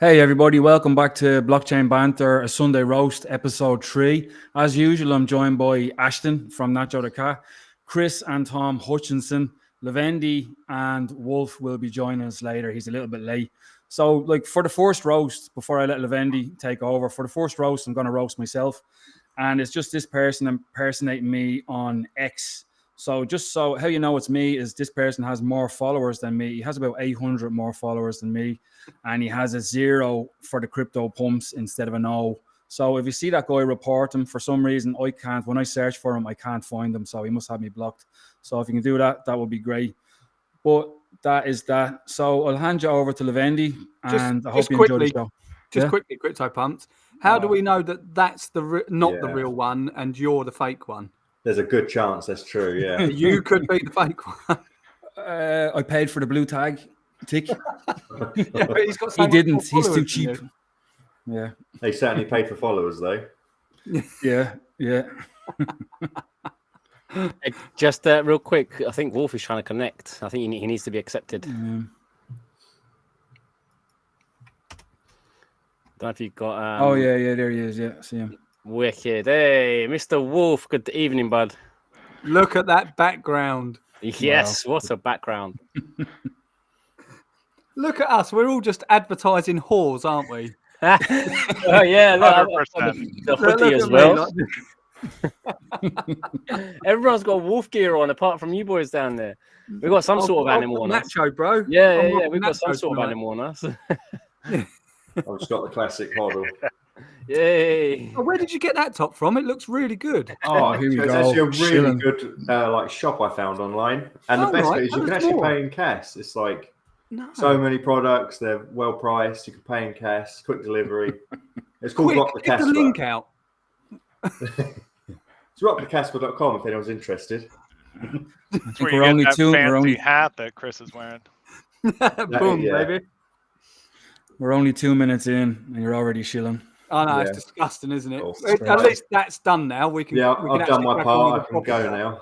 Hey everybody, welcome back to Blockchain Banter, a Sunday roast, episode 3. As usual, I'm joined by Ashton from Nacho the Cat, Chris and Tom Hutchinson, Levendi and Wolf will be joining us later. He's a little bit late. So, for the first roast, before I let Levendi take over, for the first roast, I'm going to roast myself. And it's just this person impersonating me on X. So just so how you know it's me is this person has more followers than me. He has about 800 more followers than me, and he has a 0 for the Cryptopumpz instead of an O. So if you see that guy, report him. For some reason, I can't. When I search for him, I can't find him, so he must have me blocked. So if you can do that, that would be great. But that is that. So I'll hand you over to Levendi, and I hope you enjoy the show. Just quickly, Cryptopumpz. How do we know that that's not the real one and you're the fake one? There's a good chance that's true, yeah. You could be the fake one. I paid for the blue tag tick. Yeah, but he's got so he much didn't. more He's too followers cheap. than Yeah. They certainly paid for followers, though. Yeah. Hey, just real quick, I think Wolf is trying to connect. I think he needs to be accepted. Don't know if you've got. Oh yeah, there he is. Yeah, see him. Wicked. Hey, Mr. Wolf. Good evening, bud. Look at that background. Yes, wow. What a background. Look at us. We're all just advertising whores, aren't we? Oh yeah, look, the hoodie as well. Everyone's got wolf gear on, apart from you boys down there. We've got some sort of animal on us. Nacho, bro. Yeah. We've got some sort of animal on us. I've just got the classic model. Yay! Oh, where did you get that top from? It looks really good. Oh, here we go. It's actually a really Shilling. good shop I found online. And the best bit is you can actually pay in cash. It's so many products. They're well priced. You can pay in cash. Quick delivery. It's called Rock the Get Casper. the link out. It's rockthecasper.com if anyone's interested. That's where you get that fancy hat that Chris is wearing. Boom, baby. We're only 2 minutes in, and you're already shilling. I know, it's disgusting, isn't it? Cool. At least that's done now. We can. I've done my part. I can go now.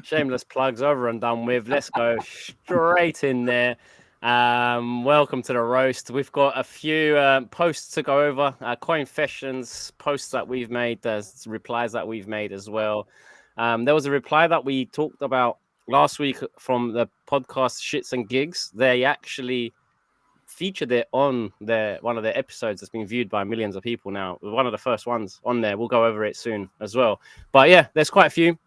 Shameless plugs over and done with. Let's go straight in there. Welcome to the roast. We've got a few posts to go over, confessions, posts that we've made, there's replies that we've made as well. There was a reply that we talked about last week from the podcast Shits and Gigs. They actually featured it on one of their episodes that's been viewed by millions of people now. One of the first ones on there. We'll go over it soon as well. But yeah, there's quite a few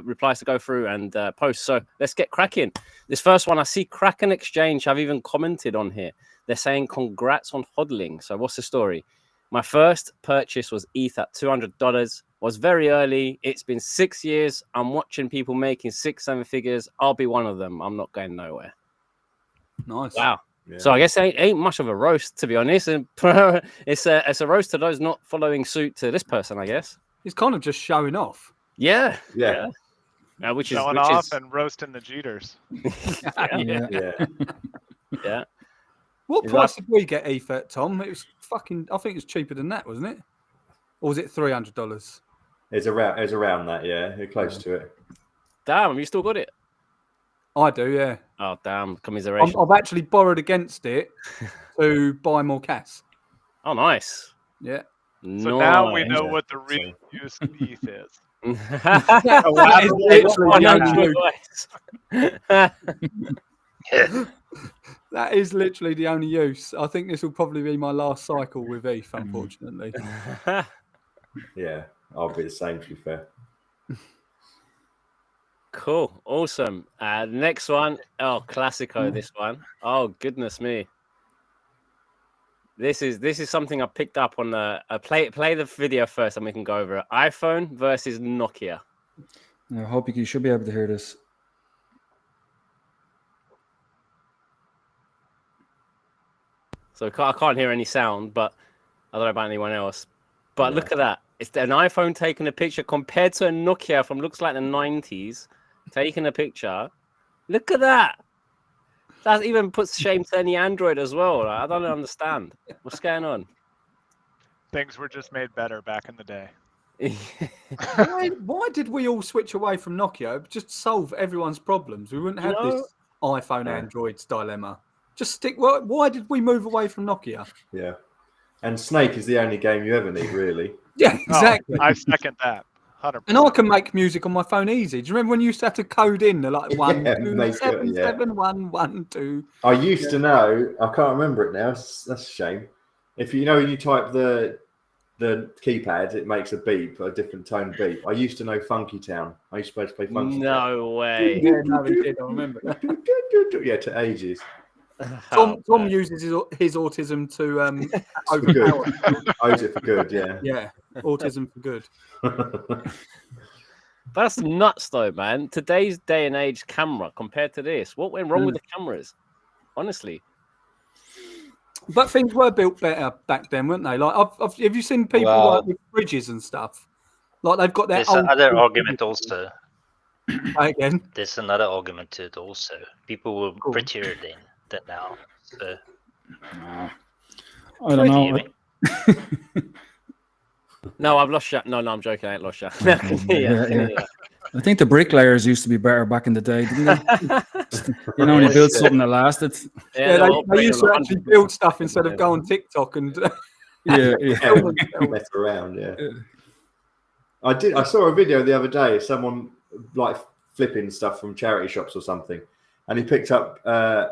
replies to go through and posts. So let's get cracking. This first one, I see Kraken Exchange have even commented on here. They're saying congrats on hodling. So what's the story? My first purchase was ETH at $200. Was very early. It's been 6 years. I'm watching people making 6-7 figures. I'll be one of them. I'm not going nowhere. Nice. Wow. Yeah. So I guess it ain't much of a roast, to be honest. And it's a roast to those not following suit to this person, I guess. He's kind of just showing off. Yeah. Which showing off and roasting the Jeters. Yeah. What price did we get ETH at, Tom? It was fucking. I think it was cheaper than that, wasn't it? Or was it $300? It's around that, yeah. You're close to it. Damn, have you still got it? I do, yeah. Oh, damn. Commiseration. I've actually borrowed against it to buy more cash. Oh, nice. Yeah. So now we know what the real use of ETH is. That is literally the only use. I think this will probably be my last cycle with ETH, unfortunately. Yeah, I'll be the same, to be fair. Cool. Awesome. Next one. Oh, classico, this one. Oh, goodness me. This is something I picked up on play the video first and we can go over it. iPhone versus Nokia. I hope you should be able to hear this. So I can't hear any sound, but I don't know about anyone else. But look at that. It's an iPhone taking a picture compared to a Nokia from looks like the 90s. Taking a picture. Look at that. That even puts shame to any Android as well. I don't understand. What's going on? Things were just made better back in the day. Why did we all switch away from Nokia? Just solve everyone's problems. We wouldn't have this iPhone Android's dilemma. Just stick. Well, why did we move away from Nokia? Yeah. And Snake is the only game you ever need, really. Yeah, exactly. I second that. 100%. And I can make music on my phone easy. Do you remember when you used to have to code in the like 1 2 7 7 1 1 2? I used to know. I can't remember it now. That's a shame. If you know when you type the keypad, it makes a beep, a different tone beep. I used to know Funky Town. I used to play Funky Town. No way. Yeah, no, he did. I remember that. Yeah, to ages. Tom uses his autism to overpower. I use it for good, yeah. Yeah, autism for good. That's nuts, though, man. Today's day and age camera compared to this. What went wrong with the cameras? Honestly. But things were built better back then, weren't they? Like, have you seen people like with bridges and stuff? Like they've got their. There's another argument also. Again, there's another argument to it also. People were prettier than now. So. I don't know. No, I've lost you. No, I'm joking. I ain't lost you. I think the bricklayers used to be better back in the day, didn't they? When you build something that lasted. Yeah, they used to actually build stuff instead of go on TikTok and mess around. Yeah. I saw a video the other day of someone like flipping stuff from charity shops or something, and he picked up a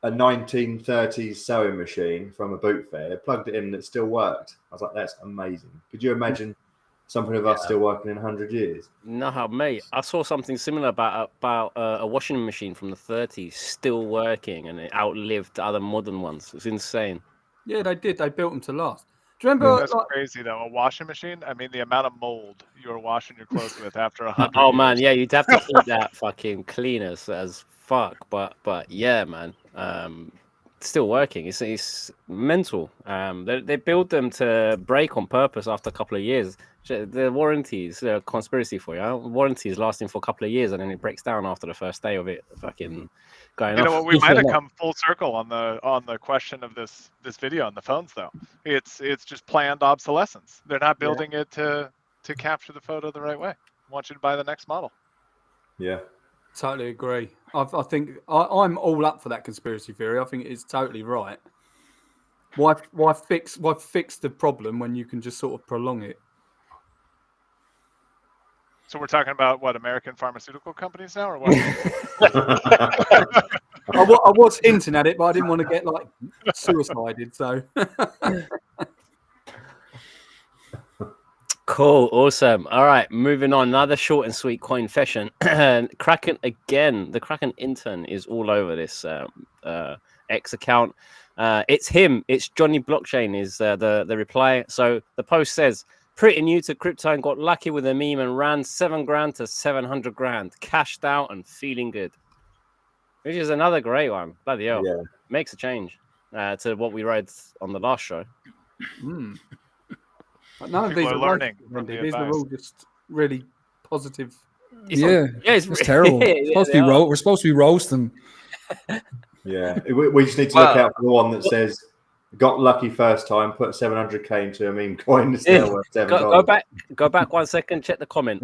1930s sewing machine from a boot fair, plugged it in, and it still worked. I was like, that's amazing. Could you imagine something of us still working in 100 years? No, mate. I saw something similar about a washing machine from the 30s still working, and it outlived other modern ones. It's insane. Yeah, they did. They built them to last. Do you remember? That's crazy, though. A washing machine? I mean, the amount of mold you were washing your clothes with after 100 Oh, years. man. Yeah, you'd have to keep that fucking clean as fuck. But yeah, man. Still working. It's mental. They build them to break on purpose after a couple of years. The warranties, a conspiracy for you. Warranties lasting for a couple of years, and then it breaks down after the first day of it fucking going off. You know what? We might have come full circle on the question of this video on the phones, though. It's just planned obsolescence. They're not building it to capture the photo the right way. I want you to buy the next model. Yeah. Totally agree. I think I'm all up for that conspiracy theory. I think it's totally right. Why fix the problem when you can just sort of prolong it? So we're talking about what, American pharmaceutical companies now, or what? I was hinting at it, but I didn't want to get like suicided. So cool, awesome. All right, moving on. Another short and sweet coin fashion. Kraken again. The Kraken intern is all over this X account. It's him. It's Johnny Blockchain is the reply. So the post says, pretty new to crypto and got lucky with a meme and ran $7,000 to 700,000, cashed out and feeling good. Which is another great one. Bloody hell. Yeah. Makes a change to what we read on the last show. But none of these are learning. These are all just really positive. It's terrible. We're supposed to be roasting. Yeah, we just need to look out for the one that says, got lucky first time, put 700k into a meme coin. Go back 1 second. Check the comment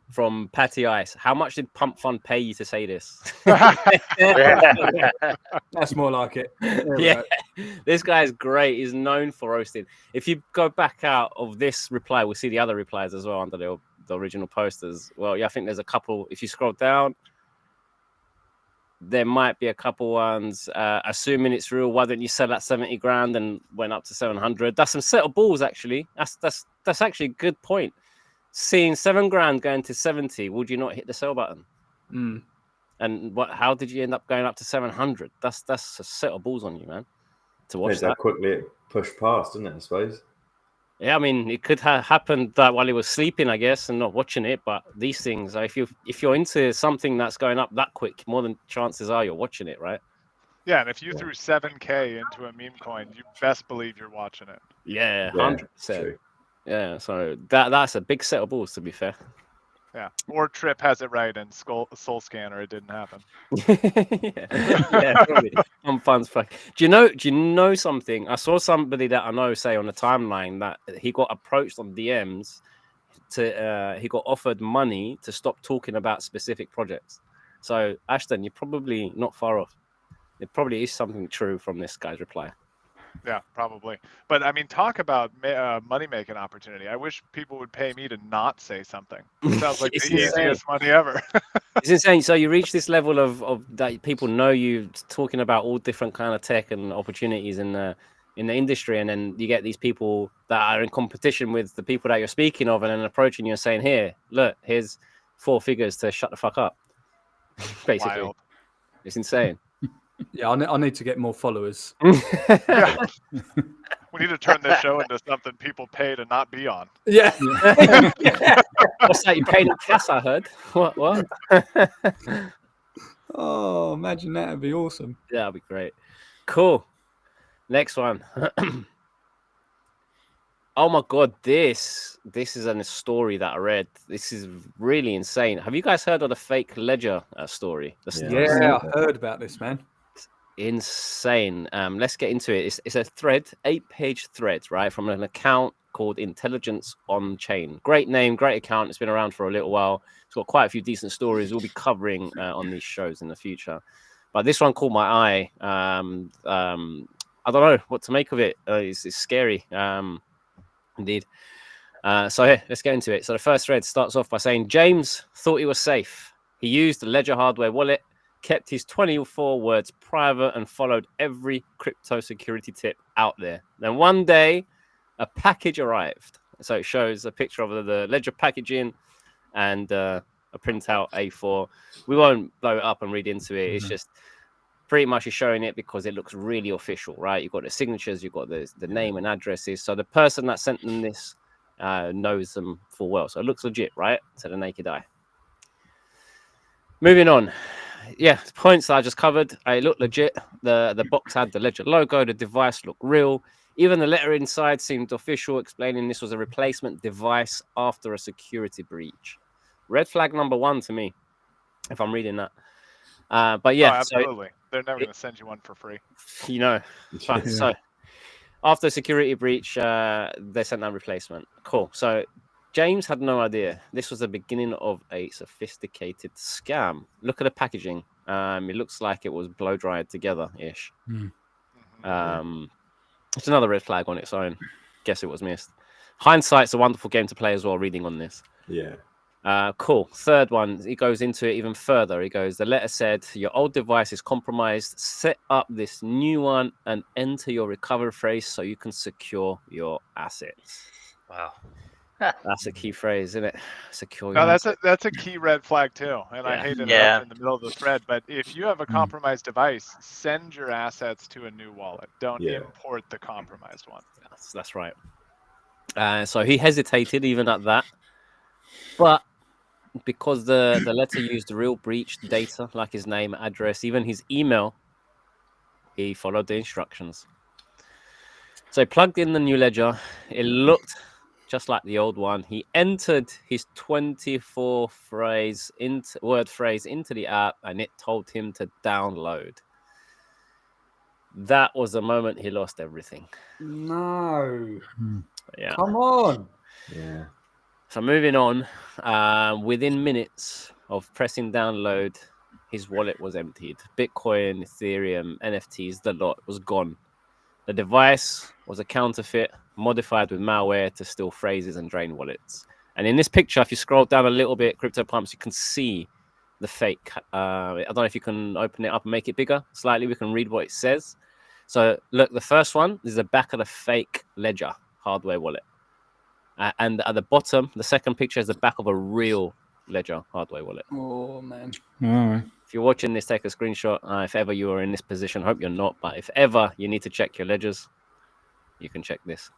from Patty Ice. How much did Pump Fund pay you to say this? That's more like it. Yeah, this guy's great. He's known for roasting. If you go back out of this reply, we'll see the other replies as well under the original posters. Well, yeah, I think there's a couple. If you scroll down, there might be a couple ones. Assuming it's real, why don't you sell at 70,000 and went up to 700? That's some set of balls, actually. That's actually a good point. Seeing $7,000 going to 70, would you not hit the sell button? And how did you end up going up to 700? That's a set of balls on you, man. To watch that quickly it pushed past, didn't it? I suppose. Yeah, I mean, it could have happened that while he was sleeping, I guess, and not watching it. But these things, if you're into something that's going up that quick, more than chances are you're watching it, right? Yeah, and if you threw 7K into a meme coin, you best believe you're watching it. Yeah, 100%. Yeah, so that's a big set of balls, to be fair. Yeah, or Trip has it right and Soul Scanner, it didn't happen. yeah, probably. Fun's fuck. Do you know something? I saw somebody that I know say on the timeline that he got approached on DMs he got offered money to stop talking about specific projects. So Ashton, you're probably not far off. it probably is something true from this guy's reply. Yeah, probably. But I mean, talk about money-making opportunity. I wish people would pay me to not say something. It sounds like the It's insane. easiest money ever. It's insane. So you reach this level of that people know you talking about all different kind of tech and opportunities in the industry, and then you get these people that are in competition with the people that you're speaking of, and then approaching you and saying, "Here, look, here's 4 figures to shut the fuck up." Basically, Wild. it's insane. Yeah, I need to get more followers. Yeah. We need to turn this show into something people pay to not be on. Yeah. What's that? You paid in cash, I heard. What? Oh, imagine that. Would be awesome. Yeah, that'd be great. Cool. Next one. Oh my god, this is a story that I read. This is really insane. Have you guys heard of the fake ledger story? Yeah, I heard about this, man. Insane. Let's get into it. It's a thread, 8-page thread, right, from an account called Intelligence on Chain. Great name, great account. It's been around for a little while. It's got quite a few decent stories we'll be covering on these shows in the future. But this one caught my eye. I don't know what to make of it. It's scary, indeed. So yeah, let's get into it. So the first thread starts off by saying James thought he was safe. He used the Ledger hardware wallet, kept his 24 words private, and followed every crypto security tip out there. Then one day, a package arrived. So it shows a picture of the Ledger packaging and a printout A4. We won't blow it up and read into it. It's just pretty much showing it because it looks really official, right? You've got the signatures, you've got the name and addresses. So the person that sent them this knows them full well. So it looks legit, right? To the naked eye. Moving on. Yeah, points that I just covered. It looked legit. The box had the Ledger logo. The device looked real. Even the letter inside seemed official, explaining this was a replacement device after a security breach. Red flag number 1 to me, if I'm reading that. But yeah, absolutely. They're never going to send you one for free. You know. So after security breach, they sent that replacement. Cool. So James had no idea. This was the beginning of a sophisticated scam. Look at the packaging. It looks like it was blow dried together-ish. It's another red flag on its own. Guess it was missed. Hindsight's a wonderful game to play as well, reading on this. Yeah. Cool. Third one, he goes into it even further. He goes, the letter said, your old device is compromised. Set up this new one and enter your recovery phrase so you can secure your assets. Wow. That's a key phrase, isn't it? Secure. No, that's a key red flag too, and I hate it up in the middle of the thread. But if you have a compromised device, send your assets to a new wallet. Don't import the compromised one. That's right. So he hesitated even at that, but because the letter used real breached data, like his name, address, even his email, he followed the instructions. So he plugged in the new ledger. It looked just like the old one. He entered his 24 word phrase into the app, and it told him to download. That was the moment he lost everything. No. Yeah. Come on. Yeah. So moving on, within minutes of pressing download, his wallet was emptied. Bitcoin, Ethereum, NFTs, the lot was gone. The device was a counterfeit, modified with malware to steal phrases and drain wallets. And in this picture, if you scroll down a little bit, Cryptopumpz, you can see the fake. I don't know if you can open it up and make it bigger slightly. We can read what it says. So look, the first one is the back of the fake Ledger hardware wallet. And at the bottom, the second picture is the back of a real Ledger hardware wallet. Oh, man. All right. If you're watching this, take a screenshot. If ever you are in this position, hope you're not, but if ever you need to check your ledgers, you can check this.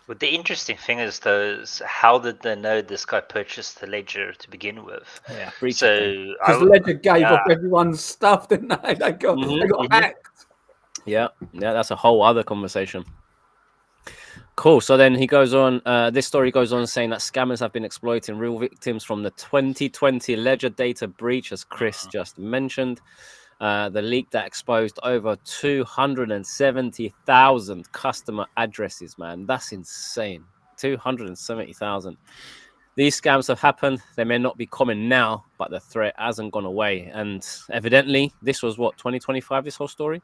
Well, the interesting thing is, though, is how did they know this guy purchased the ledger to begin with? Yeah, because the ledger gave up everyone's stuff, didn't they? They got hacked. Yeah, that's a whole other conversation. Cool. So then he goes on. This story goes on saying that scammers have been exploiting real victims from the 2020 Ledger data breach, as Chris just mentioned. The leak that exposed over 270,000 customer addresses, man. That's insane. 270,000. These scams have happened. They may not be common now, but the threat hasn't gone away. And evidently, this was what 2025. This whole story.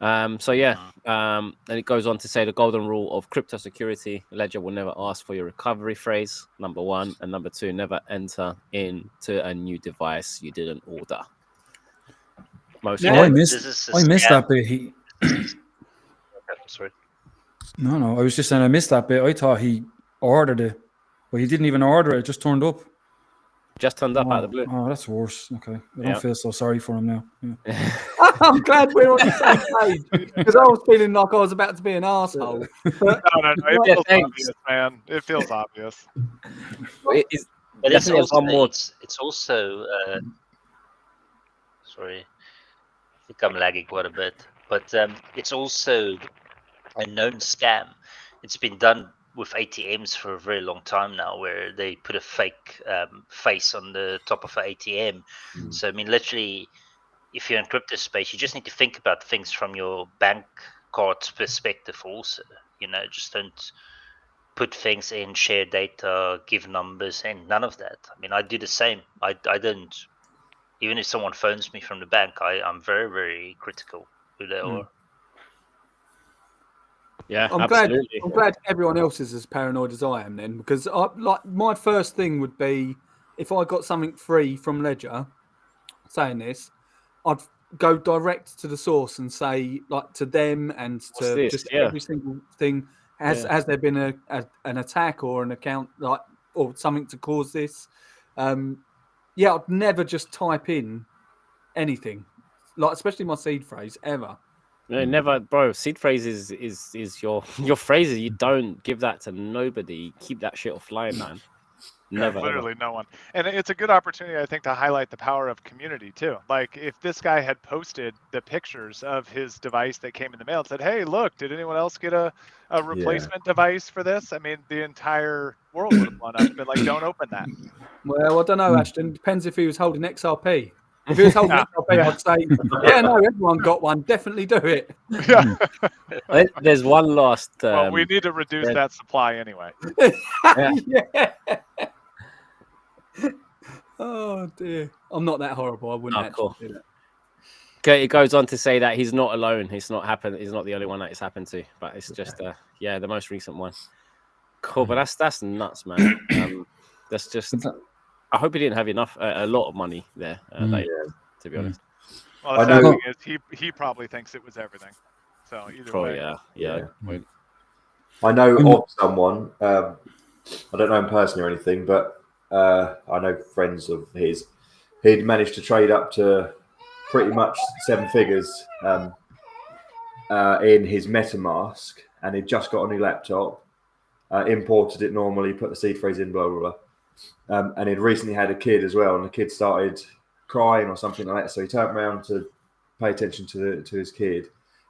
So yeah, and it goes on to say the golden rule of crypto security: ledger will never ask for your recovery phrase. Number 1, and number 2, never enter into a new device you didn't order. Most Oh, I this missed is a I missed scam. that bit. Sorry. No, I was just saying I missed that bit. I thought he ordered it, but he didn't even order it. It just turned up. just turned up out of the blue. Oh, that's worse. Okay. I Yeah. don't feel so sorry for him now. Yeah. I'm glad we're on the same page because I was feeling like I was about to be an asshole. No. It Yeah, feels thanks. obvious, man. It feels obvious. It is But it's definitely also, one more. it's also sorry, I think I'm lagging quite a bit. But it's also a known scam. It's been done with ATMs for a very long time now, where they put a fake face on the top of an ATM. So I mean, literally, if you're in crypto space, you just need to think about things from your bank card's perspective. Also, just don't put things in, share data, give numbers, and none of that. I mean, I do the same. I don't. Even if someone phones me from the bank, I'm very, very critical who they are. Yeah, I'm absolutely. glad everyone else is as paranoid as I am then, because my first thing would be if I got something free from Ledger, saying this, I'd go direct to the source and say to them and What's to this? just Yeah. every single thing. Has there been an attack or an account or something to cause this? I'd never just type in anything, especially my seed phrase ever. No, never, bro. Seed phrase is your phrases. You don't give that to nobody. Keep that shit offline, man. Never. Literally no one. And it's a good opportunity, I think, to highlight the power of community too. Like if this guy had posted the pictures of his device that came in the mail and said, "Hey, look, did anyone else get a replacement device for this?" I mean, the entire world would have blown up and been like, "Don't open that." Well, I don't know, Ashton. Depends if he was holding XRP. If he was holding XRP, I'd say, yeah, no, everyone got one. Definitely do it. Yeah. I think there's one last. Well, we need to reduce that supply anyway. Yeah. Oh dear, I'm not that horrible. I wouldn't actually do that. Okay, it goes on to say that he's not alone. It's not happened. He's not the only one that it's happened to, but it's just the most recent one. Cool, but that's nuts, man. That's just. I hope he didn't have a lot of money there. To be honest. Well, the sad thing is he probably thinks it was everything. So either way. Yeah. I know of someone. I don't know him personally or anything, but I know friends of his. He'd managed to trade up to pretty much 7 figures in his MetaMask, and he'd just got a new laptop, imported it normally, put the seed phrase in, blah blah blah. And he'd recently had a kid as well, and the kid started crying or something like that. So he turned around to pay attention to his kid,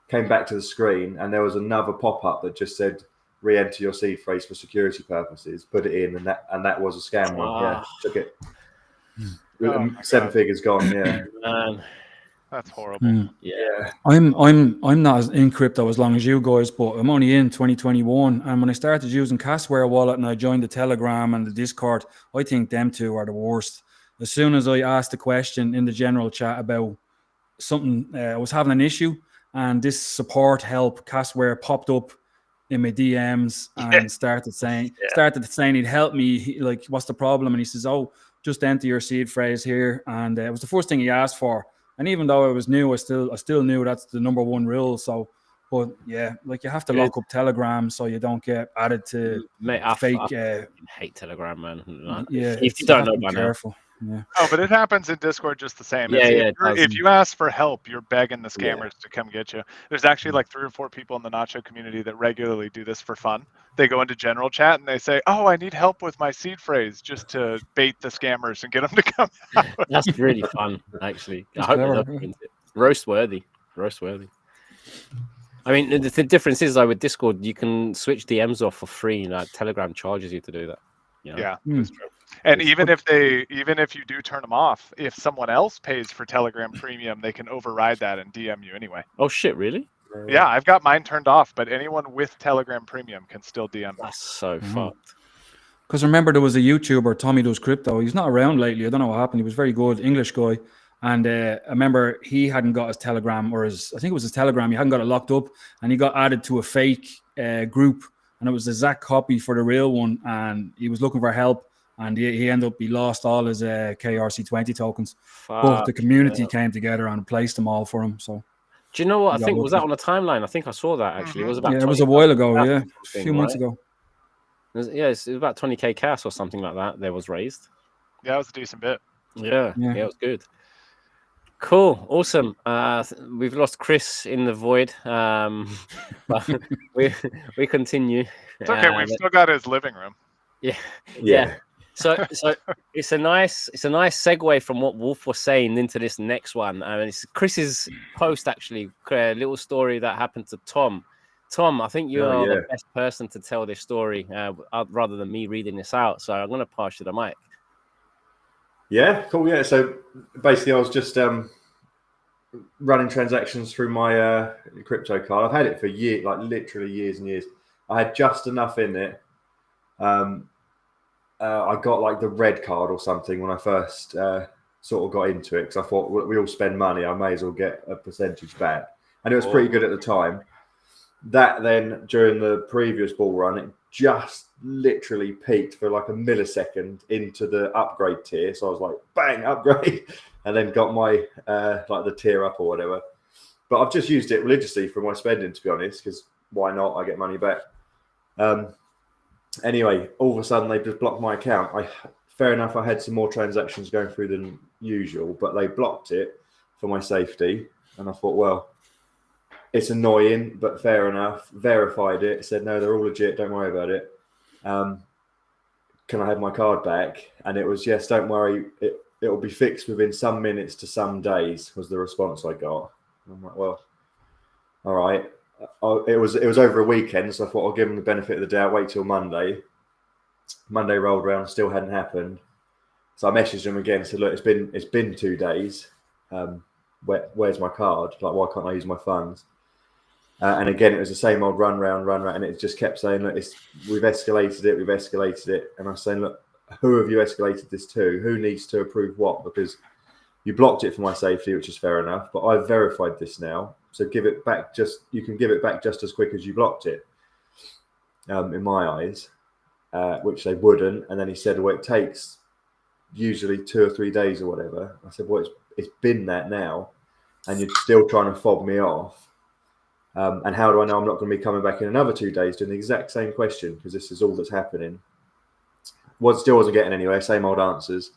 came back to the screen, and there was another pop-up that just said, "Re-enter your seed phrase for security purposes." Put it in, and that was a scam one. Yeah, took it. 7 figures gone. Yeah. Man. That's horrible. Yeah. I'm not as in crypto as long as you guys, but I'm only in 2021. And when I started using Casware Wallet and I joined the Telegram and the Discord, I think them two are the worst. As soon as I asked a question in the general chat about something, I was having an issue, and this support help Casware popped up in my DMs and started saying he'd help me. Like, what's the problem? And he says, "Oh, just enter your seed phrase here." And it was the first thing he asked for. And even though I was new, I still knew that's the number one rule. So, but yeah, like you have to lock up Telegram so you don't get added to fake. I hate Telegram, man. Yeah, if you don't know by careful. Yeah. Oh, but it happens in Discord just the same. If you ask for help, you're begging the scammers to come get you. There's actually like 3 or 4 people in the Nacho community that regularly do this for fun. They go into general chat and they say, "Oh, I need help with my seed phrase," just to bait the scammers and get them to come out. That's really fun, actually. I hope they're not into it. Roast worthy. I mean, the difference is, with Discord, you can switch DMs off for free. Telegram charges you to do that. Yeah, that's true. And even if you do turn them off, if someone else pays for Telegram Premium, they can override that and DM you anyway. Oh shit, really? Yeah, I've got mine turned off, but anyone with Telegram Premium can still DM me. That's so fucked. Because remember, there was a YouTuber, Tommy Does Crypto. He's not around lately. I don't know what happened. He was very good, English guy. And I remember he hadn't got his Telegram, I think it was his Telegram. He hadn't got it locked up, and he got added to a fake group, and it was the exact copy for the real one. And he was looking for help, and he ended up, he lost all his KRC20 tokens. But the community came together and placed them all for him. So, do you know what? I think was that on the timeline? I think I saw that actually. It was about it was a while ago, a few months ago. It was about 20k cash or something like that. There was raised. Yeah, it was a decent bit. Yeah, it was good. Cool, awesome. We've lost Chris in the void, but we continue. It's okay. We've still got his living room. Yeah. So it's a nice segue from what Wolf was saying into this next one. It's Chris's post actually, a little story that happened to Tom. Tom, I think you are the best person to tell this story rather than me reading this out. So I'm going to pass you the mic. Yeah, cool. Yeah, so basically, I was just running transactions through my crypto card. I've had it for years, like literally years and years. I had just enough in it. I got like the red card or something when I first sort of got into it, because I thought we all spend money, I may as well get a percentage back, and it was pretty good at the time. That then, during the previous bull run, it just literally peaked for like a millisecond into the upgrade tier. So I was like, bang, upgrade, and then got my like the tier up or whatever. But I've just used it religiously for my spending, to be honest, because why not? I get money back. Anyway, all of a sudden they just blocked my account. Fair enough, I had some more transactions going through than usual, but they blocked it for my safety. And I thought, well, it's annoying, but fair enough. Verified it, said, no, they're all legit, don't worry about it. Can I have my card back? And it was, yes, don't worry, it'll be fixed within some minutes to some days, was the response I got. And I'm like, well, all right. It was over a weekend, so I thought I'll give them the benefit of the doubt, wait till Monday. Monday rolled around, still hadn't happened. So I messaged them again, said, look, it's been 2 days. Where's my card? Like, why can't I use my funds? And again, it was the same old run round, and it just kept saying, look, we've escalated it. And I was saying, look, who have you escalated this to? Who needs to approve what? Because you blocked it for my safety, which is fair enough, but I've verified this now. So give it back. You can give it back just as quick as you blocked it, in my eyes, which they wouldn't. And then he said, well, it takes usually 2 or 3 days or whatever. I said, well, it's been that now, and you're still trying to fob me off. And how do I know I'm not going to be coming back in another 2 days doing the exact same question? Because this is all that's happening. Still wasn't getting anywhere. Same old answers.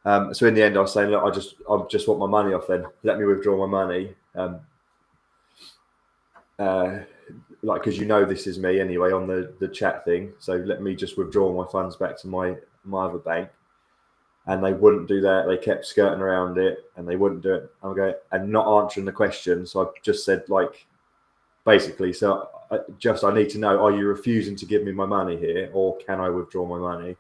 So in the end, I was saying, look, I just want my money off. Then let me withdraw my money. Because this is me anyway on the chat thing. So let me just withdraw my funds back to my other bank. And they wouldn't do that. They kept skirting around it, and they wouldn't do it. I'm going and not answering the question. So I just said, like, basically, so I need to know: are you refusing to give me my money here, or can I withdraw my money?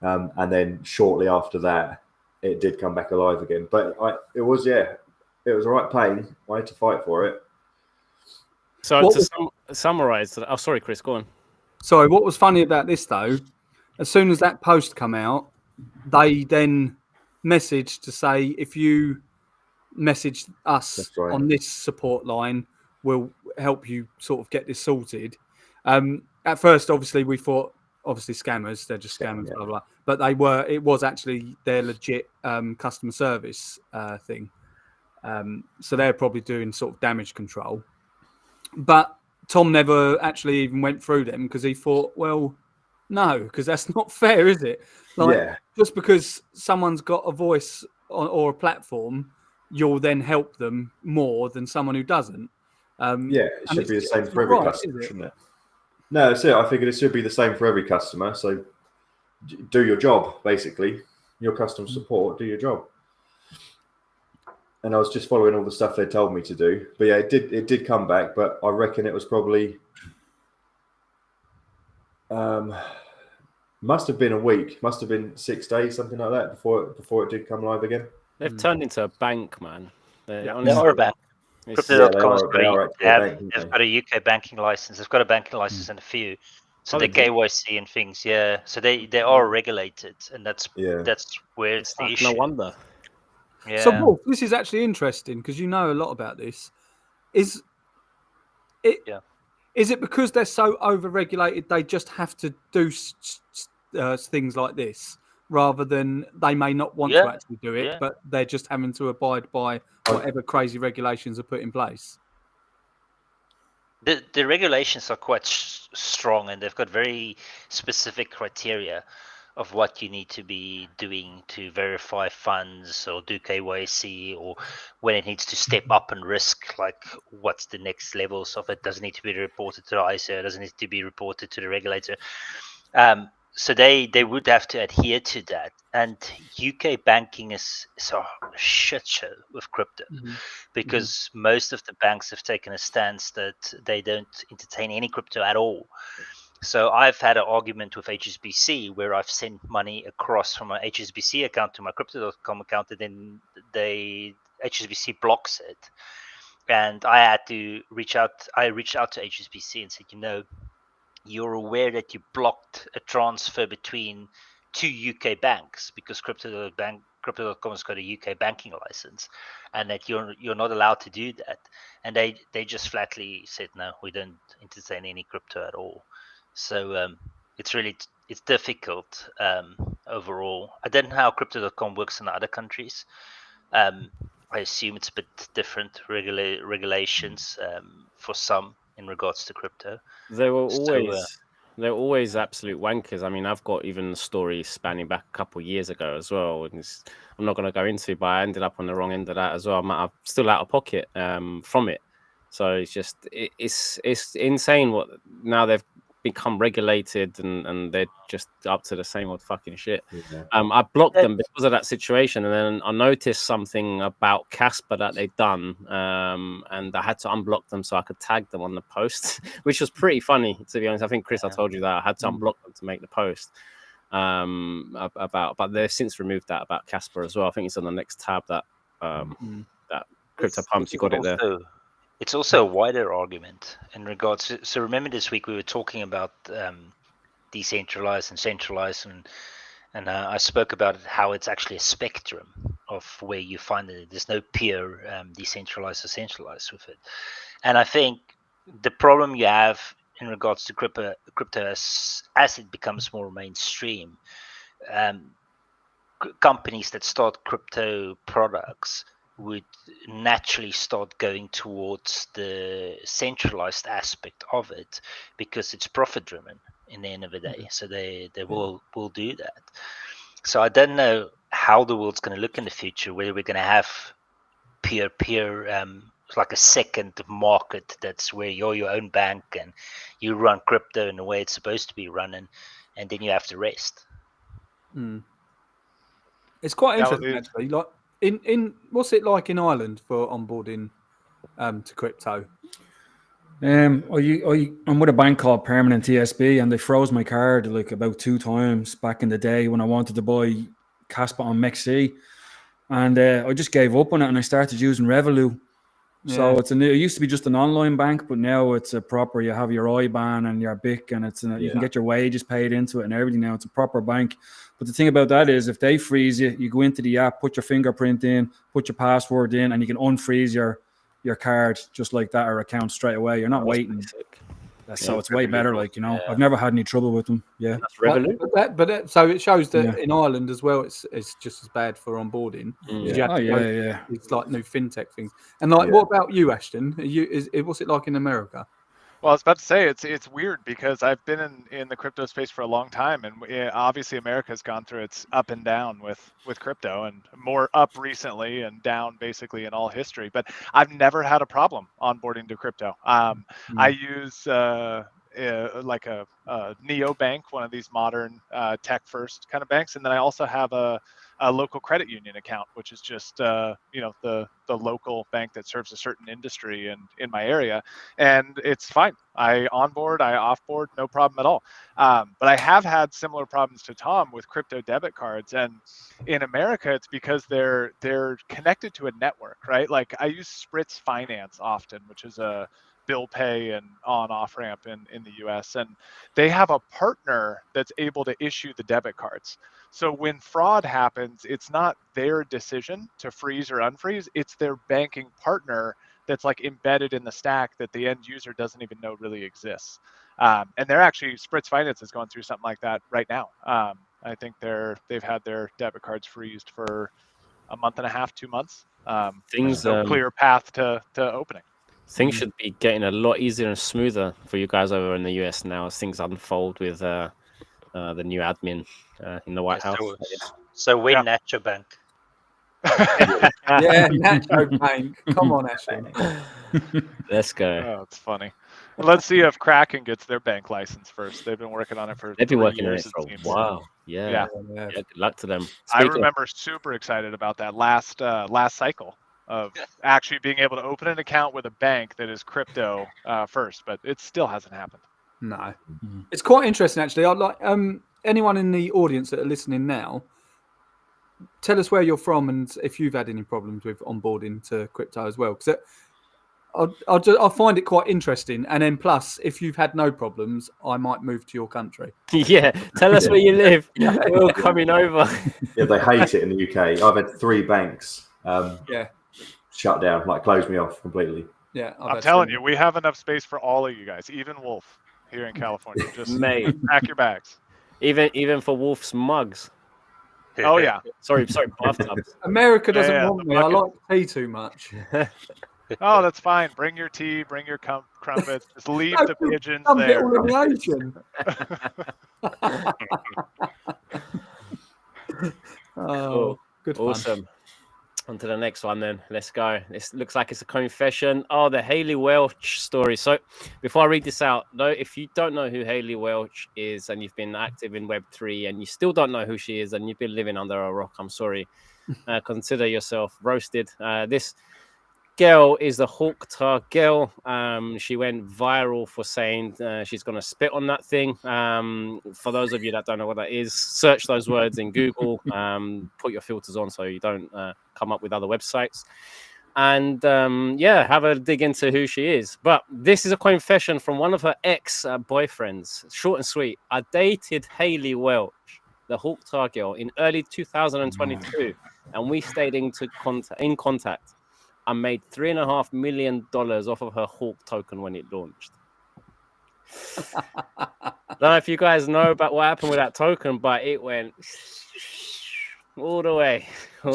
And then shortly after that, it did come back alive again. But it was a right pain. I had to fight for it. So summarize, sorry, Chris, go on. Sorry, what was funny about this though? As soon as that post come out, they then messaged to say, if you message us on this support line, we'll help you sort of get this sorted. At first, obviously, we thought, scammers, they're just scammers, blah, blah, but it was actually their legit customer service thing. So they're probably doing sort of damage control. But Tom never actually even went through them because he thought, well, no, because that's not fair, is it? Just because someone's got a voice or a platform, you'll then help them more than someone who doesn't. It should be the same for every customer, shouldn't it? No, that's it. I figured it should be the same for every customer. So do your job, basically. Your customer support, do your job. And I was just following all the stuff they told me to do. But yeah, it did come back, but I reckon it was probably must have been a week, must have been 6 days, something like that, before it did come live again. They've turned into a bank, man. They are a bank. Crypto.com is great. They've got a UK banking license. They've got a banking license in a few. So the KYC and things, yeah. So they are regulated, and that's where it's the issue. No wonder. Yeah. So, Wolf, this is actually interesting because you know a lot about this. Is it because they're so over-regulated they just have to do things like this rather than they may not want to actually do it, but they're just having to abide by whatever crazy regulations are put in place? The regulations are quite strong, and they've got very specific criteria of what you need to be doing to verify funds or do KYC, or when it needs to step up and risk, like what's the next levels of it. Doesn't need to be reported to the ISO, doesn't need to be reported to the regulator. So they would have to adhere to that. And UK banking is a shit show with crypto, because most of the banks have taken a stance that they don't entertain any crypto at all. So I've had an argument with HSBC where I've sent money across from my HSBC account to my Crypto.com account, and then HSBC blocks it. And I had to reach out. I reached out to HSBC and said, you're aware that you blocked a transfer between two UK banks because Crypto.com has got a UK banking license, and that you're not allowed to do that. And they just flatly said, no, we don't entertain any crypto at all. So it's difficult overall. I don't know how Crypto.com works in other countries. I assume it's a bit different regulations for some in regards to crypto. They were always absolute wankers. I mean, I've got even stories spanning back a couple of years ago as well. And I'm not going to go into, but I ended up on the wrong end of that as well. I'm still out of pocket from it. So it's just it's insane what now they've become regulated and they're just up to the same old fucking shit. I blocked them because of that situation, and then I noticed something about Casper that they'd done, and I had to unblock them so I could tag them on the post, which was pretty funny, to be honest. I think, Chris, I told you that I had to unblock them to make the post but they've since removed that about Casper as well. I think it's on the next tab that that Cryptopumpz, you got it there. It's also a wider argument in regards to, so remember this week we were talking about decentralized and centralized, and I spoke about how it's actually a spectrum of where you find it. There's no pure decentralized or centralized with it. And I think the problem you have in regards to crypto as it becomes more mainstream, companies that start crypto products would naturally start going towards the centralized aspect of it because it's profit driven in the end of the day. So they will do that. So I don't know how the world's going to look in the future, whether we're going to have peer-to-peer, like a second market that's where you're your own bank and you run crypto in the way it's supposed to be running, and then you have the rest. It's quite interesting, actually. Like in what's it like in Ireland for onboarding to crypto? I'm with a bank called Permanent TSB, and they froze my card like about 2 times back in the day when I wanted to buy Casper on MEXC, and I just gave up on it and I started using Revolut. So it used to be just an online bank, but now it's a proper. You have your IBAN and your BIC, and you can get your wages paid into it and everything. Now it's a proper bank. But the thing about that is, if they freeze you, you go into the app, put your fingerprint in, put your password in, and you can unfreeze your card just like that, or account straight away. You're not waiting. So it's way better. I've never had any trouble with them. Yeah, that's Revolut. So it shows that in Ireland as well, it's just as bad for onboarding. It's like new fintech things. And what about you, Ashton? What's it like in America? Well, I was about to say it's weird because I've been in the crypto space for a long time, and obviously America has gone through its up and down with crypto, and more up recently and down basically in all history. But I've never had a problem onboarding to crypto. I use like a neobank, one of these modern tech first kind of banks, and then I also have a local credit union account, which is just the local bank that serves a certain industry in my area, and it's fine. I onboard, I offboard, no problem at all. But I have had similar problems to Tom with crypto debit cards, and in America it's because they're connected to a network, right? Like I use Spritz Finance often, which is a bill pay and on-off ramp in the US. And they have a partner that's able to issue the debit cards. So when fraud happens, it's not their decision to freeze or unfreeze, it's their banking partner that's like embedded in the stack that the end user doesn't even know really exists. And they're actually, Spritz Finance is going through something like that right now. I think they've had their debit cards freezed for a month and a half, 2 months. There's no clear path to opening. Things should be getting a lot easier and smoother for you guys over in the US now as things unfold with the new admin in the White House. So win Nacho Bank. Yeah, Nacho Bank. Come on, Ashton. Let's go. Oh, it's funny. Let's see if Kraken gets their bank license first. They've been working on it for They've been 3 working on years, it for a seems. while. Yeah. Good luck to them. I remember super excited about that last cycle of actually being able to open an account with a bank that is crypto first, but it still hasn't happened. No. It's quite interesting, actually. I'd like anyone in the audience that are listening now, tell us where you're from and if you've had any problems with onboarding to crypto as well. Because I'll find it quite interesting. And then plus, if you've had no problems, I might move to your country. Yeah, tell us where you live. We're all coming over. Yeah, they hate it in the UK. I've had 3 banks shut down, like close me off completely. Yeah, I'm telling you, we have enough space for all of you guys, even Wolf here in California. Just pack your bags. Even for Wolf's mugs. Oh yeah. Sorry, bathtubs. America doesn't want me. I like tea too much. Oh, that's fine. Bring your tea, bring your crumpets. Just leave the pigeons I'm there. Oh, good fun. Awesome. On to the next one then. Let's go. This looks like it's a confession. Oh, the Haley Welch story. So before I read this out, though, if you don't know who Haley Welch is and you've been active in Web3 and you still don't know who she is and you've been living under a rock, I'm sorry. Consider yourself roasted. This girl is the Hawk Tar girl. She went viral for saying she's going to spit on that thing. For those of you that don't know what that is, search those words in Google. Put your filters on so you don't come up with other websites. And have a dig into who she is. But this is a confession from one of her ex-boyfriends. Short and sweet. I dated Haley Welch, the Hawk Tar girl, in early 2022. And we stayed in contact. I made $3.5 million off of her Hawk token when it launched. Don't know if you guys know about what happened with that token, but it went all the way.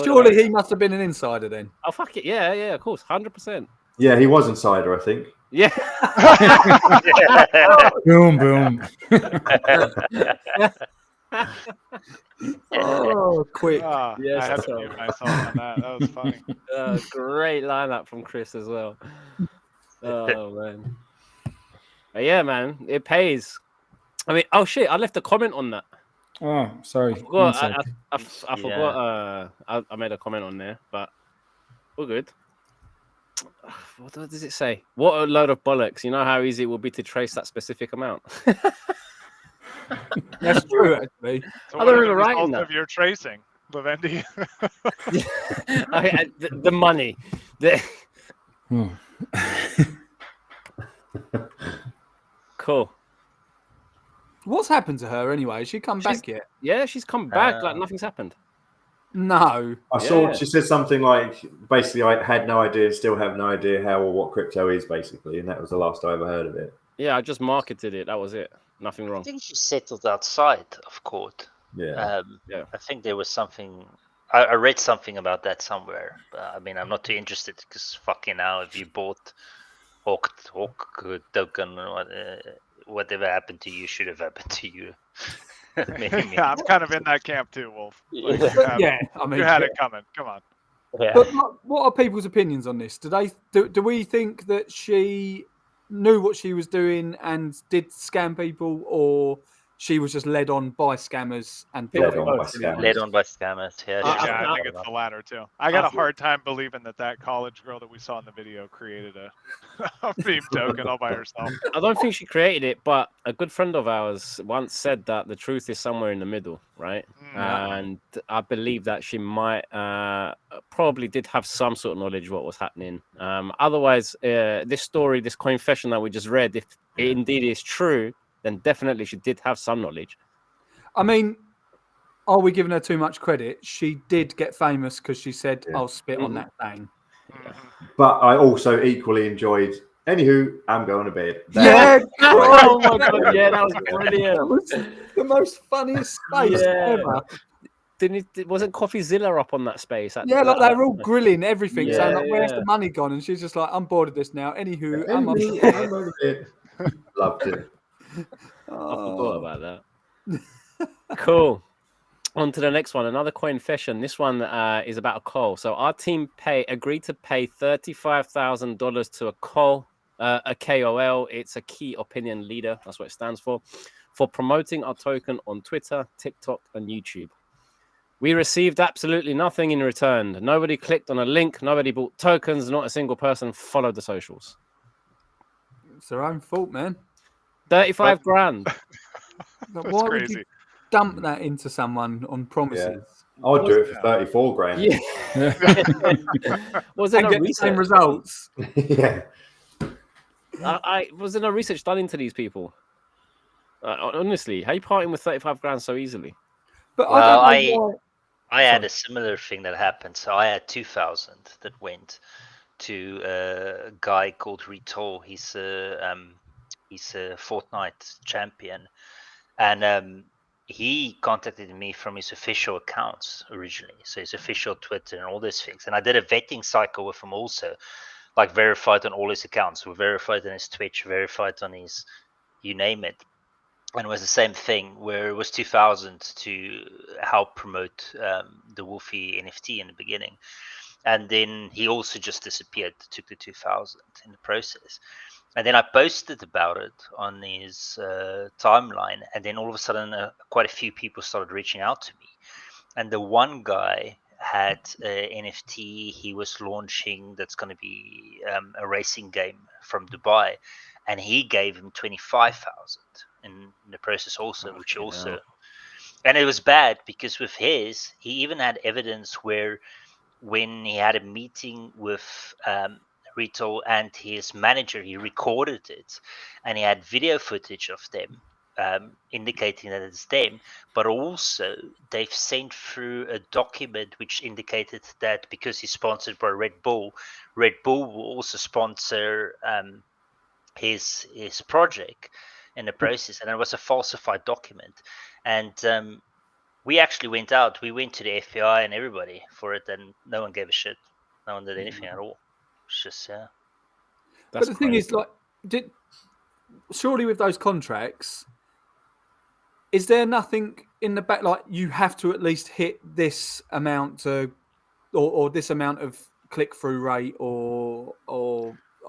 Surely he must have been an insider then. Oh, fuck it. Yeah, of course. 100%. Yeah, he was insider, I think. Yeah. Boom, boom. Oh, quick. Yes, I had to mute myself on that. That was funny. Great lineup from Chris as well. Oh, man. But yeah, man, it pays. I mean, oh, shit, I left a comment on that. Oh, sorry. I forgot. I made a comment on there, but we're good. What does it say? What a load of bollocks. You know how easy it will be to trace that specific amount? That's true, actually. So I what don't are the remember writing results that. of your tracing, Levendi? The money. Cool. What's happened to her anyway? Has she come back yet? Yeah, she's come back like nothing's happened. No. I saw she said something like, basically, I had no idea, still have no idea how or what crypto is, basically, and that was the last I ever heard of it. Yeah, I just marketed it. That was it. Nothing wrong. I think she settled outside of court. Yeah. I think there was something. I read something about that somewhere. I mean, I'm not too interested because fucking now, if you bought Hawk token, whatever happened to you should have happened to you. Yeah, I'm kind of in that camp too, Wolf. Like, I mean, you had it coming. Come on. Yeah. But what are people's opinions on this? Do we think that she knew what she was doing and did scam people, or she was just led on by scammers and Led on by scammers. Led on by scammers. Yeah, I think it's the latter too. I got a hard time believing that college girl that we saw in the video created a meme token all by herself. I don't think she created it, but a good friend of ours once said that the truth is somewhere in the middle, right? And I believe that she might probably did have some sort of knowledge of what was happening. Otherwise, this story, this confession that we just read, if it indeed is true, then definitely she did have some knowledge. I mean, are we giving her too much credit? She did get famous because she said, I'll spit on that thing. But I also equally enjoyed. Anywho, I'm going to bed. Yeah, Oh my god, yeah, that was brilliant. that was the most funniest space ever. Wasn't CoffeeZilla up on that space? Yeah, like they were all grilling everything, saying like, "Where's Yeah. the money gone?" And she's just like, "I'm bored of this now." Anywho, I'm Anywho, upset. I'm going to bed. Loved it. I forgot about that. Cool. On to the next one. Another confession. This one is about a call. So our team agreed to pay $35,000 to a KOL. A KOL. It's a key opinion leader. That's what it stands for promoting our token on Twitter, TikTok, and YouTube. We received absolutely nothing in return. Nobody clicked on a link. Nobody bought tokens. Not a single person followed the socials. It's their own fault, man. 35 grand. But That's why would crazy. you dump that into someone on promises? I'd do it for 34 grand. Yeah. Was there And no get the same research? results. Yeah. Was there no research done into these people? Honestly, how you parting with 35 grand so easily? But Well, I don't know why. I had a similar thing that happened. So I had 2,000 that went to a guy called Rito. He's a Fortnite champion, and he contacted me from his official accounts originally. So his official Twitter and all these things. And I did a vetting cycle with him also, like verified on all his accounts. We verified on his Twitch, verified on his, you name it. And it was the same thing where it was 2,000 to help promote the Wolfie NFT in the beginning. And then he also just disappeared, took the 2,000 in the process. And then I posted about it on his timeline. And then all of a sudden, quite a few people started reaching out to me. And the one guy had an NFT he was launching that's going to be a racing game from Dubai. And he gave him 25,000 in the process also, which also, and it was bad because with his, he even had evidence where when he had a meeting with Rito and his manager, he recorded it, and he had video footage of them indicating that it's them, but also they've sent through a document which indicated that because he's sponsored by Red Bull will also sponsor his project in the process, and it was a falsified document. And we actually went to the FBI and everybody for it, and no one gave a shit. No one did anything at all. It's just But the thing is, like, surely with those contracts, is there nothing in the back, like you have to at least hit this amount or this amount of click-through rate or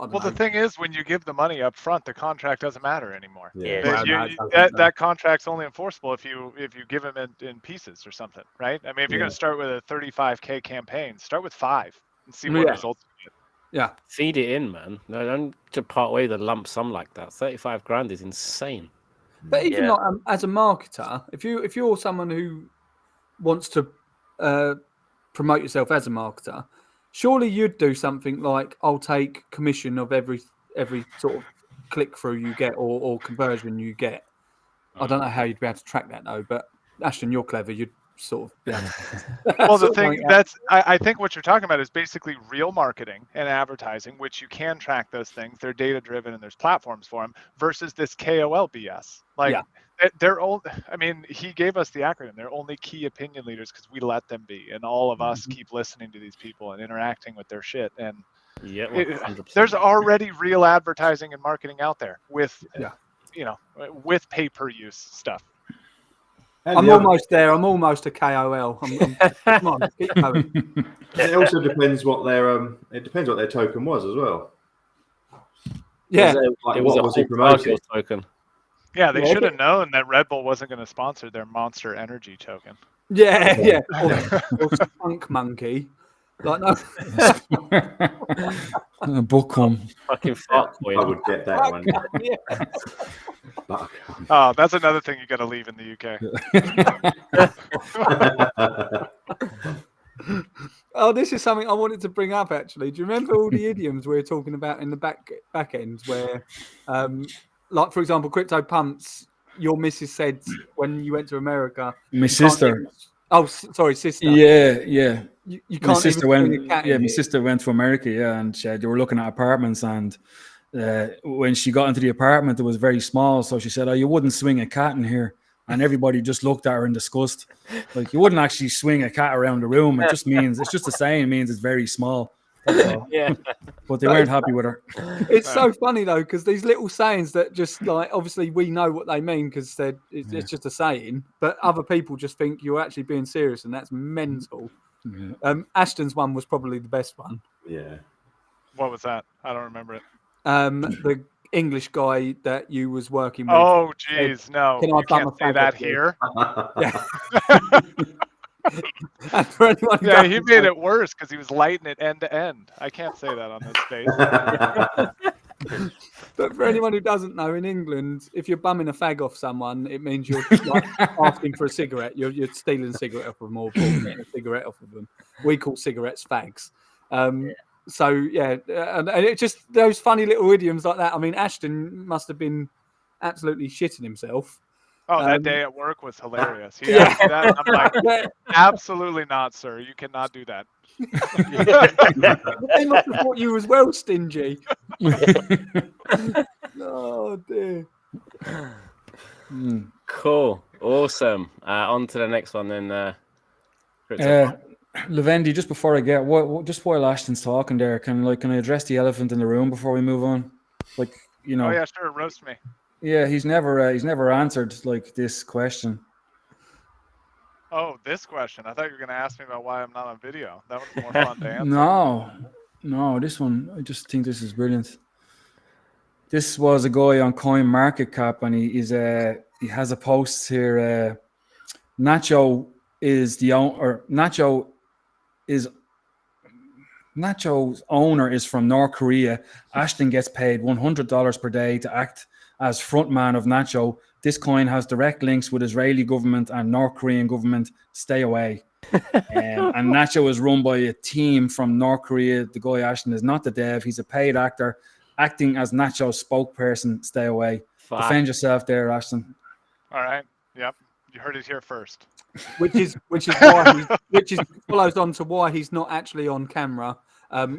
I don't know. The thing is, when you give the money up front, the contract doesn't matter anymore. Yeah. That contract's only enforceable if you give them in pieces or something, right? I mean, if you're going to start with a 35K campaign, start with 5 and see what results you get. Yeah, feed it in, man. No, don't to part away the lump sum like that. 35 grand is insane. but even like as a marketer, if you're someone who wants to promote yourself as a marketer, surely you'd do something like, I'll take commission of every sort of click through you get or conversion you get. I don't know how you'd be able to track that though, but Ashton, you're clever. You'd sort of be able to Well, the thing I think what you're talking about is basically real marketing and advertising, which you can track those things. They're data driven and there's platforms for them versus this KOL BS. Like they're all, I mean, he gave us the acronym. They're only key opinion leaders because we let them be. And all of us keep listening to these people and interacting with their shit. And there's already real advertising and marketing out there with, with pay-per-use stuff. I'm almost there. I'm almost a KOL. Come on, keep going. It also depends what their token was as well. Yeah, like what was he promoting? Token. Yeah, they should have known that Red Bull wasn't going to sponsor their Monster Energy token. Yeah. Or Skunk Monkey. Like no. Bookum. Fucking fuck. I would get that one. Yeah. Fuck. Oh, that's another thing you got to leave in the UK. Oh, this is something I wanted to bring up actually. Do you remember all the idioms we were talking about in the back end where, like for example, Cryptopumpz, your missus said when you went to America. My sister. Sorry, sister. Yeah, yeah. You My can't sister even went. bring a cat Yeah, in my here. sister went to America. Yeah, and they were looking at apartments, and when she got into the apartment, it was very small. So she said, "Oh, you wouldn't swing a cat in here." And everybody just looked at her in disgust. Like, you wouldn't actually swing a cat around the room. It just means, it's just a saying, it means it's very small. That's all. Yeah. But they weren't happy with her. It's so funny though, because these little sayings that just like obviously we know what they mean because it's just a saying, but other people just think you're actually being serious, and that's mental. Yeah. Ashton's one was probably the best one. Yeah. What was that? I don't remember it. The English guy that you was working with. Oh, geez, no. Can I You can't bum a say fag that off you? here. And for anyone who Yeah, he doesn't made know- it worse because he was lighting it end to end. I can't say that on this space. But for anyone who doesn't know, in England, if you're bumming a fag off someone, it means you're like asking for a cigarette. You're stealing a cigarette off of them or getting a cigarette off of them. We call cigarettes fags. So yeah, and it just those funny little idioms like that. I mean, Ashton must have been absolutely shitting himself. Oh, that day at work was hilarious. He Yeah. asked me that, and I'm like, absolutely not, sir. You cannot do that. They must have thought you was well stingy. Oh dear. Cool. Awesome. On to the next one then. Levendi, just before I get just while Ashton's talking there, can I address the elephant in the room before we move on? Like, you know. Oh yeah, sure. Roast me. Yeah, he's never answered like this question. Oh, this question. I thought you were going to ask me about why I'm not on video. That was more fun to answer. No, this one. I just think this is brilliant. This was a guy on CoinMarketCap, and he has a post here. Nacho's owner is from North Korea. Ashton gets paid $100 per day to act as frontman of Nacho. This coin has direct links with Israeli government and North Korean government. Stay away. And Nacho is run by a team from North Korea. The guy Ashton is not the dev. He's a paid actor acting as Nacho's spokesperson. Stay away. Fuck. Defend yourself there, Ashton. All right. Yep. You heard it here first. Which follows on to why he's not actually on camera.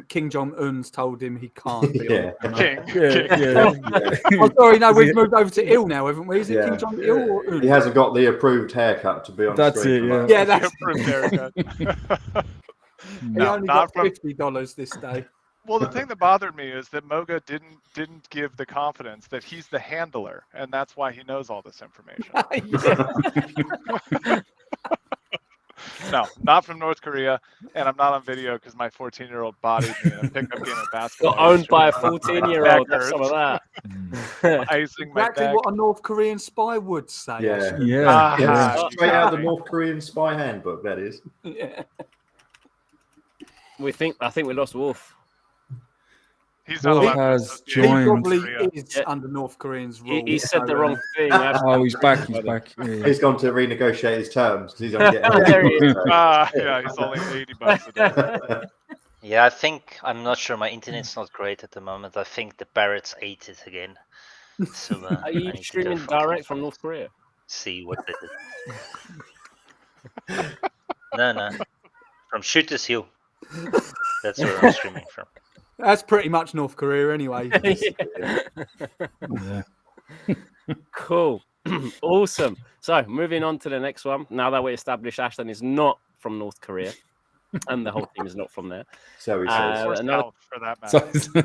King Jong-un's told him he can't be on camera. King. Oh, sorry, no, we've moved over to Il now, haven't we? Is it Yeah. King Jong-il or Un? He hasn't got the approved haircut to be on That's screen. it, for yeah. Yeah, that's Approved haircut. he No, only not got from. $50 this day. Well, the thing that bothered me is that Moga didn't give the confidence that he's the handler, and that's why he knows all this information. No, not from North Korea, and I'm not on video because my 14-year-old bodied me in a pickup game of basketball. Got owned by a 14-year-old. That's some of that. Icing my Exactly back. what a North Korean spy would say. Yeah. actually. Yeah. Ah, Yeah, straight out of the okay. North Korean spy handbook, that is. Yeah. I think we lost Wolf. He's not Wolf allowed to has associate He joined. with probably Korea. is Yeah. under North Korean's rule. He said the so, wrong thing. Oh, he's back. He's back. Yeah. He's gone to renegotiate his terms because he's only There he getting. Yeah, he's only $80 a day. Yeah, I think I'm not sure. My internet's not great at the moment. I think the Barretts ate it again. So Are I you need to go streaming fucking direct from North Korea? see what they did. No, from Shooter's Hill. That's where I'm streaming from. That's pretty much North Korea anyway. Yeah. Cool. Awesome. So moving on to the next one. Now that we established Ashton is not from North Korea and the whole team is not from there. So he says. Or another- South, for that matter. So,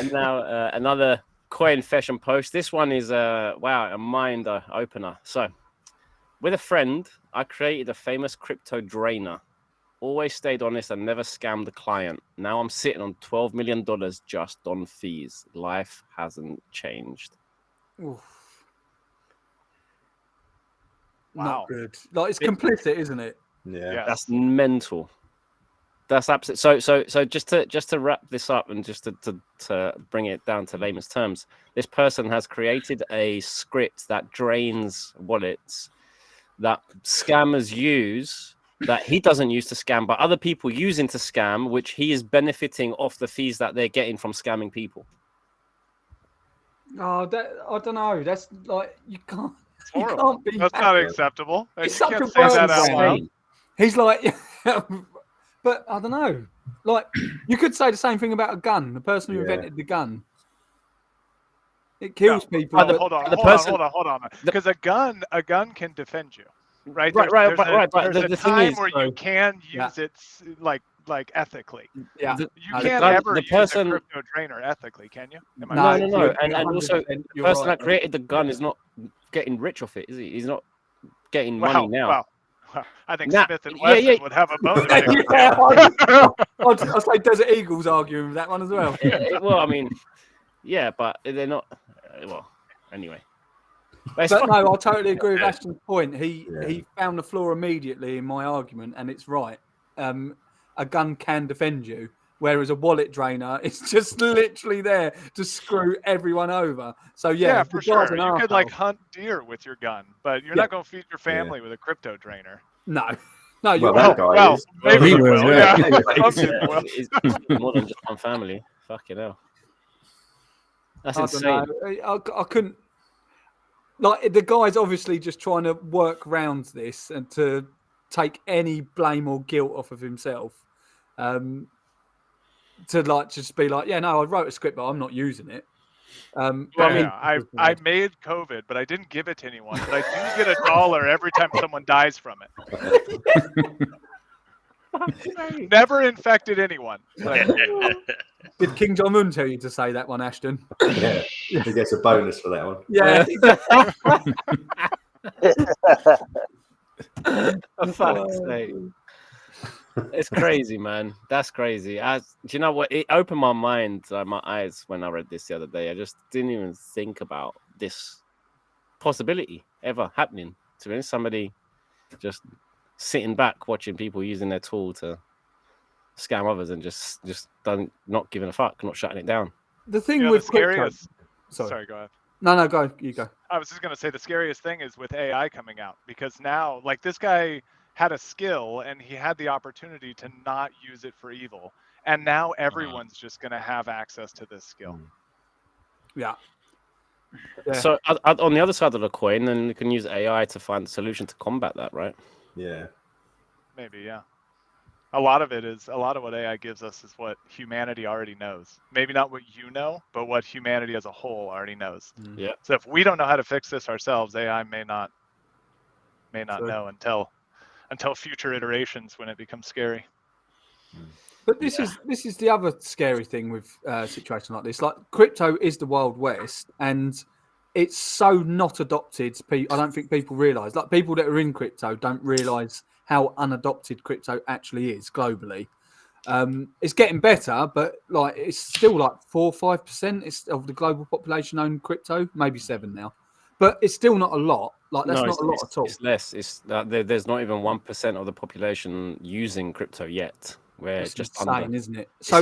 And now another coin fashion post. This one is a mind opener. So with a friend, I created a famous crypto drainer. Always stayed honest and never scammed the client. Now I'm sitting on $12 million just on fees. Life hasn't changed. Oof. not good. Like it's complicit, isn't it? Yeah. Yes. That's mental. That's absolutely so. Just to wrap this up and just to bring it down to layman's terms, this person has created a script that drains wallets that scammers use, that he doesn't use to scam, but other people using to scam, which he is benefiting off the fees that they're getting from scamming people. Oh, I don't know. That's like you can't. It's You horrible. can't be That's happy. not acceptable. It's You such can't a say that word out game. loud. He's like, but I don't know. Like you could say the same thing about a gun. The person who invented the gun, it kills people. Hold on. Because a gun can defend you, right? There's a time where you can use it like ethically. Yeah, You can't ever use a crypto drainer ethically, can you? No. And also, the person that created the gun is not getting rich off it, is he? He's not getting money now. Well, I think Smith and Wesson would have a bone. I'll say Desert Eagles arguing with that one as well. Well, I mean, yeah, but they're not. Well, anyway. But no, I totally agree with Ashton's point. He found the flaw immediately in my argument, and it's right. A gun can defend you, whereas a wallet drainer is just literally there to screw everyone over. So yeah, for sure. You could like hunt deer with your gun, but you're not going to feed your family with a crypto drainer. No, you're maybe he will. Yeah. It's more than just one family. Fucking hell. That's insane. I couldn't. Like the guy's obviously just trying to work around this and to take any blame or guilt off of himself. To like just be like, yeah, no, I wrote a script, but I'm not using it. I made COVID, but I didn't give it to anyone. But I do get $1 every time someone dies from it. Never infected anyone. Did King Jong-un tell you to say that one, Ashton? Yeah, he gets a bonus for that one. Yeah. For fuck's sake. It's crazy, man. That's crazy. Do you know what? It opened my mind, my eyes when I read this the other day. I just didn't even think about this possibility ever happening to somebody just sitting back watching people using their tool to scam others and just not giving a fuck, not shutting it down. The thing with scariest. Sorry, go ahead. No, go. You go. I was just gonna say the scariest thing is with AI coming out, because now, like, this guy had a skill and he had the opportunity to not use it for evil, and now everyone's just gonna have access to this skill. Yeah. So on the other side of the coin, then you can use AI to find a solution to combat that, right? Yeah. Maybe, yeah. A lot of what AI gives us is what humanity already knows. Maybe not what you know, but what humanity as a whole already knows. Yeah. So if we don't know how to fix this ourselves, AI may not know until future iterations when it becomes scary. But this is the other scary thing with situations like this. Like, crypto is the Wild West, and it's so not adopted. I don't think people realise. Like, people that are in crypto don't realise how unadopted crypto actually is globally. It's getting better, but like it's still like 4 or 5% of the global population own crypto, maybe 7 now. But it's still not a lot. Like, that's not a lot at all. It's less. It's there's not even 1% of the population using crypto yet. Where it's just insane, isn't it? It's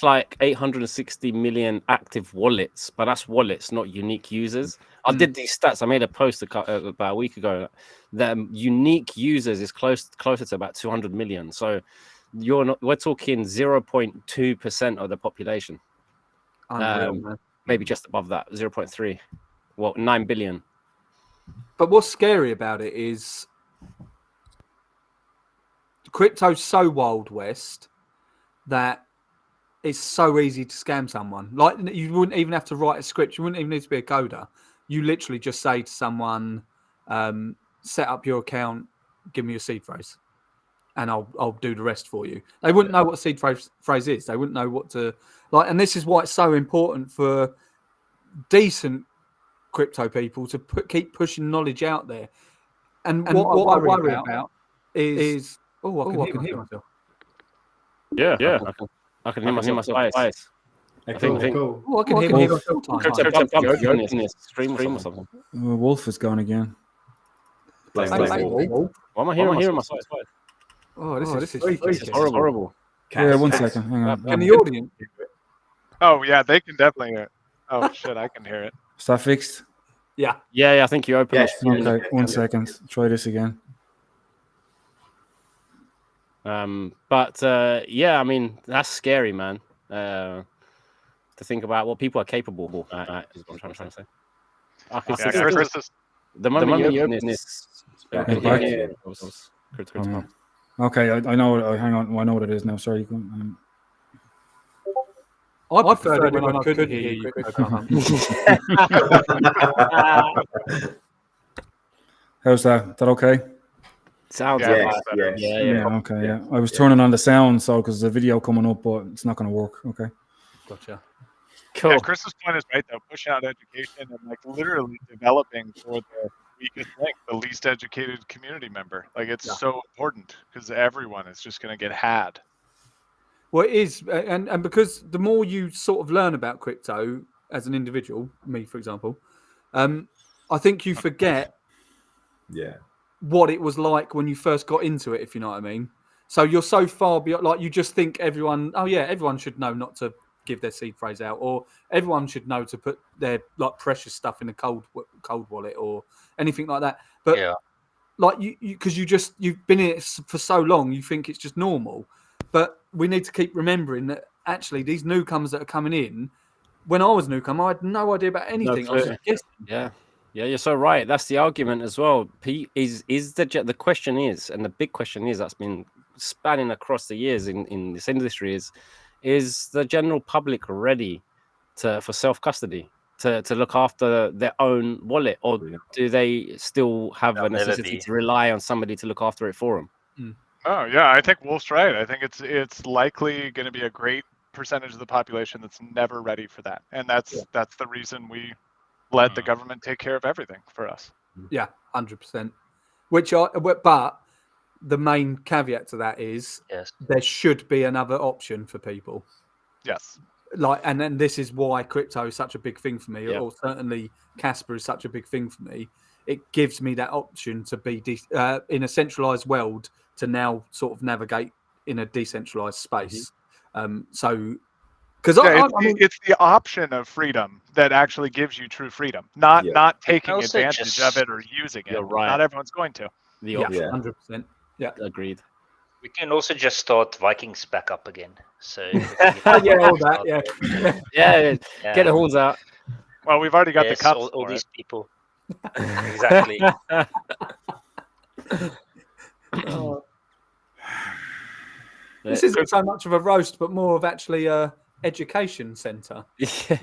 like 860 million active wallets, but that's wallets, not unique users. I did these stats. I made a post about a week ago. The unique users is closer to about 200 million. So we're talking 0.2% of the population. Maybe just above that, 0.3. Well, 9 billion. But what's scary about it is crypto's so Wild West that it's so easy to scam someone. Like, you wouldn't even have to write a script. You wouldn't even need to be a coder. You literally just say to someone, set up your account, give me your seed phrase, and I'll do the rest for you. They wouldn't know what a seed phrase is. They wouldn't know what to like. And this is why it's so important for decent crypto people to keep pushing knowledge out there. And what I worry about is I can hear myself. Yeah. I can hear myself twice. I think cool. Oh, I can hear myself. Cryptopumpz, stream or something. Wolf is gone again. Blame Paintball. Why am I hearing myself? Oh, this is This is horrible. Yeah, 1 second. Hang on. Can the audience? Oh yeah, they can definitely hear it. Oh shit, I can hear it. Is that fixed? Yeah. Yeah, I think you opened Yes. it. Okay, 1 second. Try this again. But yeah, I mean that's scary, man. To think about what people are capable of. Is what I'm trying to say. I can Yeah, see Chris is the moment you open this. Back. Okay, I know. Hang on. I know what it is now. Sorry. You can, I preferred it when I couldn't hear you. how's that? Is that okay? Sounds Yeah, like Yes, that. yes. Okay. Yeah. I was turning on the sound, so because the video coming up, but it's not going to work. Okay. Gotcha. Cool. Yeah, Chris's point is right though. Pushing out education and like literally developing for the weakest link, the least educated community member. Like it's so important because everyone is just going to get had. Well, it is, and because the more you sort of learn about crypto as an individual, me for example, I think you forget Yeah. what it was like when you first got into it, if you know what I mean. So you're so far beyond, like you just think everyone should know not to give their seed phrase out, or everyone should know to put their like precious stuff in a cold wallet or anything like that. But like you because you've been in it for so long, you think it's just normal. But we need to keep remembering that actually these newcomers that are coming in, when I was a newcomer, I had no idea about anything. I was just guessing. Yeah, you're so right. That's the argument as well. Is the question is, and the big question is that's been spanning across the years in this industry is the general public ready for self-custody, to look after their own wallet, or do they still have a necessity to rely on somebody to look after it for them? Oh yeah, I think Wolf's right. I think it's likely going to be a great percentage of the population that's never ready for that, and that's the reason we let the government take care of everything for us. Yeah, 100%. But the main caveat to that is there should be another option for people. Yes. Like, and then this is why crypto is such a big thing for me, or certainly Casper is such a big thing for me. It gives me that option to be in a centralized world to now sort of navigate in a decentralized space. So, because it's the option of freedom that actually gives you true freedom, not taking advantage of it or using it. Right. Not everyone's going to. The option. 100%. Yeah, agreed. We can also just start Vikings back up again. So all that. Yeah. Get the horns out. Well, we've already got the cups. All these people. Exactly. This isn't so much of a roast, but more of actually a education centre. Yeah,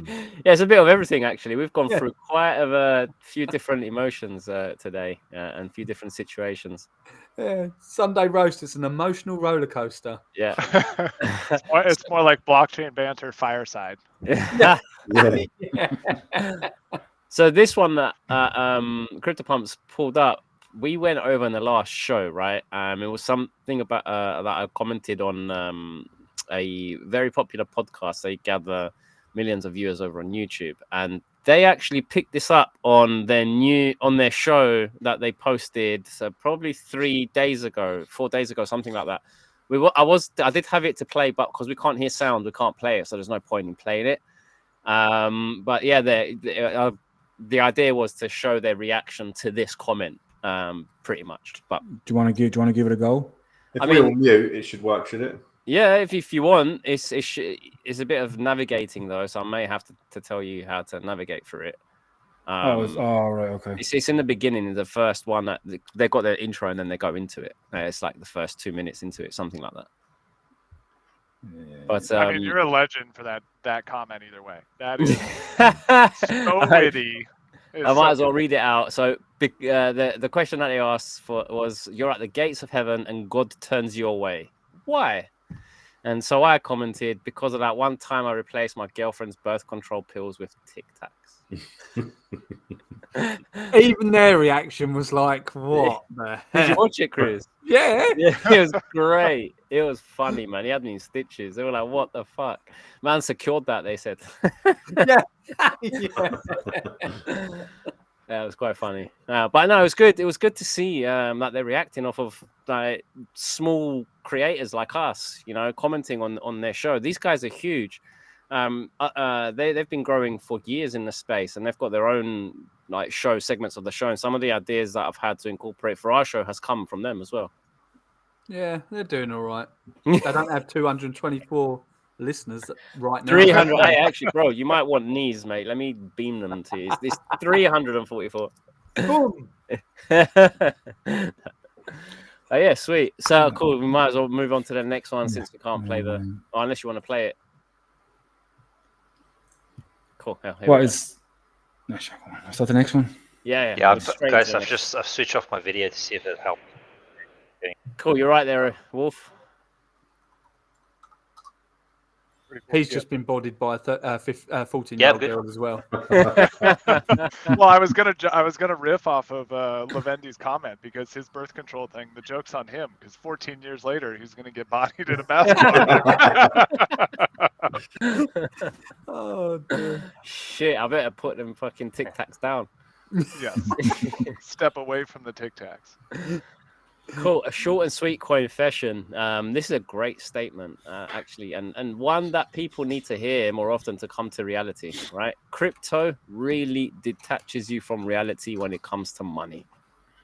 it's a bit of everything actually. We've gone through quite a few different emotions today, and a few different situations. Yeah, Sunday roast is an emotional roller coaster. Yeah. It's more like blockchain banter fireside. So this one that Cryptopumpz pulled up, we went over in the last show, right? It was something about that I commented on a very popular podcast. They gather millions of viewers over on YouTube, and they actually picked this up on their show that they posted. So probably 4 days ago, something like that. I did have it to play, but because we can't hear sound, we can't play it. So there's no point in playing it. But yeah, the idea was to show their reaction to this comment, pretty much. But do you want to give it a go? If we all mute, it should work, should it? Yeah, if you want, it's a bit of navigating though, so I may have to tell you how to navigate through it. Right, okay. It's in the beginning, the first one that they've got their intro and then they go into it. It's like the first 2 minutes into it, something like that. Yeah. But I mean, you're a legend for that comment either way. That is so witty. I might as well read it out. So the question that they asked for was, "You're at the gates of heaven and God turns you away. Why?" And so I commented, "Because of that one time I replaced my girlfriend's birth control pills with Tic Tacs." Even their reaction was like, "What the heck?" Did you watch it, Chris? Yeah, it was great. It was funny, man. He had me in stitches. They were like, "What the fuck?" Man secured that, they said. Yeah. Yeah, it was quite funny. But no, it was good. It was good to see that they're reacting off of like small creators like us, commenting on their show. These guys are huge. They've been growing for years in the space, and they've got their own like show segments of the show. And some of the ideas that I've had to incorporate for our show has come from them as well. Yeah, they're doing all right. They don't have 224 listeners right now. 300. Hey, actually, bro, you might want knees, mate. Let me beam them to you. It's 344. Boom. Oh, yeah, sweet. So cool. We might as well move on to the next one since we can't play unless you want to play it. Cool. What is? No, sure. Is that the next one? Yeah. Guys, I've switched off my video to see if it helps. Cool. You're right there, Wolf. He's just been bodied by a 14-year-old girl as well. Well, I was gonna riff off of Levendi's comment because his birth control thing. The joke's on him because 14 years later he's gonna get bodied in a basketball. Oh, dear. Shit! I better put them fucking Tic Tacs down. Yes. Step away from the Tic Tacs. Cool. A short and sweet confession. This is a great statement, actually, and one that people need to hear more often to come to reality, right? Crypto really detaches you from reality when it comes to money.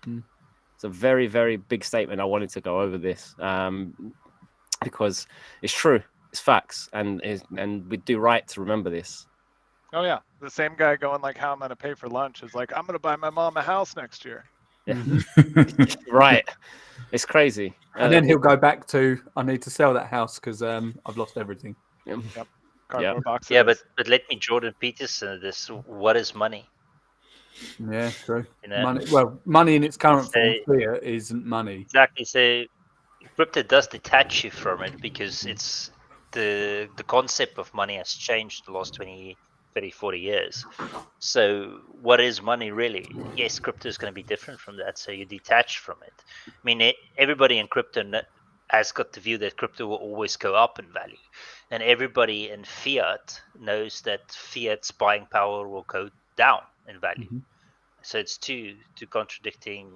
It's a very, very big statement. I wanted to go over this because it's true. It's facts, and we do right to remember this. Oh, yeah. The same guy going like, how I'm going to pay for lunch is like, I'm going to buy my mom a house next year. Yeah. Right. It's crazy. And then he'll go back to, I need to sell that house because I've lost everything. Yep. Cardboard boxes. Yeah, but let me Jordan Peterson this. What is money? Yeah, true. Money in its current form here isn't money. Exactly. So crypto does detach you from it because it's the concept of money has changed the last 20, 30, 40 years. So what is money really? Yes, crypto is going to be different from that. So you detach from it. I mean, everybody in crypto has got the view that crypto will always go up in value. And everybody in fiat knows that fiat's buying power will go down in value. So it's two contradicting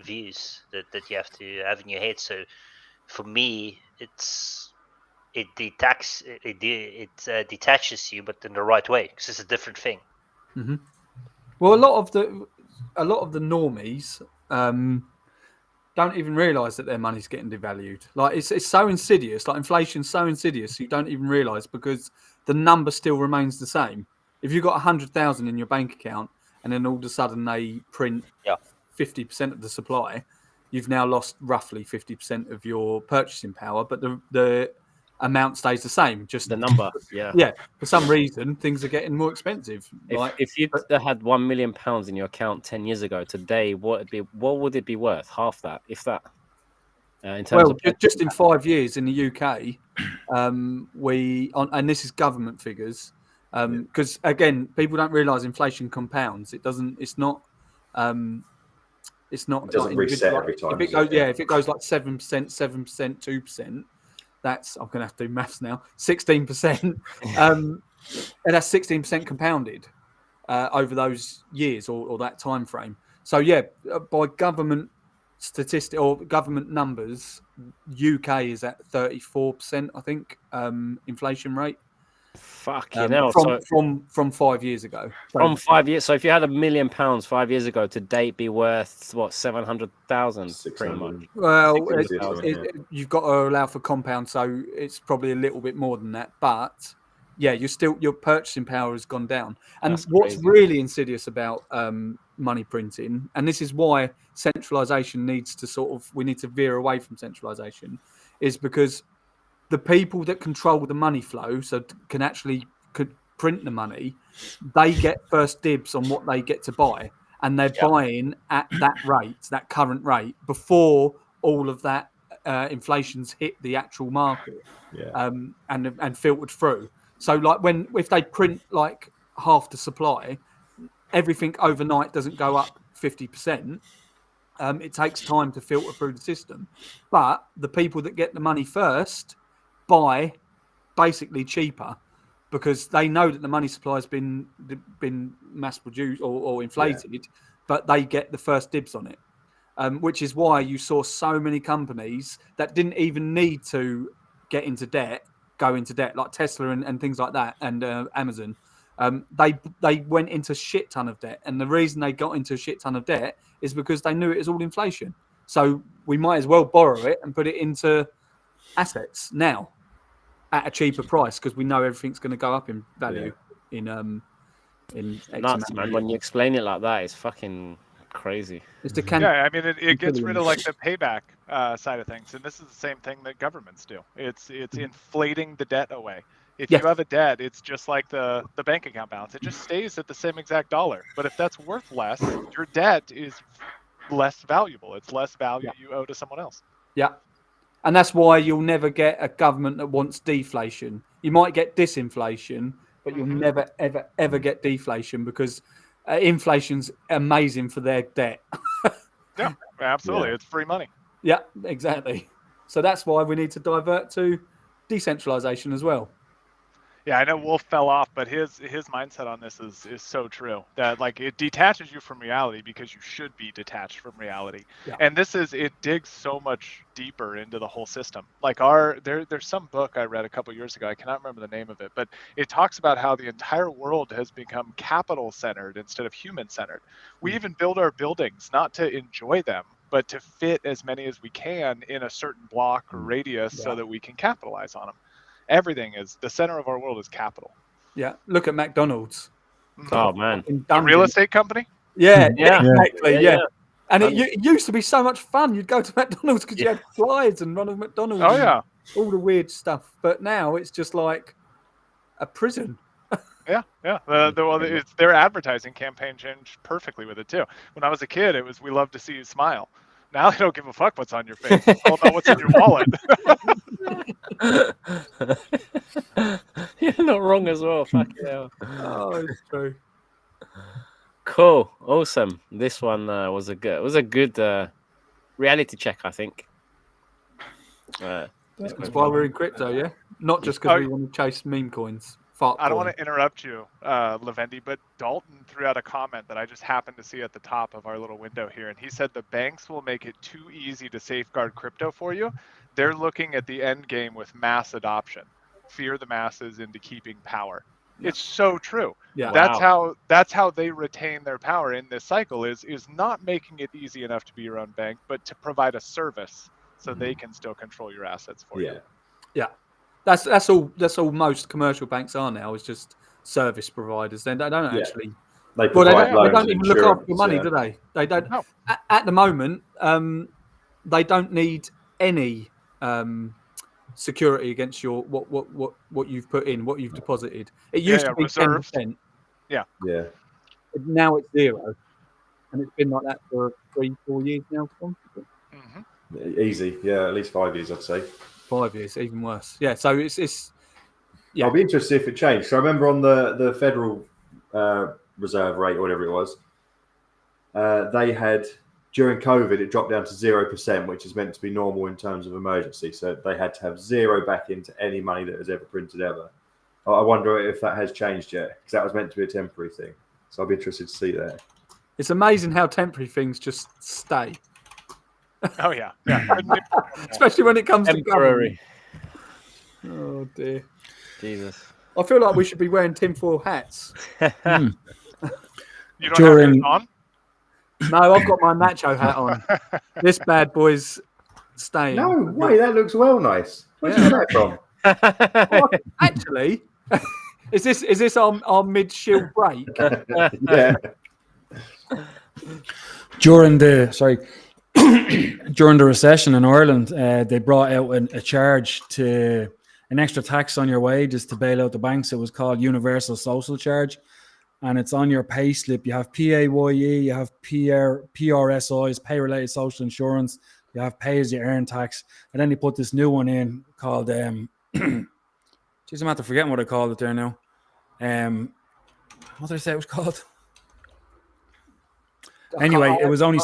views that you have to have in your head. So for me, it detaches you, but in the right way, because it's a different thing. Well, a lot of the normies don't even realise that their money's getting devalued. Like it's so insidious. Like inflation's so insidious, you don't even realise because the number still remains the same. If you've got 100,000 in your bank account and then all of a sudden they print 50% of the supply, you've now lost roughly 50% of your purchasing power, but the amount stays the same. Just the number, yeah. For some reason, things are getting more expensive. If you had £1 million in your account 10 years ago, today, what would it be worth? Half that, if that. In terms of just in 5 years in the UK, and this is government figures, because again, people don't realise inflation compounds. It doesn't. It's not. It's not. It doesn't reset every time. If it goes like 7%, 7%, 2%. That's, I'm going to have to do maths now, 16%. And that's 16% compounded over those years or that time frame. So, yeah, by government statistic or government numbers, UK is at 34%, I think, inflation rate. Fucking hell. From 5 years ago. From 5 years. So if you had £1 million 5 years ago, today it'd be worth what, 700,000 pretty much. Well, you've got to allow for compound, so it's probably a little bit more than that. But yeah, your purchasing power has gone down. And That's what's crazy. really insidious about money printing, and this is why centralization we need to veer away from centralization, is because the people that control the money flow, so could print the money, they get first dibs on what they get to buy, and they're buying at that rate, that current rate, before all of that inflation's hit the actual market, and filtered through. So, like if they print like half the supply, everything overnight doesn't go up 50%. It takes time to filter through the system, but the people that get the money first buy basically cheaper, because they know that the money supply has been mass produced or inflated, but they get the first dibs on it. Which is why you saw so many companies that didn't even need to get into debt, go into debt, like Tesla and things like that, and Amazon. They went into a shit ton of debt, and the reason they got into a shit ton of debt is because they knew it was all inflation. So we might as well borrow it and put it into assets now at a cheaper price because we know everything's going to go up in value in X nuts, man. When you explain it like that, it's fucking crazy. Yeah, I mean, it gets rid of like the payback side of things, and this is the same thing that governments do. It's inflating the debt away. If you have a debt, it's just like the bank account balance. It just stays at the same exact dollar. But if that's worth less, your debt is less valuable. It's less value you owe to someone else. Yeah. And that's why you'll never get a government that wants deflation. You might get disinflation, but you'll never, ever, ever get deflation because inflation's amazing for their debt. Yeah, absolutely. It's free money. Yeah, exactly. So that's why we need to divert to decentralization as well. Yeah, I know Wolf fell off, but his mindset on this is so true. That like it detaches you from reality because you should be detached from reality. Yeah. And it digs so much deeper into the whole system. Like there's some book I read a couple years ago, I cannot remember the name of it, but it talks about how the entire world has become capital centered instead of human centered. We even build our buildings not to enjoy them, but to fit as many as we can in a certain block or radius so that we can capitalize on them. Everything is the center of our world is capital. Yeah, look at McDonald's. Oh man, a real estate company. Yeah, exactly. Yeah. And it used to be so much fun. You'd go to McDonald's because you had slides and Ronald McDonald. Oh yeah, all the weird stuff. But now it's just like a prison. Yeah. Their advertising campaign changed perfectly with it too. When I was a kid, it was "We love to see you smile." Now they don't give a fuck what's on your face. It's all about what's in your wallet. You're not wrong as well. Fuck yeah. Oh, it's true. Cool, awesome. This one was a good reality check, I think. That's why we're in crypto, yeah. Not just because we want to chase meme coins. I don't want to interrupt you, Levendi, but Dalton threw out a comment that I just happened to see at the top of our little window here, and he said the banks will make it too easy to safeguard crypto for you. They're looking at the end game with mass adoption, fear the masses into keeping power. Yeah. It's so true. Yeah, that's how they retain their power in this cycle is not making it easy enough to be your own bank, but to provide a service so they can still control your assets for you. Yeah. That's all most commercial banks are now, is just service providers. They don't actually they don't even look after your money, do they? They don't. No. At the moment, they don't need any security against your what you've put in, what you've deposited. It used to be 10%. Yeah. Yeah. Now it's 0, and it's been like that for 3-4 years now. Easy, at least 5 years, I'd say. 5 years, even worse. Yeah, so it's. Yeah. I'll be interested if it changed. So I remember on the Federal Reserve rate or whatever it was, they had during COVID it dropped down to 0%, which is meant to be normal in terms of emergency. So they had to have 0 back into any money that was ever printed ever. I wonder if that has changed yet, because that was meant to be a temporary thing. So I'll be interested to see that. It's amazing how temporary things just stay. Oh yeah. Especially when it comes temporary. To government. Oh dear. Jesus. I feel like we should be wearing tinfoil hats. You don't have it on? No, I've got my nacho hat on. This bad boy's staying. No way, that looks well nice. Where'd you get that from? Well, actually, is this our mid-shield break? Yeah. During the recession in Ireland, they brought out a charge to an extra tax on your wages to bail out the banks. It was called Universal Social Charge, and it's on your pay slip. You have PAYE, you have PRSIs, pay-related social insurance, you have pay-as-you-earn tax, and then they put this new one in called geez, I'm after forgetting what I called it there now. What did I say it was called? Anyway, it was only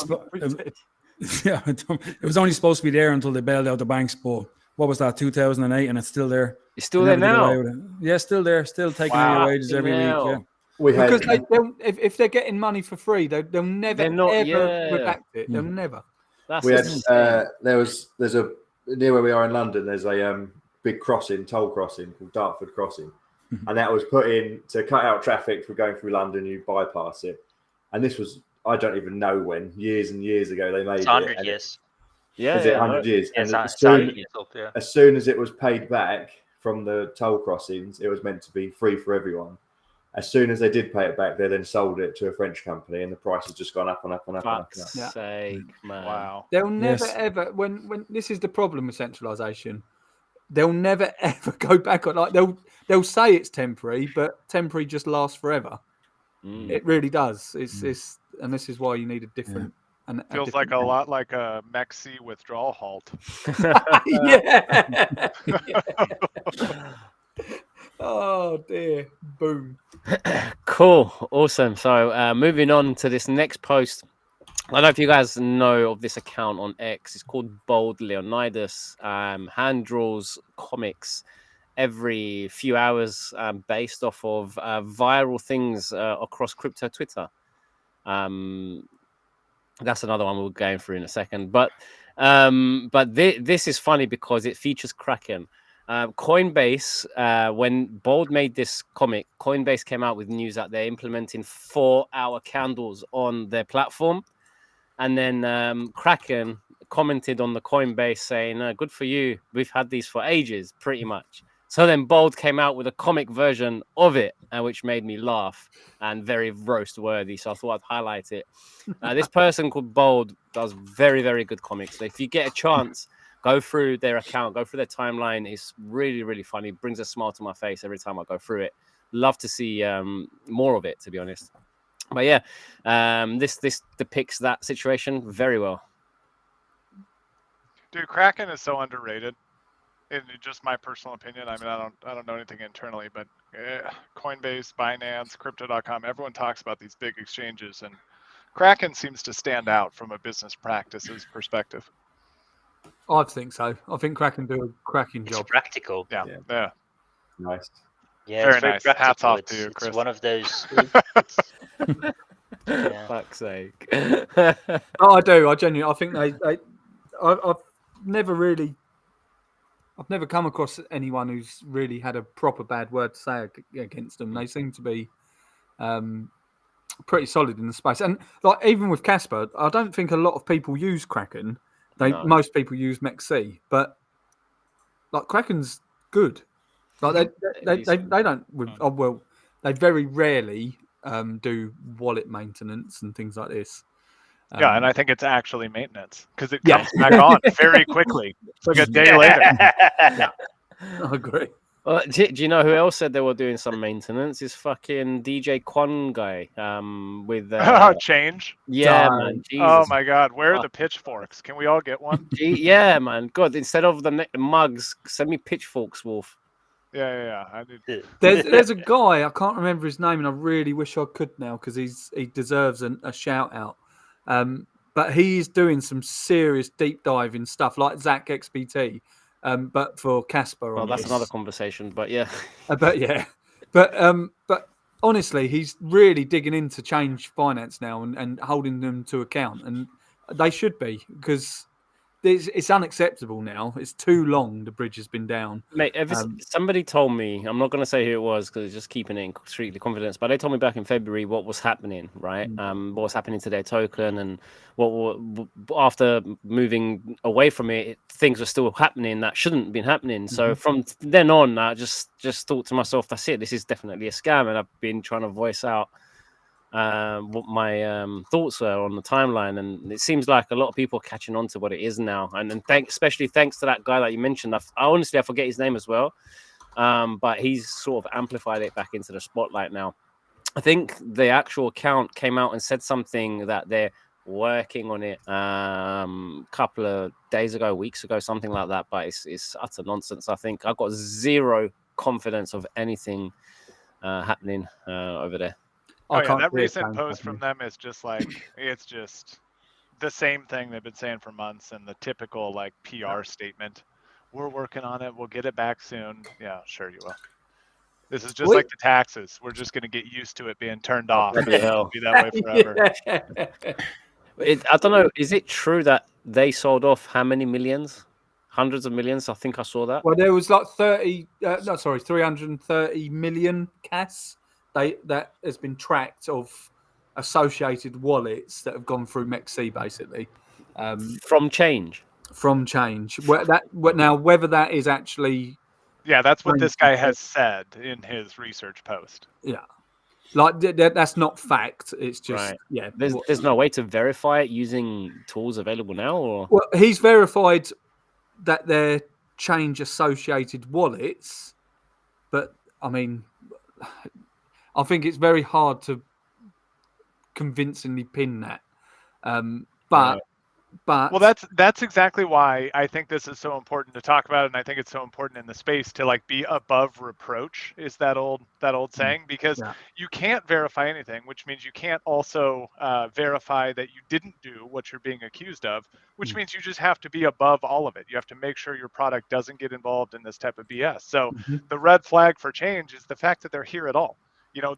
it was only supposed to be there until they bailed out the banks. But what was that, 2008, and it's still there. It's still They there never did away now. with it. Yeah, still there, still taking Wow. away wages every week. Yeah. We had Because if they're getting money for free, they'll never They're not- ever yeah. redact it. They'll never. That's we had insane. there's a near where we are in London. There's a big toll crossing called Dartford Crossing, and that was put in to cut out traffic for going through London. You bypass it, and this was I don't even know when years and years ago they made It's it. 100 years. Yeah, Is it 100 years? Yeah, And it's 100 years old, yeah. as soon as it was paid back from the toll crossings, it was meant to be free for everyone. As soon as they did pay it back, they then sold it to a French company, and the price has just gone up and up and up. Fuck's and up. sake, man. Wow. They'll never ever. When this is the problem with centralisation, they'll never ever go back on. Like they'll say it's temporary, but temporary just lasts forever. It really does. It's and this is why you need a different. Feels like a lot like a Mexi withdrawal halt. Yeah. Oh dear. Boom. Cool. Awesome. So moving on to this next post. I don't know if you guys know of this account on X. It's called Bold Leonidas. Hand draws comics every few hours based off of viral things across crypto Twitter. That's another one we'll go through in a second. But this is funny because it features Kraken. Coinbase, when Bold made this comic, Coinbase came out with news that they're implementing 4-hour candles on their platform. And then Kraken commented on the Coinbase saying, good for you. We've had these for ages, pretty much. So then Bold came out with a comic version of it, which made me laugh and very roast worthy. So I thought I'd highlight it. This person called Bold does very, very good comics. So if you get a chance, go through their account, go through their timeline. It's really, really funny. It brings a smile to my face every time I go through it. Love to see more of it, to be honest. But yeah, this depicts that situation very well. Dude, Kraken is so underrated. In just my personal opinion, I mean, I don't know anything internally, but Coinbase, Binance, Crypto.com, everyone talks about these big exchanges, and Kraken seems to stand out from a business practices perspective. I think so. I think Kraken do a cracking It's job. practical. Yeah. Nice. Yeah, Very it's very nice. practical. Hats off it's, to you, it's Chris. one of those. Yeah. Fuck's sake. Oh, I do. I genuinely. I think I've never come across anyone who's really had a proper bad word to say against them. They seem to be pretty solid in the space. And like even with Casper, I don't think a lot of people use Kraken. Most people use Mexi, but like Kraken's good. Like they don't. Well, they very rarely do wallet maintenance and things like this. Yeah, and I think it's actually maintenance because it comes back on very quickly. It's like a day later. Yeah, I agree. Do you know who else said they were doing some maintenance? Is fucking DJ Quan guy with Change. Yeah, man. Jesus. Oh my God, where are the pitchforks? Can we all get one? Yeah, man. God, instead of the mugs, send me pitchforks, Wolf. Yeah. I did. There's a guy, I can't remember his name, and I really wish I could now because he deserves a shout out. But he's doing some serious deep diving stuff like Zach XBT, but for Casper. Well, that's another conversation, but yeah. But honestly, he's really digging into change finance now and holding them to account, and they should be because it's unacceptable now. It's too long. The bridge has been down. Mate, somebody told me, I'm not going to say who it was because it's just keeping it in strictly confidence, but they told me back in February what was happening, right? What was happening to their token and after moving away from it, things were still happening that shouldn't have been happening. So from then on, I just thought to myself, that's it. This is definitely a scam. And I've been trying to voice out what my thoughts were on the timeline, and it seems like a lot of people are catching on to what it is now, and especially thanks to that guy that you mentioned. I honestly forget his name as well, but he's sort of amplified it back into the spotlight now. I think the actual account came out and said something that they're working on it a couple of days ago, weeks ago, something like that, but it's utter nonsense. I think I've got zero confidence of anything happening over there. Oh yeah, that recent post from them is just like, it's just the same thing they've been saying for months, and the typical like PR statement we're working on it. We'll get it back soon. Yeah, sure you will. This is just like the taxes. We're just going to get used to it being turned off. bloody hell. It'll be that way forever. I don't know. Is it true that they sold off how many millions? Hundreds of millions? I think I saw that. Well, there was like 330 million CAS that has been tracked of associated wallets that have gone through MEXC, basically. From change. From change. Now, whether that is actually... Yeah, that's what this guy has said in his research post. Yeah. Like, that's not fact. It's just, Right. yeah. There's no way to verify it using tools available now? Or Well, he's verified that they're change-associated wallets, but, I mean, I think it's very hard to convincingly pin that. But well, that's exactly why I think this is so important to talk about, and I think it's so important in the space to like be above reproach, is that old saying, because you can't verify anything, which means you can't also verify that you didn't do what you're being accused of, which means you just have to be above all of it. You have to make sure your product doesn't get involved in this type of BS. So the red flag for change is the fact that they're here at all. You know,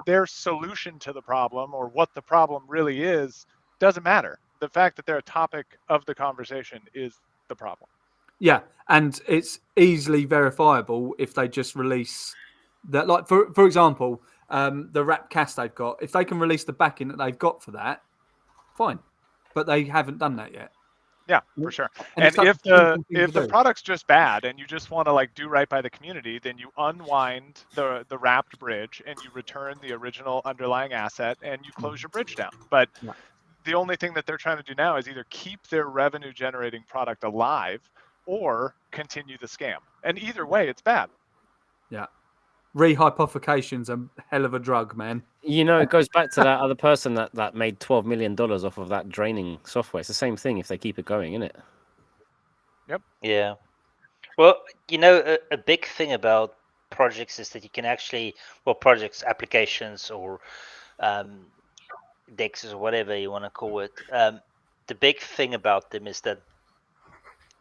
their solution to the problem, or what the problem really is, doesn't matter. The fact that they're a topic of the conversation is the problem. Yeah, and it's easily verifiable if they just release that. Like, for example, the wrap cast they've got, if they can release the backing that they've got for that, fine. But they haven't done that yet. Yeah, for sure. And if the product's just bad and you just want to like do right by the community, then you unwind the wrapped bridge and you return the original underlying asset and you close your bridge down. But the only thing that they're trying to do now is either keep their revenue generating product alive or continue the scam. And either way, it's bad. Yeah. Rehypothecation's a hell of a drug, man. You know, it goes back to that other person that made $12 million off of that draining software. It's the same thing if they keep it going, isn't it? Yep. Yeah. Well, you know, a big thing about projects is that you can actually, projects, applications, or DEXs, or whatever you want to call it. The big thing about them is that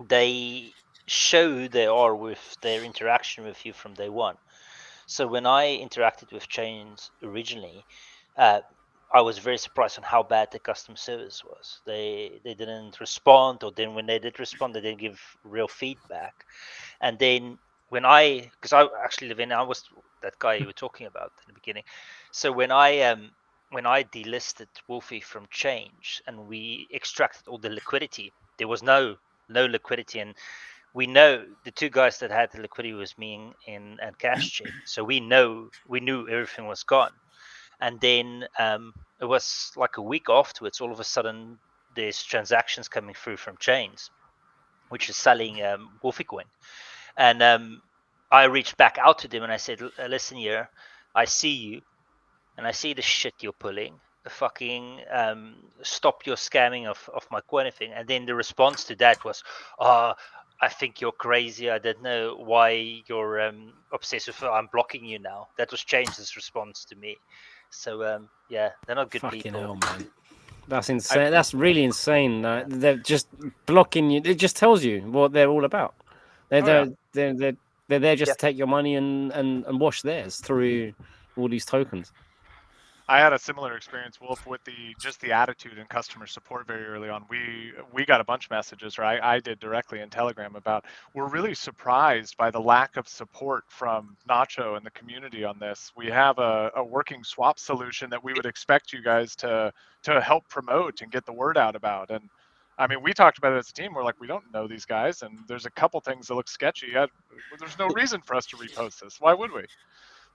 they show who they are with their interaction with you from day one. So when I interacted with Chains originally, I was very surprised on how bad the customer service was. They didn't respond, or then when they did respond, they didn't give real feedback. And then because I actually live in, I was that guy you were talking about in the beginning. So when I delisted Wolfie from Change and we extracted all the liquidity, there was no liquidity, and we know the two guys that had the liquidity was me and Cash Check. So we knew everything was gone. And then it was like a week afterwards, all of a sudden there's transactions coming through from Chains, which is selling Wolfie coin. And I reached back out to them and I said, listen here, I see you and I see the shit you're pulling. Fucking stop your scamming of my coin thing. And then the response to that was, I think you're crazy. I don't know why you're obsessed with it. I'm blocking you now. That was Change's response to me. So yeah, they're not good Fucking people. hell, man. That's insane. That's really insane. They're just blocking you. It just tells you what they're all about. They're there just to take your money and wash theirs through all these tokens. I had a similar experience, Wolf, with the attitude and customer support very early on. We got a bunch of messages, or I did directly in Telegram, about we're really surprised by the lack of support from Nacho and the community on this. We have a working swap solution that we would expect you guys to help promote and get the word out about. And I mean, we talked about it as a team. We're like, we don't know these guys, and there's a couple things that look sketchy. There's no reason for us to repost this. Why would we?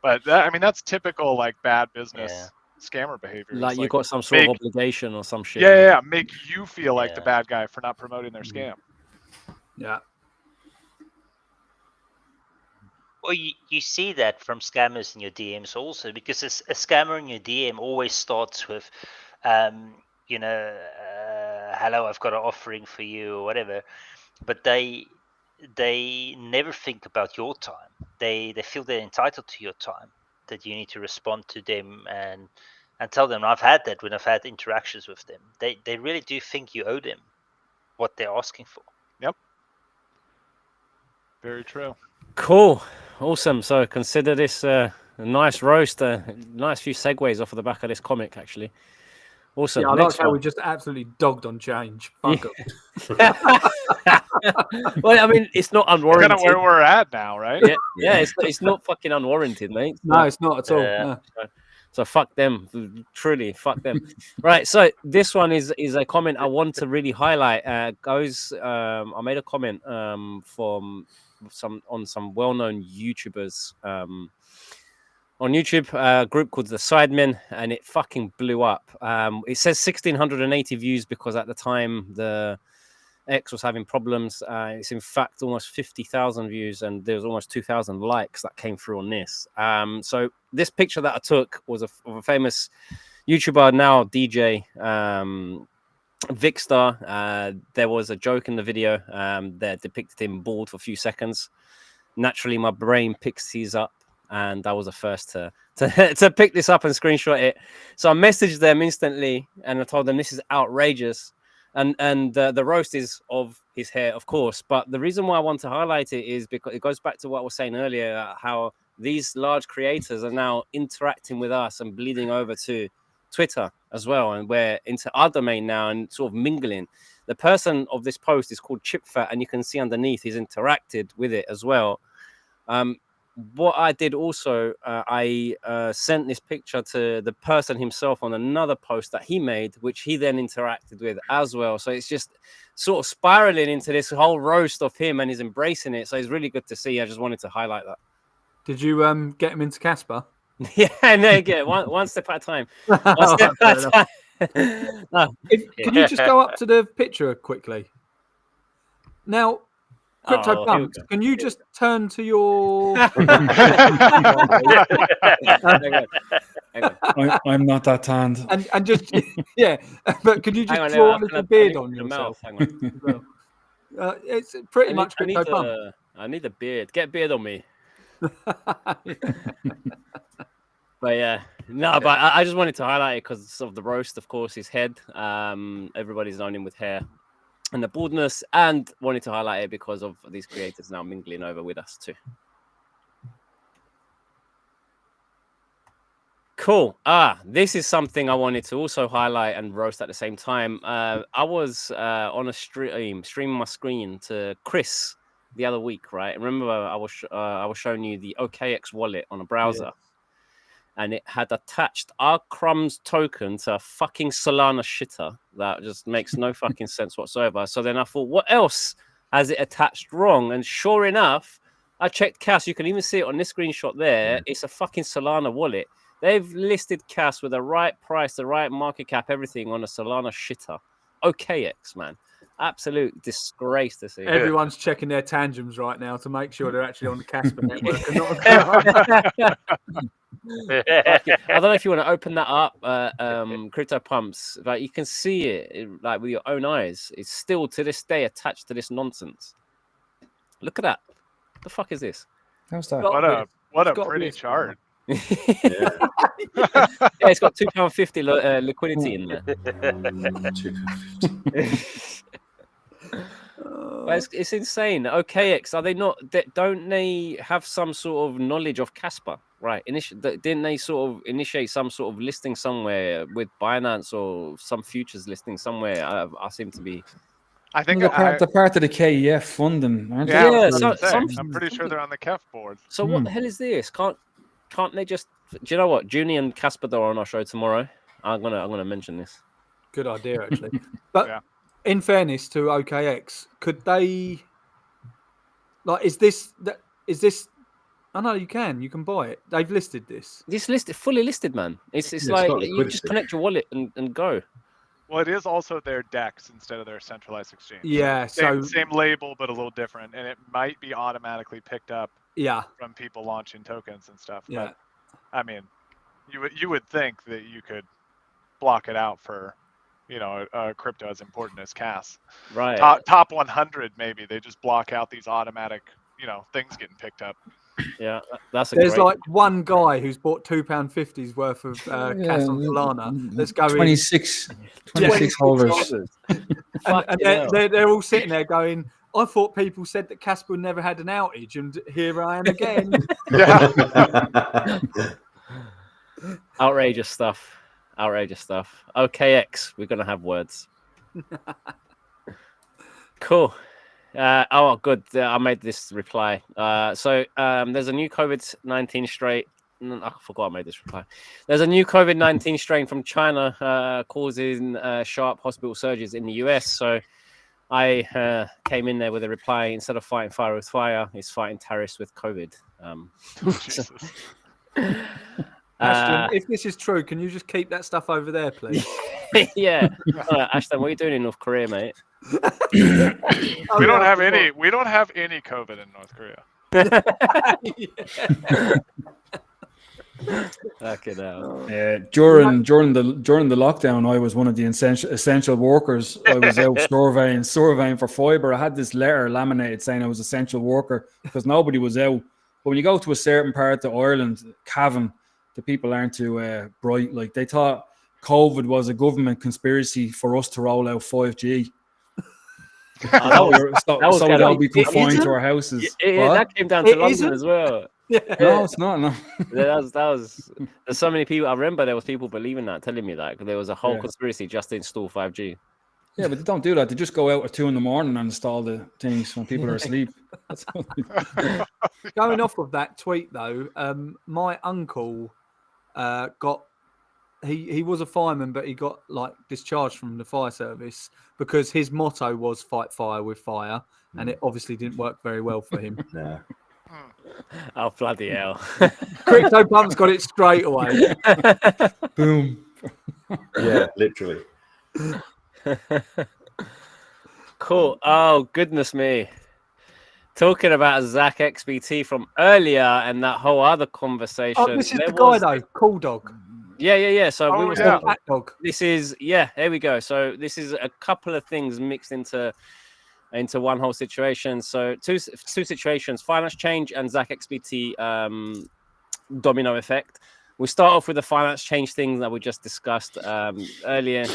But that's typical like bad business scammer behavior. Like you got some sort of obligation or some shit. Yeah. Make you feel like the bad guy for not promoting their scam. Yeah. Well, you see that from scammers in your DMs also, because a scammer in your DM always starts with, hello, I've got an offering for you or whatever. But they never think about your time. They feel they're entitled to your time, that you need to respond to them and tell them. I've had that when I've had interactions with them. They really do think you owe them what they're asking for. Yep. Very true. Cool. Awesome. So consider this a nice roast. Nice few segues off of the back of this comic, actually. Awesome. Yeah, I Next like how one. we just absolutely dogged on change. Fuck 'em. Well, I mean, it's not unwarranted. Kind of where we're at now, right? Yeah. It's not fucking unwarranted, mate. No, it's not at all. No. So fuck them. Truly, fuck them. Right. So this one is a comment I want to really highlight. I made a comment from some well-known YouTubers on YouTube, a group called the Sidemen, and it fucking blew up. It says 1,680 views because at the time the X was having problems. It's in fact almost 50,000 views, and there was almost 2,000 likes that came through on this. So this picture that I took was of a famous YouTuber, now DJ, Vicstar. There was a joke in the video that depicted him bald for a few seconds. Naturally, my brain picks these up, and I was the first to pick this up and screenshot it. So I messaged them instantly, and I told them this is outrageous. And the roast is of his hair, of course. But the reason why I want to highlight it is because it goes back to what I was saying earlier, how these large creators are now interacting with us and bleeding over to Twitter as well. And we're into our domain now and sort of mingling. The person of this post is called ChipFat, and you can see underneath he's interacted with it as well. What I did also, I sent this picture to the person himself on another post that he made, which he then interacted with as well. So it's just sort of spiraling into this whole roast of him, and he's embracing it. So it's really good to see. I just wanted to highlight that. Did you get him into Casper? Yeah, no, again, one step at a time. One step at a time. No. Can you just go up to the picture quickly? Now, Cryptopumpz, can you just turn to your... I'm not that tanned. And just, yeah, but could you just draw a little beard on yourself? It's pretty much Cryptopumpz. I need a beard. Get a beard on me. But yeah, no, but I just wanted to highlight it because of the roast, of course, his head. Everybody's known him with hair and the baldness, and wanted to highlight it because of these creators now mingling over with us too. Cool. This is something I wanted to also highlight and roast at the same time. I was on a streaming my screen to Chris the other week, right? Remember, I was showing you the OKX wallet on a browser. Yes. And it had attached our Crumbs token to a fucking Solana shitter that just makes no fucking sense whatsoever. So then I thought, what else has it attached wrong? And sure enough, I checked Cas. You can even see it on this screenshot there. It's a fucking Solana wallet. They've listed Cas with the right price, the right market cap, everything on a Solana shitter. OKX, man. Absolute disgrace to see. Everyone's checking their tangems right now to make sure they're actually on the Casper network. And not I don't know if you want to open that up, Cryptopumpz. Like you can see it, like with your own eyes. It's still to this day attached to this nonsense. Look at that. What the fuck is this? How's that? What a pretty chart. Yeah, it's got £2.50 liquidity in there. Well, it's insane. OKX, are they not? Don't they have some sort of knowledge of Casper? Right? Didn't they sort of initiate some sort of listing somewhere with Binance or some futures listing somewhere? I seem to be. I think they're part of the KEF funding, aren't they? Yeah, I'm pretty sure they're on the KEF board. So what the hell is this? Can't they just? Do you know what? Junie and Casper are on our show tomorrow. I'm gonna mention this. Good idea, actually. But in fairness to OKX, could they? Like, is this? I know you can buy it. They've listed this. This listed, fully listed, man. It's like you just connect your wallet and go. Well, it is also their DEX instead of their centralized exchange. Yeah, same label, but a little different, and it might be automatically picked up. Yeah. From people launching tokens and stuff. Yeah. But, I mean, you would think that you could block it out for, a crypto as important as CAS. Right. Top 100 maybe they just block out these automatic, things getting picked up. Yeah, that's There's like one guy who's bought £2.50's worth of CAS on Solana. Let's go 26 holders. and they're all sitting there going, I thought people said that Casper never had an outage, and here I am again. Yeah. Outrageous stuff. OKX, we're gonna have words. Cool. Good. I made this reply. So there's a new COVID-19 strain. I forgot I made this reply. There's a new COVID-19 strain from China causing sharp hospital surges in the US. So I came in there with a reply. Instead of fighting fire with fire, it's fighting terrorists with COVID. Ashton, if this is true, can you just keep that stuff over there, please? Yeah. Ashton, what are you doing in North Korea, mate? We don't have any COVID in North Korea. Fucking hell. During the lockdown, I was one of the essential workers. I was out surveying for fibre. I had this letter laminated saying I was essential worker because nobody was out. But when you go to a certain part of Ireland, Cavan, the people aren't too bright. Like they thought COVID was a government conspiracy for us to roll out 5G. So we'd all be confined to our houses. That came down to London as well. Yeah. No, it's not. No. That was. There's so many people. I remember there was people believing that, telling me that there was a whole conspiracy just to install 5G. Yeah, but they don't do that. They just go out at 2 a.m. and install the things when people are asleep. That's Going off of that tweet though, my uncle he was a fireman, but he got like discharged from the fire service because his motto was fight fire with fire, and it obviously didn't work very well for him. No. Oh, bloody hell. Cryptopumpz got it straight away. Boom. Yeah, literally. Cool. Oh, goodness me. Talking about Zach XBT from earlier and that whole other conversation. Oh, this is the guy though, Cool Dog. Yeah. So we were talking. Cat Dog. This is there we go. So this is a couple of things mixed into one whole situation. So two situations: finance change and Zach XBT domino effect. We start off with the finance change thing that we just discussed earlier.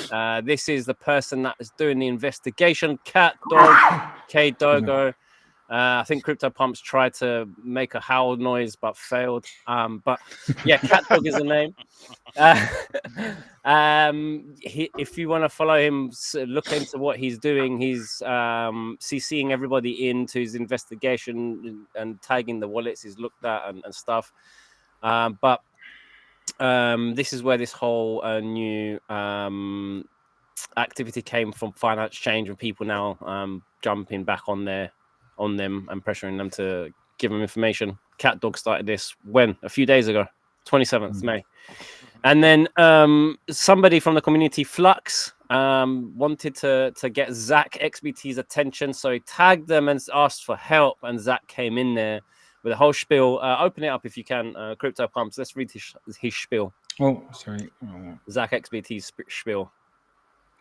This is the person that is doing the investigation. Cat Dog, K Dogo. I think Cryptopumpz tried to make a howl noise but failed. But yeah, Cat Dog is the name. If you want to follow him, look into what he's doing. He's CCing everybody into his investigation and tagging the wallets he's looked at and stuff. But this is where this whole new activity came from, finance change, and people now jumping back on them and pressuring them to give them information. Cat Dog started this a few days ago, 27th May. And then somebody from the community, Flux, wanted to get Zach XBT's attention. So he tagged them and asked for help. And Zach came in there with a whole spiel. Open it up if you can, Cryptopumpz. Let's read his spiel. Oh, sorry. Oh. Zach XBT's spiel.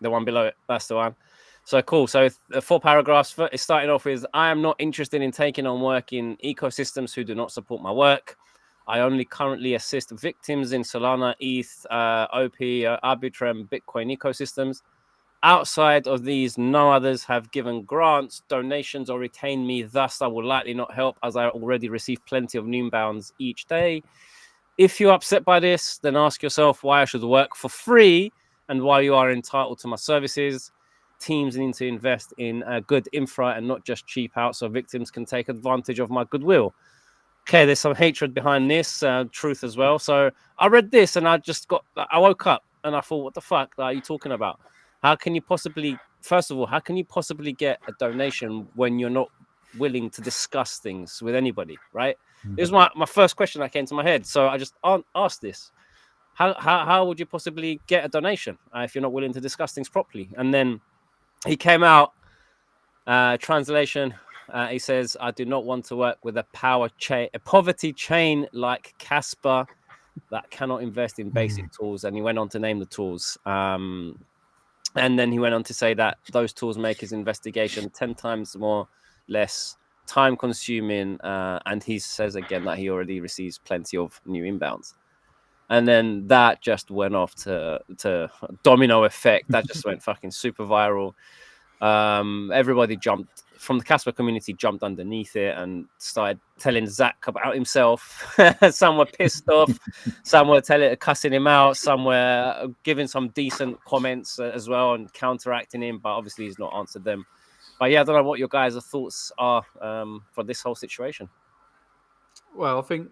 The one below it. That's the one. So cool. So 4 paragraphs. It's starting off with, I am not interested in taking on work in ecosystems who do not support my work. I only currently assist victims in Solana, ETH, OP, Arbitrum, Bitcoin ecosystems. Outside of these, no others have given grants, donations, or retained me. Thus, I will likely not help, as I already receive plenty of new inbounds each day. If you're upset by this, then ask yourself why I should work for free and why you are entitled to my services. Teams need to invest in good infra and not just cheap out so victims can take advantage of my goodwill. Okay, there's some hatred behind this, truth as well. So I read this and I woke up and I thought, what the fuck are you talking about? How can you possibly, first of all, how can you possibly get a donation when you're not willing to discuss things with anybody, right? Mm-hmm. This was my first question that came to my head. So I just asked this. How would you possibly get a donation if you're not willing to discuss things properly? And then he came out, translation, he says, I do not want to work with a poverty chain like Casper that cannot invest in basic tools. And he went on to name the tools. And then he went on to say that those tools make his investigation 10 times less time consuming. And he says again that he already receives plenty of new inbounds. And then that just went off to domino effect. That just went fucking super viral. Everybody jumped from the Casper community jumped underneath it and started telling Zach about himself. Some were pissed off, some were cussing him out, some were giving some decent comments as well and counteracting him, but obviously he's not answered them. But yeah, I don't know what your guys' thoughts are for this whole situation. Well, I think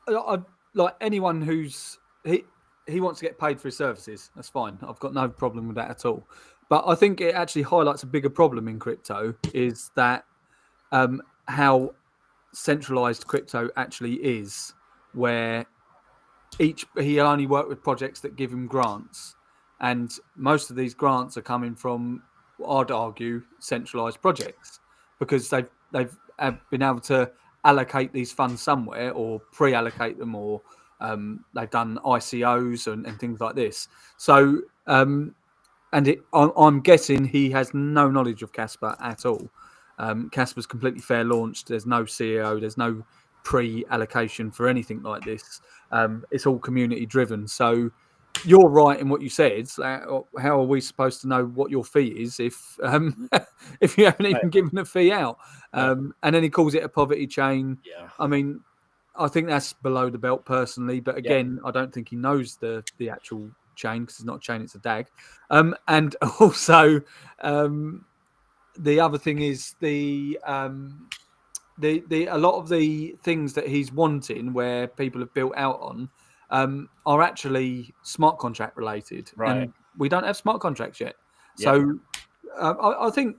like anyone who's he wants to get paid for his services. That's fine. I've got no problem with that at all. But I think it actually highlights a bigger problem in crypto is that how centralized crypto actually is, where he only worked with projects that give him grants, and most of these grants are coming from, I'd argue, centralized projects, because they've been able to allocate these funds somewhere or pre-allocate them, or they've done ICOs and things like this. So I'm guessing he has no knowledge of Casper at all. Casper's completely fair launched. There's no CEO. There's no pre-allocation for anything like this. It's all community driven. So you're right in what you said. How are we supposed to know what your fee is if if you haven't even given a fee out? And then he calls it a poverty chain. Yeah. I mean, I think that's below the belt personally. But again, I don't think he knows the actual chain, because it's not a chain, it's a DAG. And also the other thing is the a lot of the things that he's wanting, where people have built out on, are actually smart contract related, right? And we don't have smart contracts yet. So I think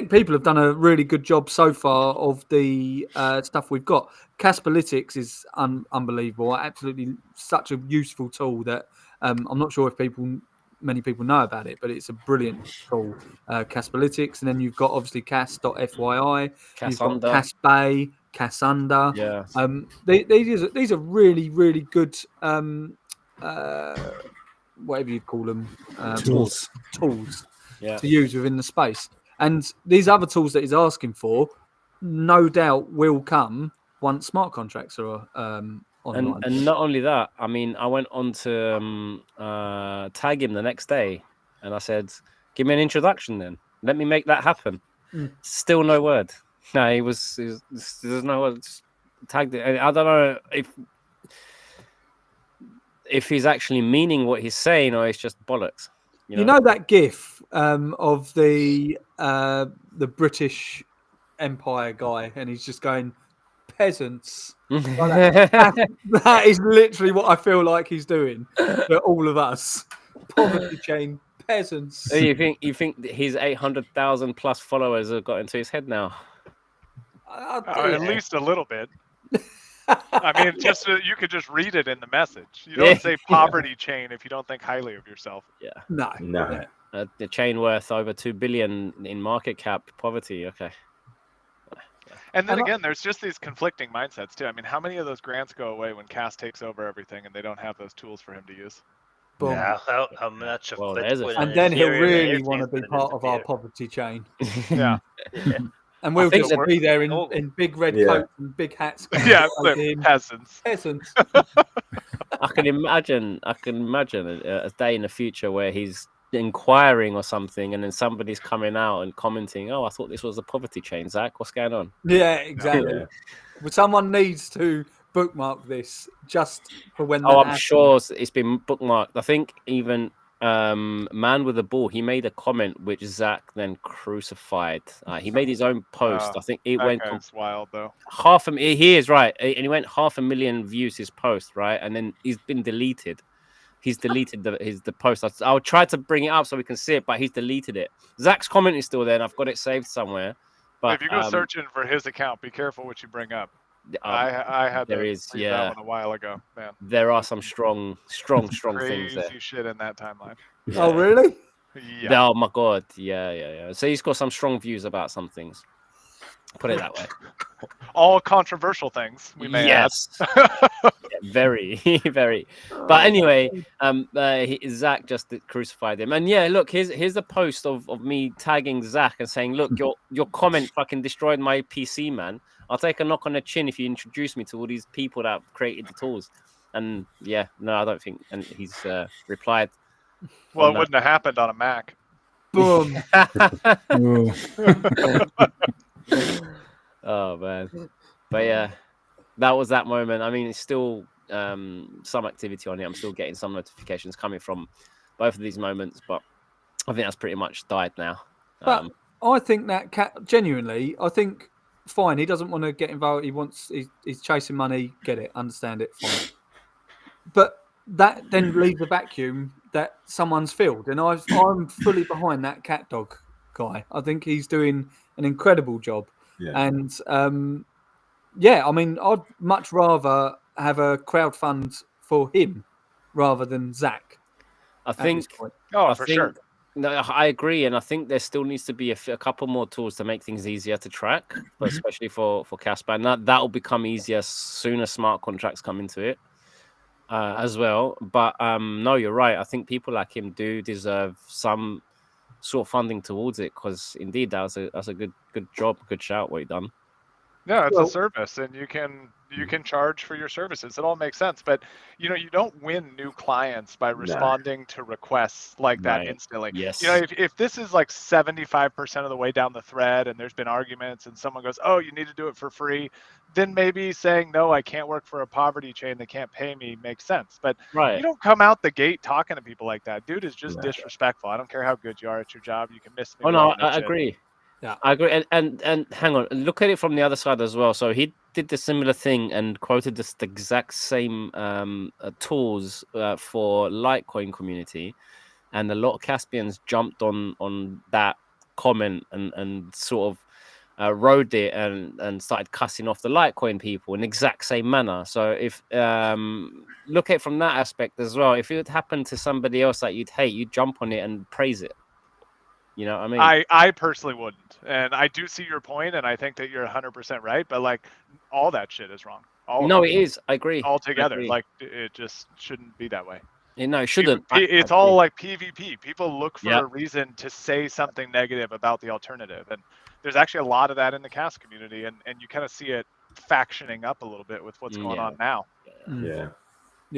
people have done a really good job so far of the stuff we've got. Casperlytics is unbelievable. Absolutely, such a useful tool that I'm not sure if many people know about it, but it's a brilliant tool. Casperlytics, and then you've got obviously Cas.fyi, you've got Casbay, Cassunder. Yeah. These are really, really good whatever you call them, tools to use within the space. And these other tools that he's asking for, no doubt will come once smart contracts are online. And not only that, I mean, I went on to tag him the next day, and I said, "Give me an introduction, then. Let me make that happen." Still no word. No, there's no word. Tagged it. I don't know if he's actually meaning what he's saying, or it's just bollocks. You know that GIF of the British Empire guy, and he's just going, "Peasants." That is literally what I feel like he's doing for all of us. Poverty chain, peasants. You think his 800,000 plus followers have got into his head now? At least a little bit. I mean, just you could just read it in the message. You don't say poverty chain if you don't think highly of yourself. Yeah. No. The chain worth over 2 billion in market cap. Poverty. Okay. And then again, there's just these conflicting mindsets too. I mean, how many of those grants go away when Cass takes over everything and they don't have those tools for him to use? Yeah, how much of Bitcoin and then he'll really want to be part of our poverty chain. Yeah. And we'll just be there in big red coats and big hats. Yeah, peasants. I can imagine a day in the future where he's inquiring or something, and then somebody's coming out and commenting, "Oh, I thought this was a poverty chain, Zach. What's going on?" Yeah, exactly. Yeah. But someone needs to bookmark this just for when. I'm sure it's been bookmarked. I think even Man with a Ball, he made a comment which Zach then crucified. He made his own post. I think it went wild though. He is right, and he went 500,000 views his post, right, and then he's been deleted. He's deleted the post. I'll try to bring it up so we can see it, but he's deleted it. Zach's comment is still there, and I've got it saved somewhere. But if you go searching for his account, be careful what you bring up. I had that one a while ago, man. There are some strong things there. Crazy shit in that timeline. Yeah. Oh, really? Yeah. Oh my god. Yeah. So he's got some strong views about some things. Put it that way. All controversial things, we may add. Very, very. But anyway, Zach just crucified him. And yeah, look, here's a post of me tagging Zach and saying, "Look, your comment fucking destroyed my PC, man. I'll take a knock on the chin if you introduce me to all these people that have created the tools." And yeah, no, I don't think. And he's replied. Well, it wouldn't have happened on a Mac. Boom. Ooh. Oh man, but yeah, that was that moment. I mean, it's still some activity on it. I'm still getting some notifications coming from both of these moments, but I think that's pretty much died now. But I think that cat genuinely, I think fine. He doesn't want to get involved. He's chasing money. Get it? Understand it? Fine. But that then leaves a vacuum that someone's filled, and I'm fully behind that cat dog guy. I think he's doing an incredible job. Yeah. And yeah, I mean, I'd much rather have a crowdfund for him rather than Zach. I think. Oh, for sure. No, I agree, and I think there still needs to be a couple more tools to make things easier to track, but especially for Casper, and that will become easier as soon as smart contracts come into it as well. But no, you're right. I think people like him do deserve some sort of funding towards it, because indeed that's a good job, good shout what he done. Yeah, it's a service, and you can charge for your services. It all makes sense, but you don't win new clients by responding to requests like that instantly. Yes. If this is like 75% of the way down the thread, and there's been arguments, and someone goes, "Oh, you need to do it for free," then maybe saying, "No, I can't work for a poverty chain. They can't pay me," makes sense. But you don't come out the gate talking to people like that. Dude is just disrespectful. I don't care how good you are at your job. You can miss me. Oh no, I agree. Yeah, I agree. And hang on, look at it from the other side as well. So he did the similar thing and quoted the exact same tools for Litecoin community, and a lot of Caspians jumped on that comment and sort of rode it and started cussing off the Litecoin people in the exact same manner. So if look at it from that aspect as well, if it would happen to somebody else that you'd hate, you'd jump on it and praise it. You know what I mean? I personally wouldn't, and I do see your point, and I think that you're 100% right. But like, all that shit is wrong. No, it is. I agree. Altogether, like it just shouldn't be that way. No, it shouldn't. It's all like PvP. People look for a reason to say something negative about the alternative, and there's actually a lot of that in the cast community, and you kind of see it factioning up a little bit with what's going on now. Yeah.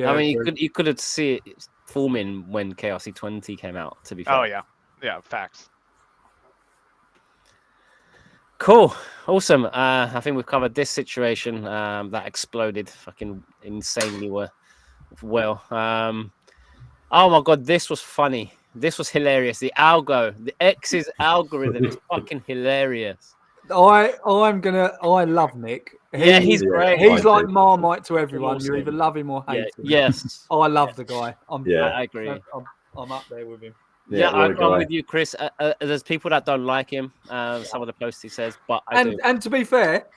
I mean, you could have seen it forming when KRC 20 came out. To be fair. Oh yeah. Yeah, facts. Cool, awesome. I think we've covered this situation that exploded fucking insanely well. Oh my god, this was funny. This was hilarious. The X's algorithm is fucking hilarious. I love Nick. He's great. He's like Marmite to everyone. You either love him or hate him. Yes. I love the guy. I agree. I'm up there with him. Yeah, I'm with you, Chris. There's people that don't like him. Some of the posts he says, but and to be fair,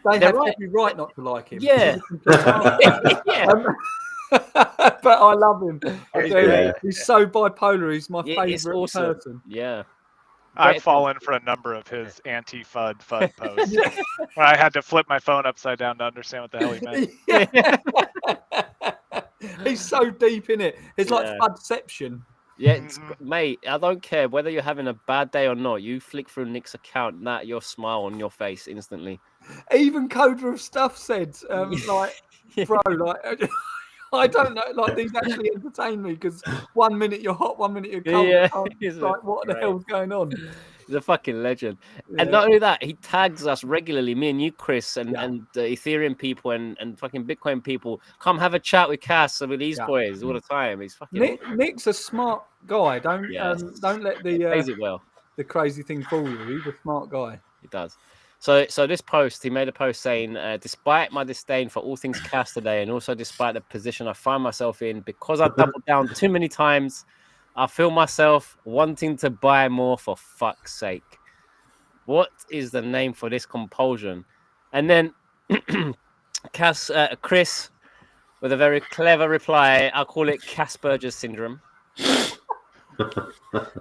they have every right not to like him. Yeah. But I love him. He's so bipolar. He's my favorite person. Yeah. I've fallen for a number of his anti-FUD posts where I had to flip my phone upside down to understand what the hell he meant. He's so deep in it. It's like FUDception. Yeah, mate, I don't care whether you're having a bad day or not. You flick through Nick's account, that your smile on your face instantly. Even Coder of Stuff said, like, bro, like, I don't know, like, these actually entertain me because 1 minute you're hot, 1 minute you're cold. Yeah, like, what the hell's going on? He's a fucking legend. Yeah. And not only that, he tags us regularly, me and you, Chris, and Ethereum people and fucking Bitcoin people. Come have a chat with Cass and with these boys all the time. He's fucking Nick's a smart guy. Don't let the crazy thing fool you. He's a smart guy. He does. So this post, he made a post saying, despite my disdain for all things Cass today, and also despite the position I find myself in, because I doubled down too many times, I feel myself wanting to buy more for fuck's sake. What is the name for this compulsion? And then Chris, with a very clever reply, I'll call it Casperger's syndrome.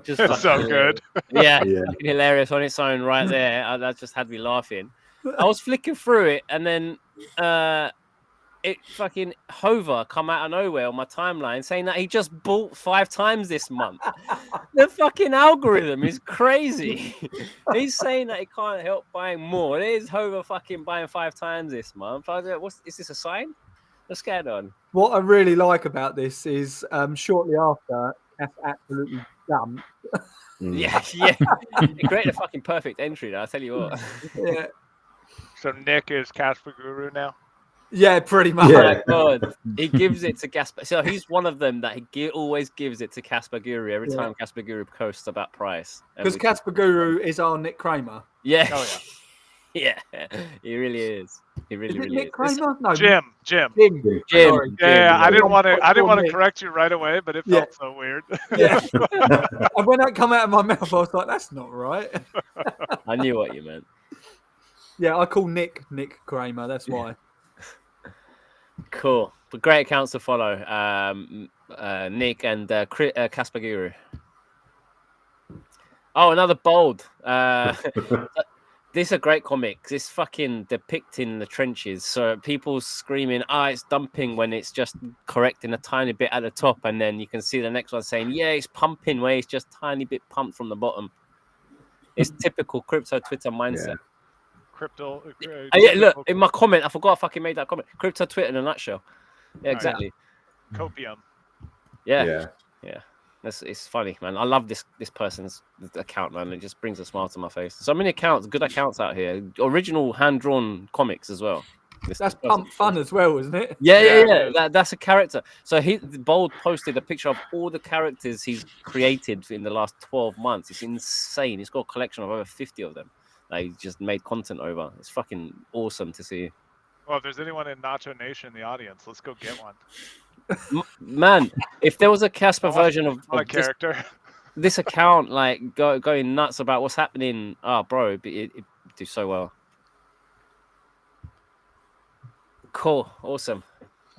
Just so good. Yeah, fucking hilarious on its own right there. That just had me laughing. I was flicking through it, and then it fucking Hover come out of nowhere on my timeline saying that he just bought 5 times this month. The fucking algorithm is crazy. He's saying that he can't help buying more. There's Hover fucking buying 5 times this month. Is this a sign? What's going on? What I really like about this is shortly after That's absolutely dumb. Yeah. It created a fucking perfect entry. Though, I tell you what. Yeah. So Nick is Casper Guru now. Yeah, pretty much. Oh my God, he gives it to Casper. So he's one of them that always gives it to Casper Guru every time Casper Guru posts about price. Because Casper Guru is our Nick Kramer. Yeah. Oh yeah. He really is. He really, Is it really Nick is. Kramer? No, Jim. Jim. Jim. Yeah, I didn't want Nick. to correct you right away, but it felt so weird. Yeah. And when that come out of my mouth, I was like, "That's not right." I knew what you meant. Yeah, I call Nick Kramer. That's why. Cool. But great accounts to follow. Nick and Casper Guru. Oh, another bold. This is a great comic. It's fucking depicting the trenches. So people screaming, it's dumping when it's just correcting a tiny bit at the top. And then you can see the next one saying, yeah, it's pumping where it's just tiny bit pumped from the bottom. It's typical crypto Twitter mindset. Yeah. Crypto. Look, in my comment, I forgot I fucking made that comment. Crypto Twitter in a nutshell. Yeah, exactly. Copium. Yeah. It's funny, man. I love this person's account, man. It just brings a smile to my face. So many accounts, good accounts out here. Original hand-drawn comics as well. That's pump fun as well, isn't it? Yeah. That's a character. So Bold posted a picture of all the characters he's created in the last 12 months. It's insane. He's got a collection of over 50 of them that he just made content over. It's fucking awesome to see. Well, if there's anyone in Nacho Nation in the audience, let's go get one. Man, if there was a Casper version of character, this account, like going nuts about what's happening, bro, it do so well. Cool, awesome.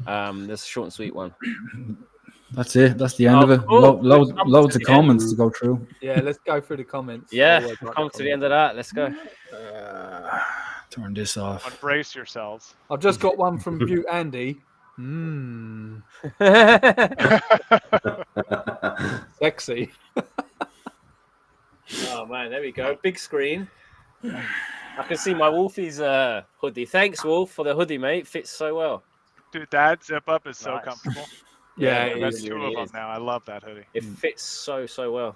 There's a short and sweet one. That's it. That's the end of it. Cool. Loads of comments to go through. Yeah, let's go through the comments. Yeah, come to the end of that. Let's go. Turn this off. Embrace yourselves. I've just got one from Butte Andy. Sexy. Oh man, there we go. Big screen. I can see my Wolfie's hoodie. Thanks, Wolf, for the hoodie, mate. Fits so well. Dude, that zip up is so Nice. comfortable. Yeah, that's it two really of them is. now. I love that hoodie. It fits so well.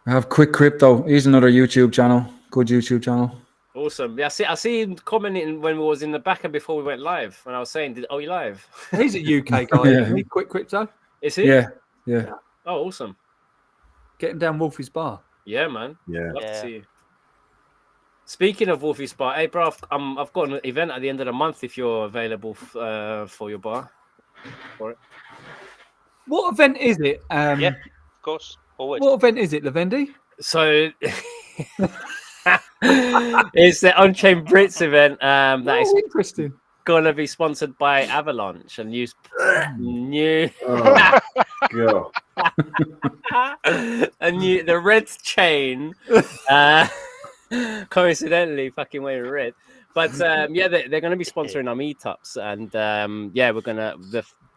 I have Quick Crypto. He's another YouTube channel. Good YouTube channel. Awesome. Yeah, I see him commenting when we was in the back and before we went live. When I was saying, "Are we live?" He's a UK guy. Yeah. Isn't he? Quick Crypto. Is he? Yeah. Oh, awesome. Get him down Wolfie's bar. Yeah, man. Yeah. Love to see you. Speaking of Wolfie's bar, hey, bro, I've got an event at the end of the month if you're available for your bar. For it. What event is it? Yeah, of course. Always. What event is it, Levendi? So it's the On-Chain Brits event that is interesting. gonna be sponsored by Avalanche and use new Oh, God. the red chain. Coincidentally, fucking wearing red. But they're going to be sponsoring our meetups, and we're gonna.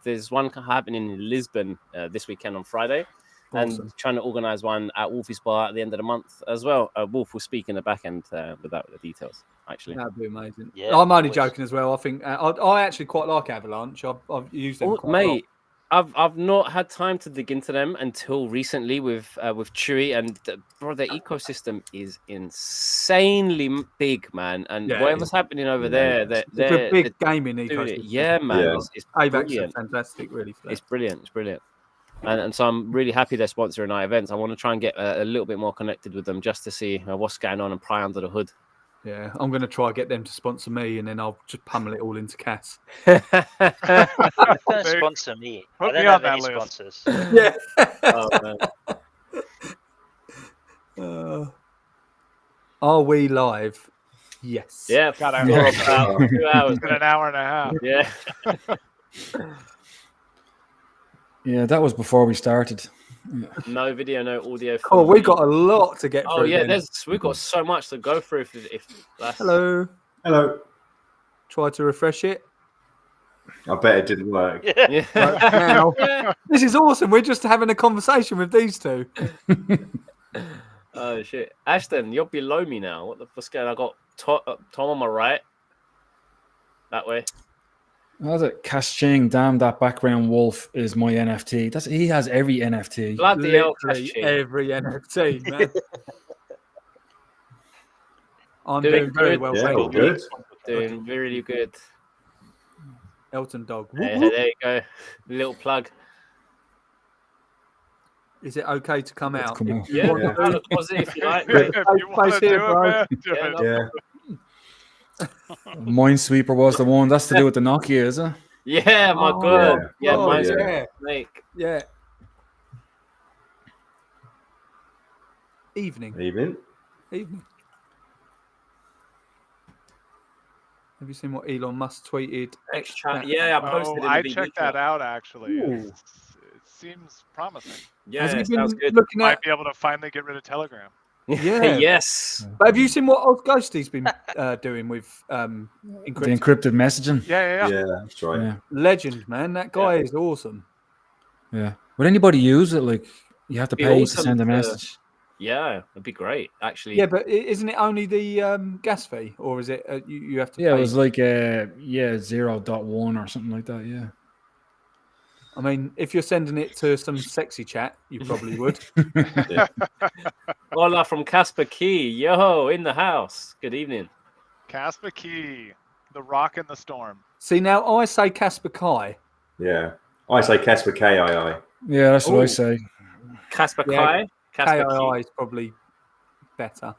There's one happening in Lisbon this weekend on Friday, and trying to organize one at Wolfie's Bar at the end of the month as well. Wolf will speak in the back end without the details. Actually, That'd be amazing. Yeah, I'm only always. joking as well. I think I actually quite like Avalanche. I've used them quite a lot. mate. I've not had time to dig into them until recently with Chewy, and bro, their ecosystem is insanely big, man. And whatever's happening over there, It's a big gaming doing ecosystem. it. Yeah, man, Yeah. It's Avax brilliant. is fantastic, really. It's brilliant. It's brilliant. And so I'm really happy they're sponsoring our events. I want to try and get a little bit more connected with them just to see what's going on and pry under the hood. Yeah, I'm going to try and get them to sponsor me, and then I'll just pummel it all into Cass. Don't sponsor me. I Put don't me on have that any list. sponsors. Yeah. Oh, man. Are we live? Yes. Yeah, God, for about 2 hours. It's been an hour and a half. Yeah. Yeah, that was before we started. No video, no audio. Oh, we got a lot to get through. Oh yeah, then. we've got so much to go through. If that's... Hello. Hello. Try to refresh it. I bet it didn't work. Yeah. Right now. This is awesome. We're just having a conversation with these two. Oh shit, Ashton, you're below me now. What the fuck's going on? I got Tom on my right. That way. How's it? Cashing, damn, that background wolf is my NFT. He has every NFT. Bloody hell, Literally Cashing. every NFT, man. I'm Doing doing very good. well, Yeah, thank all you. good. Doing really good. Elton Dog. Hey, Whoop, whoop. there you go. Little plug. Is it okay to come Let's out? come If out. you Yeah, want Yeah. to? look positive if you like. Yeah. mate. If you Place want to here, do bro. it, man, do Yeah, it. no. Yeah. Minesweeper was the one. That's to do with the Nokia, is it? Yeah, my Oh, God. Yeah, oh, mine's yeah. snake. Yeah. Evening. Evening. Have you seen what Elon Musk tweeted? Extra. Yeah, I posted in the I BB checked chat. that out actually. Ooh. It seems promising. Yeah, Has he it been sounds good. looking Might at? be able to finally get rid of Telegram. Yeah. Yes. But have you seen what old Ghosty's been doing with The encrypted? encrypted messaging. Yeah. Yeah, that's right. Yeah. Legend, man. That guy is awesome. Yeah. Would anybody use it? Like, you have to Be pay to awesome send a to- message. Yeah, it'd be great, actually. Yeah, but isn't it only the gas fee, or is it you have to? Yeah, pay? it was like 0.1 or something like that. Yeah. I mean, if you're sending it to some sexy chat, you probably would. Hola from Casper Key. Yo, in the house. Good evening. Casper Key, the rock in the storm. See, now I say Casper Kai. Yeah. I say Casper KII. Yeah, that's what I Ooh. say. Casper Yeah, Kai. Casper KII Key. is probably better.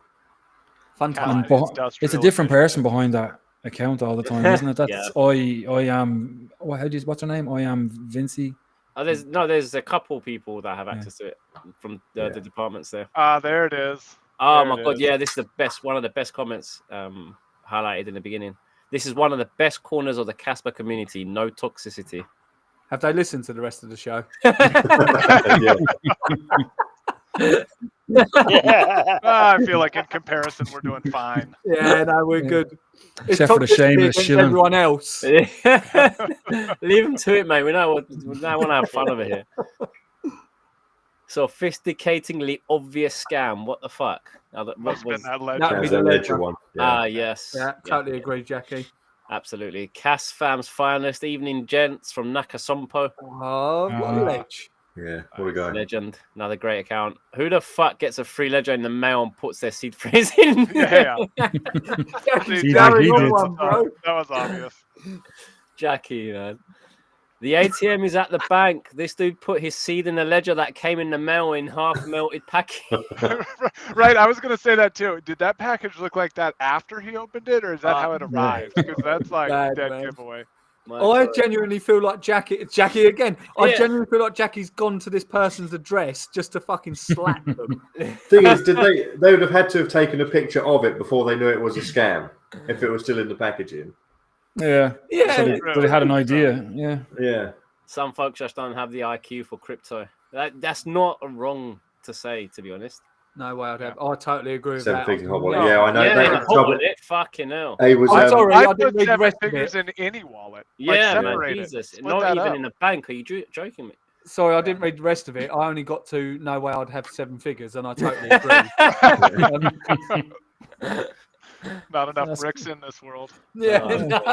Fun Kai. time. And Industrial it's a different efficient. person behind that account all the time, isn't it? That's Yeah. I am. What's her name? I am Vinci. Oh, there's a couple people that have Yeah. access to it from Yeah. the departments there. There it is. Oh There my it God, is. yeah, this is the best. One of the best comments highlighted in the beginning. This is one of the best corners of the Casper community. No toxicity. Have they listened to the rest of the show? Yeah. I feel like in comparison, we're doing fine. Yeah, no, we're Yeah. good. It's Except for the toxicity shameless against shilling. everyone else. Leave them to it, mate. We want to have fun over here. Sophisticatingly obvious scam. What the fuck? What Must have been was- that That'd legend. be That's the a ledger. ledger one. Ah, yes. Yeah, totally agree, Jackie. Absolutely. Cass Fam's finest evening gents from Nakasompo. Oh, what a ledge. Yeah. What a guy. Legend. Another great account. Who the fuck gets a free ledger in the mail and puts their seed phrase in? Yeah. Jackie's He carrying did. on one, bro. That was obvious. Jackie, man. The ATM is at the bank. This dude put his seed in a ledger that came in the mail in half melted package. Right, I was gonna say that too. Did that package look like that after he opened it, or is that how it yeah. arrived? Because that's like Bad, dead man. giveaway. My I God. genuinely feel like Jackie again. I Yeah. genuinely feel like Jackie's gone to this person's address just to fucking slap them. Thing is, they would have had to have taken a picture of it before they knew it was a scam if it was still in the packaging. Yeah. Yeah. So they had an idea. Yeah. Yeah. Some folks just don't have the IQ for crypto. That's not wrong to say, to be honest. No way I'd have. I totally agree with Seven that. figures hot wallet. No. Yeah, I know. Yeah, They in a had hot trouble. wallet, fucking hell. He was. I'm sorry, I I didn't put read the 7 rest of figures it. in any wallet. Yeah, man, separate it. Jesus. Split Not that even up. in a bank. Are you joking me? Sorry, I didn't read the rest of it. I only got to no way I'd have 7 figures, and I totally agree. Not enough That's- bricks in this world. Yeah, Oh. no, not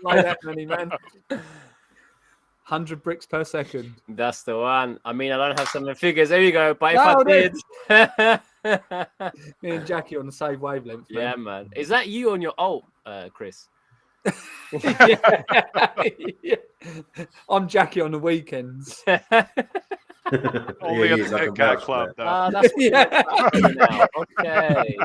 like that many, man. 100 bricks per second. That's the one. I mean, I don't have 7 figures. There you go. But if No, I did. Me and Jackie on the same wavelength. Yeah, Man. man. Is that you on your alt, Chris? Yeah. I'm Jackie on the weekends. Only Yeah, at he's the like a Kit Kat vouch Club, for though. Ah, that's what Yeah. now. Okay.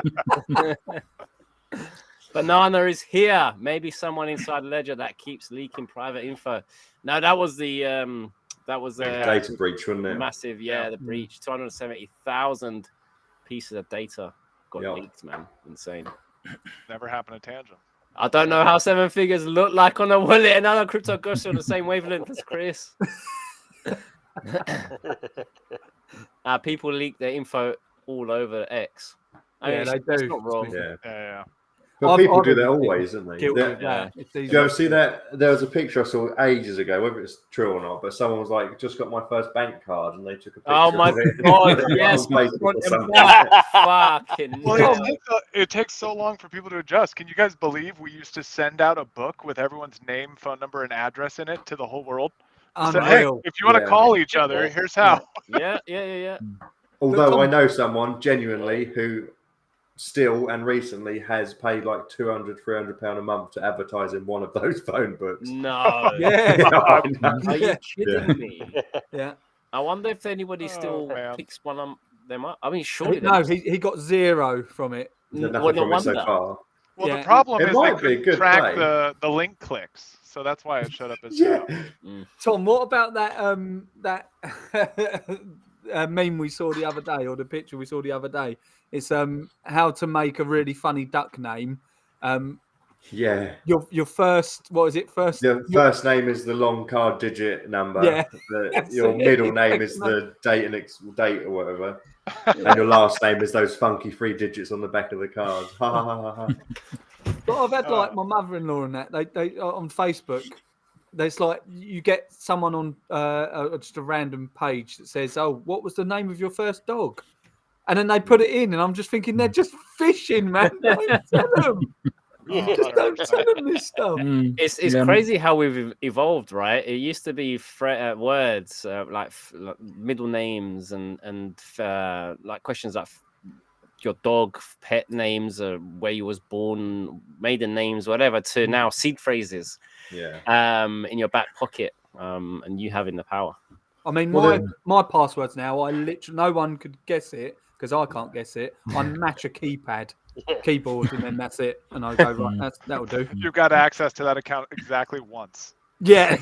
Banana is here. Maybe someone inside Ledger that keeps leaking private info. No, that was the Data breach, wasn't it? massive, the breach. 270,000 pieces of data got Yeah. leaked, man. Insane. Never happened to Tangent. I don't know how 7 figures look like on a wallet. Another crypto ghost on the same wavelength as Chris. People leak their info all over X. I mean, Yeah, they it's do. not wrong. Yeah. Yeah. But people do that always, don't they? Guilty of that. Did you ever see that? There was a picture I saw ages ago, whether it's true or not, but someone was like, just got my first bank card, and they took a picture Oh my of it. God, yes. Fucking Well, it takes so long for people to adjust. Can you guys believe we used to send out a book with everyone's name, phone number, and address in it to the whole world? So, hey, if you want to call each other, here's how. Yeah. Although I know someone genuinely who still and recently has paid like £200-300 a month to advertise in one of those phone books. No. Yeah. Are you kidding me? Yeah. I wonder if anybody still picks one of them up. I mean, surely. No, he got 0 from it. Nothing from it so far. Well, the problem is might they be a good track play. the link clicks, so that's why it showed up as 0. Tom, what about that meme we saw the other day, or the picture we saw the other day? It's how to make a really funny duck name. Your first, what is it? Your first name is the long card digit number. Yeah. Your middle name is the date or whatever. And your last name is those funky 3 digits on the back of the card. But I've had like my mother-in-law and that they on Facebook. There's like you get someone on just a random page that says, "Oh, what was the name of your first dog?" And then they put it in, and I'm just thinking they're just fishing, man. Don't tell them. Just don't tell them this stuff. It's crazy how we've evolved, right? It used to be words like middle names and like questions like your dog, pet names, where you was born, maiden names, whatever, to now seed phrases. In your back pocket, and you having the power. I mean, my passwords now, I literally no one could guess it because I can't guess it. I match a keyboard, and then that's it. And I go right, that'll do. You've got access to that account exactly once. Yeah,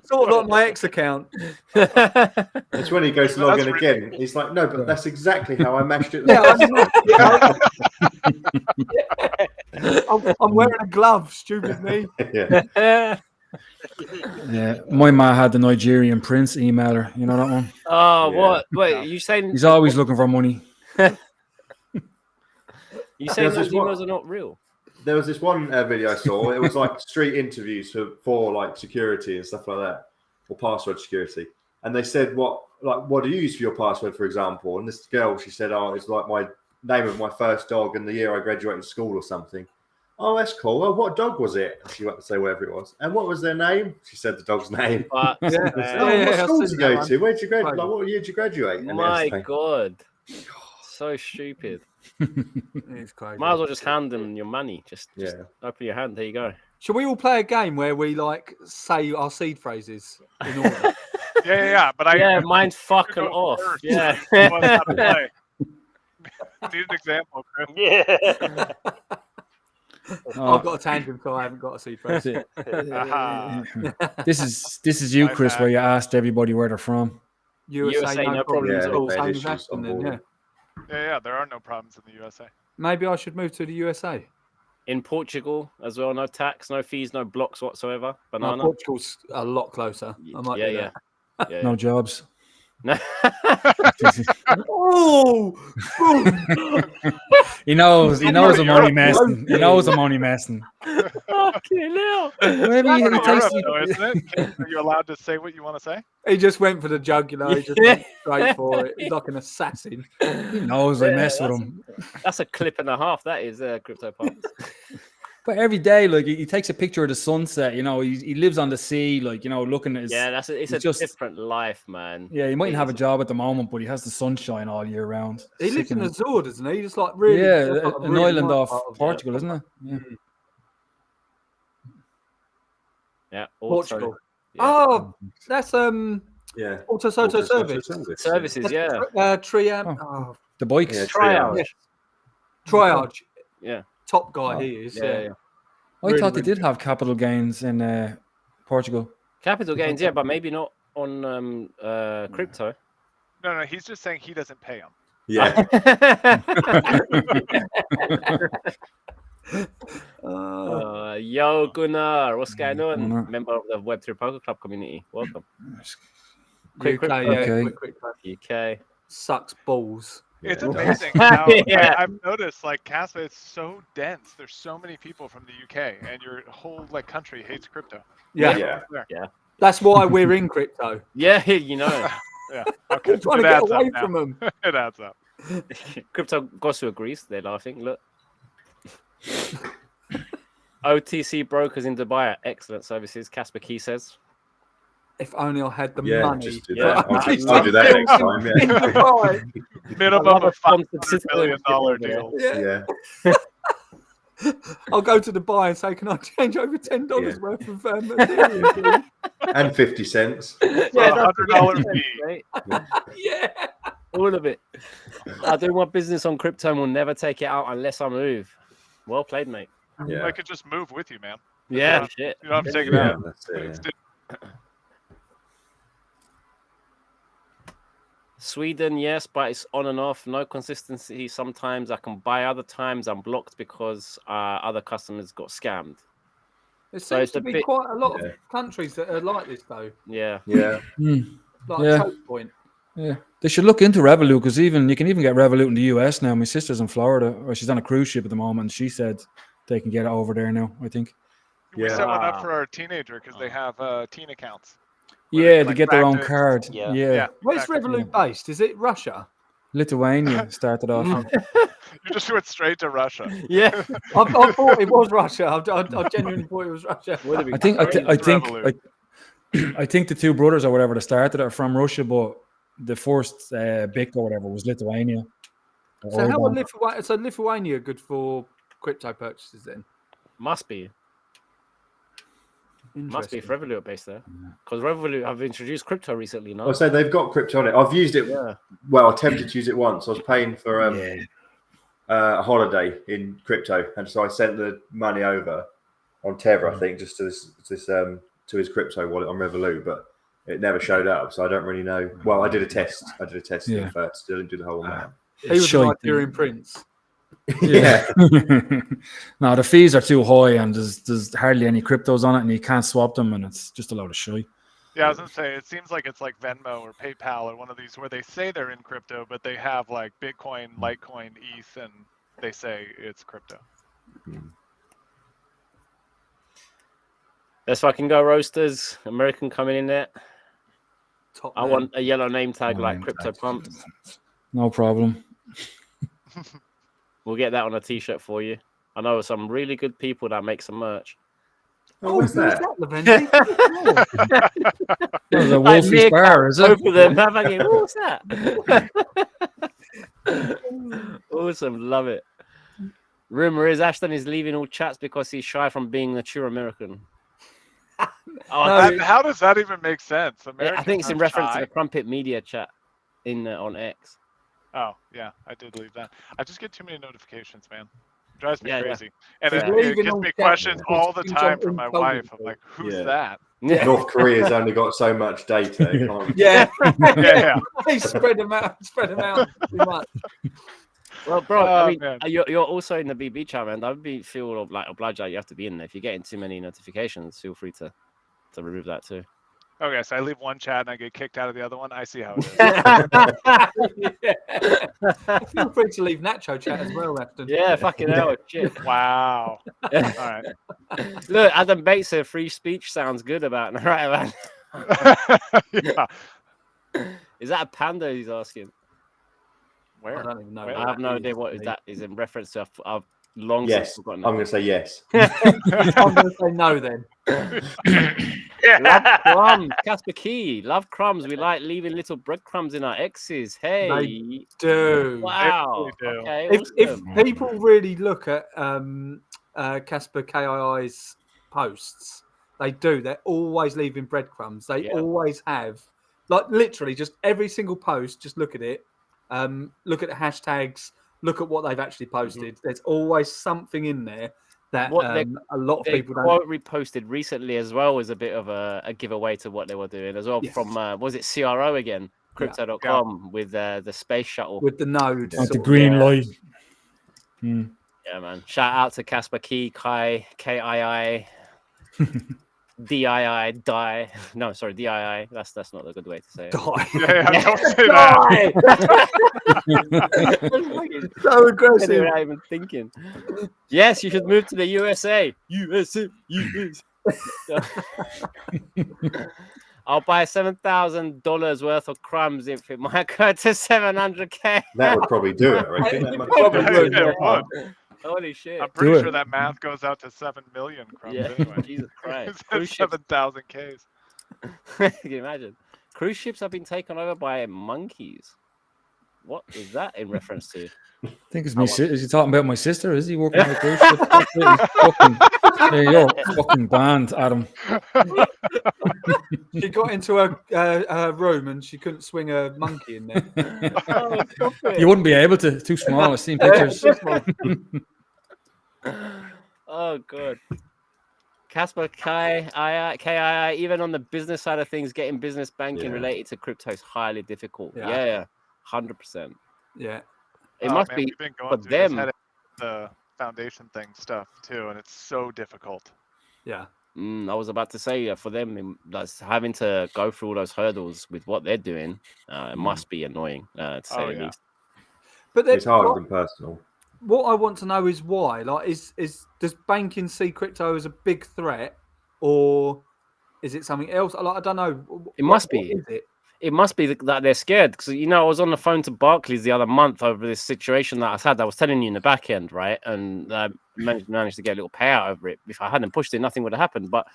sort of like my ex account. It's when he goes to log in again. He's like, no, but that's exactly how I mashed it. I'm wearing a glove, stupid me. Yeah, my ma had the Nigerian prince emailer. You know that one? Oh, what? Wait, you saying he's always looking for money? You saying those emails are not real? There was this one video I saw. It was like street interviews for like security and stuff like that, or password security. And they said, what do you use for your password, for example? And this girl, she said, oh, it's like my name of my first dog and the year I graduated school or something. Oh, that's cool. Well, what dog was it? She went to say whatever it was. And what was their name? She said the dog's name. What school did you go to? Where'd you graduate? Like, what year did you graduate? And my God. So stupid. It's crazy. Might as well just hand them your money. Just open your hand. There you go. Shall we all play a game where we like say our seed phrases in order? But mine's fucking off. First. Yeah. Need an example, Chris. Yeah. I've got a tangent, so I haven't got a seed phrase. This is you, Chris, where you asked everybody where they're from. USA no problems at all. Same as Ashton, then, there are no problems in the USA. Maybe I should move to the USA. In Portugal as well, no tax, no fees, no blocks whatsoever. Banana. No, Portugal's a lot closer. I might do that. No jobs. Oh, he knows I'm only messing. He knows I'm only messing. Fucking hell. Maybe he takes you. Are you allowed to say what you want to say? He just went for the jugular. He just went straight for it. He's like an assassin. He knows I mess with him. That's a clip and a half. That is Cryptopumpz. But every day, like he takes a picture of the sunset. You know, he lives on the sea, like looking at his. Yeah, it's a different life, man. Yeah, he mightn't have a job at the moment, but he has the sunshine all year round. He lives in Azure, doesn't he? Just like really. Yeah, like an island off Portugal, isn't it? Yeah. Yeah, Portugal. Yeah. Oh, that's Auto service. Services, yeah. Triage. The bikes. Yeah, Triage. Triage. Yeah. Top guy he is. Yeah. I thought they did have capital gains in Portugal. Capital gains, yeah, but maybe not on crypto. No, he's just saying he doesn't pay them. Yeah. Yo, Gunnar, what's going on? Member of the Web3 Poker Club community. Welcome. Quick, UK. quick. UK. Sucks balls. It's Yeah. amazing how Yeah. I've noticed like Casper is so dense. There's so many people from the UK, and your whole like country hates crypto. Yeah. Yeah. There. That's why we're in crypto. Yeah, you know. Yeah. Okay. We're trying to It get adds away up now. from them. It adds up. Crypto Gosu agrees. They're laughing. Look. OTC brokers in Dubai are excellent services, Casper Key says. If only I had the Yeah, money. just do Yeah. that. I'll I'll do that next time. In Yeah. Dubai. Minimum love of a sponsored $500 million over there. deal. Yeah. Yeah. I'll go to Dubai and say, can I change over $10 Yeah. worth of Ethereum, please? And 50 cents. For Yeah, $100 fee. right? Yeah. All of it. I do my business on crypto and will never take it out unless I move. Well played, mate. Yeah. I could just move with you, man. Yeah, shit. You don't have to take it Yeah, out. that's it, yeah. Sweden, yes, but it's on and off. No consistency. Sometimes I can buy, other times I'm blocked because other customers got scammed. There So seems it's to a be bit- quite a lot Yeah. of countries that are like this, though. Yeah. Yeah. Like Yeah. Choke Point. Yeah, they should look into Revolut because you can even get Revolut in the US now. My sister's in Florida, or she's on a cruise ship at the moment. She said they can get it over there now. I think. We Yeah. set one up Wow. for our teenager because they have teen accounts. Yeah, Where they can, they like, get their own practice. card. Yeah. Yeah. Where's exactly. Revolut based? Is it Russia? Lithuania started off. You just went straight to Russia. Yeah. I thought it was Russia. I genuinely thought it was Russia. I think I think the two brothers or whatever that started it are from Russia, but the first BIC or whatever was Lithuania. So how are Lithuania good for crypto purchases then? Must be Interesting. if Revolut are based there. Because Revolut have introduced crypto recently, no? I'll say they've got crypto on it. I've used it. Yeah. Well, I attempted to use it once. I was paying for a holiday in crypto, and so I sent the money over on Tether, I think, just to to his crypto wallet on Revolut, but it never showed up. So I don't really know. Well, I did a test. Yeah. First. Didn't do the whole amount. He was Shite. like Nigerian prince. Yeah. No, the fees are too high, and there's hardly any cryptos on it, and you can't swap them, and it's just a load of shit. Yeah, I was gonna say it seems like it's like Venmo or PayPal or one of these where they say they're in crypto, but they have like Bitcoin, Litecoin, ETH, and they say it's crypto. Let's fucking go, Roasters. American coming in there. Top I man. want a yellow name tag like Name tag. Cryptopumpz. No problem. We'll get that on a t-shirt for you. I know some really good people that make some merch. Oh, what's that? Levendi? That was a Like Wolfie's Nick, bar, is it? Both of them have fucking, what's that? Awesome, love it. Rumor is Ashton is leaving all chats because he's shy from being a true American. How does that even make sense? I think it's in Americans reference aren't to shy. the Crumpet Media chat in on X. Oh yeah, I did leave that. I just get too many notifications, man. It drives me Yeah, yeah. crazy, and Yeah. it Leaving gives all me chat questions because all the things time are from my intelligible. wife. I'm like, who's Yeah. that? Yeah. North Korea's only got so much data. It can't- Yeah. Yeah. They spread them out too much. Well, bro, I Oh, mean, man. you're also in the BB chat, man. I would feel like obliged that you have to be in there. If you're getting too many notifications, feel free to remove that too. Okay, so I leave one chat and I get kicked out of the other one. I see how it is. Feel free to leave Nacho chat as well, Ashton. Yeah, fucking hell, shit. Wow. All right. Look, Adam Bates said free speech sounds good about right, man. Yeah. Is that a panda he's asking? I Where? don't even know. Wait, I have no idea what that is in reference to. I've long Yes, since forgotten. I'm going to say yes. I'm going to say no then. Love crumbs, Casper Key. Love crumbs. We like leaving little breadcrumbs in our X's. Hey, Do. wow. They do. Okay, If awesome. people really look at Casper KII's posts, they do. They're always leaving breadcrumbs. They Yeah. always have. Like literally just every single post, just look at it. Look at the hashtags. Look at what they've actually posted. There's always something in there that What they- a lot of They people don't. quote reposted recently as well was a bit of a giveaway to what they were doing as well. Yes. From was it CRO again? Crypto.com with the space shuttle. With the node. Like the sort of- green Yeah. light. Hmm. Yeah, man. Shout out to Casper Key, Kai, KII. DII die. No, sorry, DII. That's not a good way to say it. Die. Yeah, don't say that. So aggressive. Not even thinking. Yes, you should move to the USA. USA. I'll buy $7,000 worth of crumbs if it might go to 700K. That would probably do it, I reckon. That might- Yeah, it would. Holy shit. I'm pretty Do sure it. that math goes out to 7 million crumbs Yeah, anyway. Jesus Christ. It's Cruise ships, 7,000 Ks. can you imagine? Cruise ships have been taken over by monkeys. What is that in reference to? I think it's me. Is he talking about my sister? Is he working on a cruise ship? That's it. He's fucking, there you go. Fucking banned, Adam. She got into her room and she couldn't swing a monkey in there. Oh, stop it. You wouldn't be able to. Too small. I've seen pictures. Oh, God. Casper, KII, even on the business side of things, getting business banking related to crypto is highly difficult. Yeah, 100%. Yeah. It must be we've been going for through this them. headache, the foundation thing stuff too, and it's so difficult. Yeah. I was about to say for them, that's having to go through all those hurdles with what they're doing. It must be annoying, to say the least. But then, It's hard and personal. what I want to know is why. Like, does banking see crypto as a big threat, or is it something else? Like, I don't know. It must What be. is it? It must be that they're scared because I was on the phone to Barclays the other month over this situation that I had. I was telling you in the back end, right? And I managed to get a little payout over it. If I hadn't pushed it, nothing would have happened. But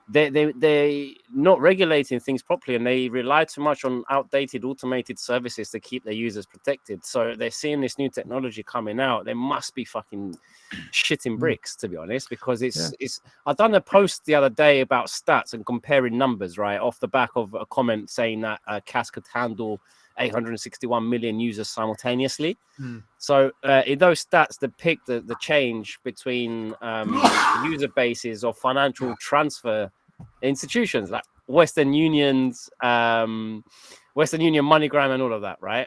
they not regulating things properly, and they rely too much on outdated automated services to keep their users protected. So they're seeing this new technology coming out. They must be fucking shitting bricks, to be honest, because it's. I've done a post the other day about stats and comparing numbers, right, off the back of a comment saying that CAS could handle 861 million users simultaneously. So in those stats depict the change between user bases of financial transfer institutions like Western Union's, Western Union, MoneyGram, and all of that, right?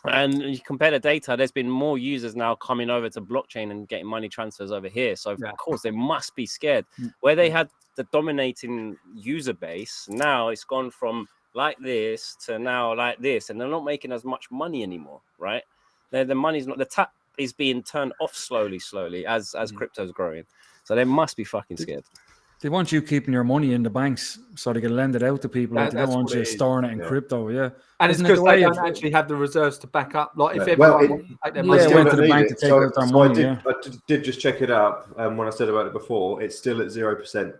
And you compare the data, there's been more users now coming over to blockchain and getting money transfers over here. So of course they must be scared. Where they had the dominating user base, now it's gone from like this to now like this, and they're not making as much money anymore, right? The money's not, the tap is being turned off slowly as crypto's growing. So they must be fucking scared. They want you keeping your money in the banks so they can lend it out to people. They don't want you storing it in crypto, And it's because they don't actually have the reserves to back up. Like, if everyone wants to take their money, went to the bank to take out their money. I did just check it up, and when I said about it before, it's still at 0%.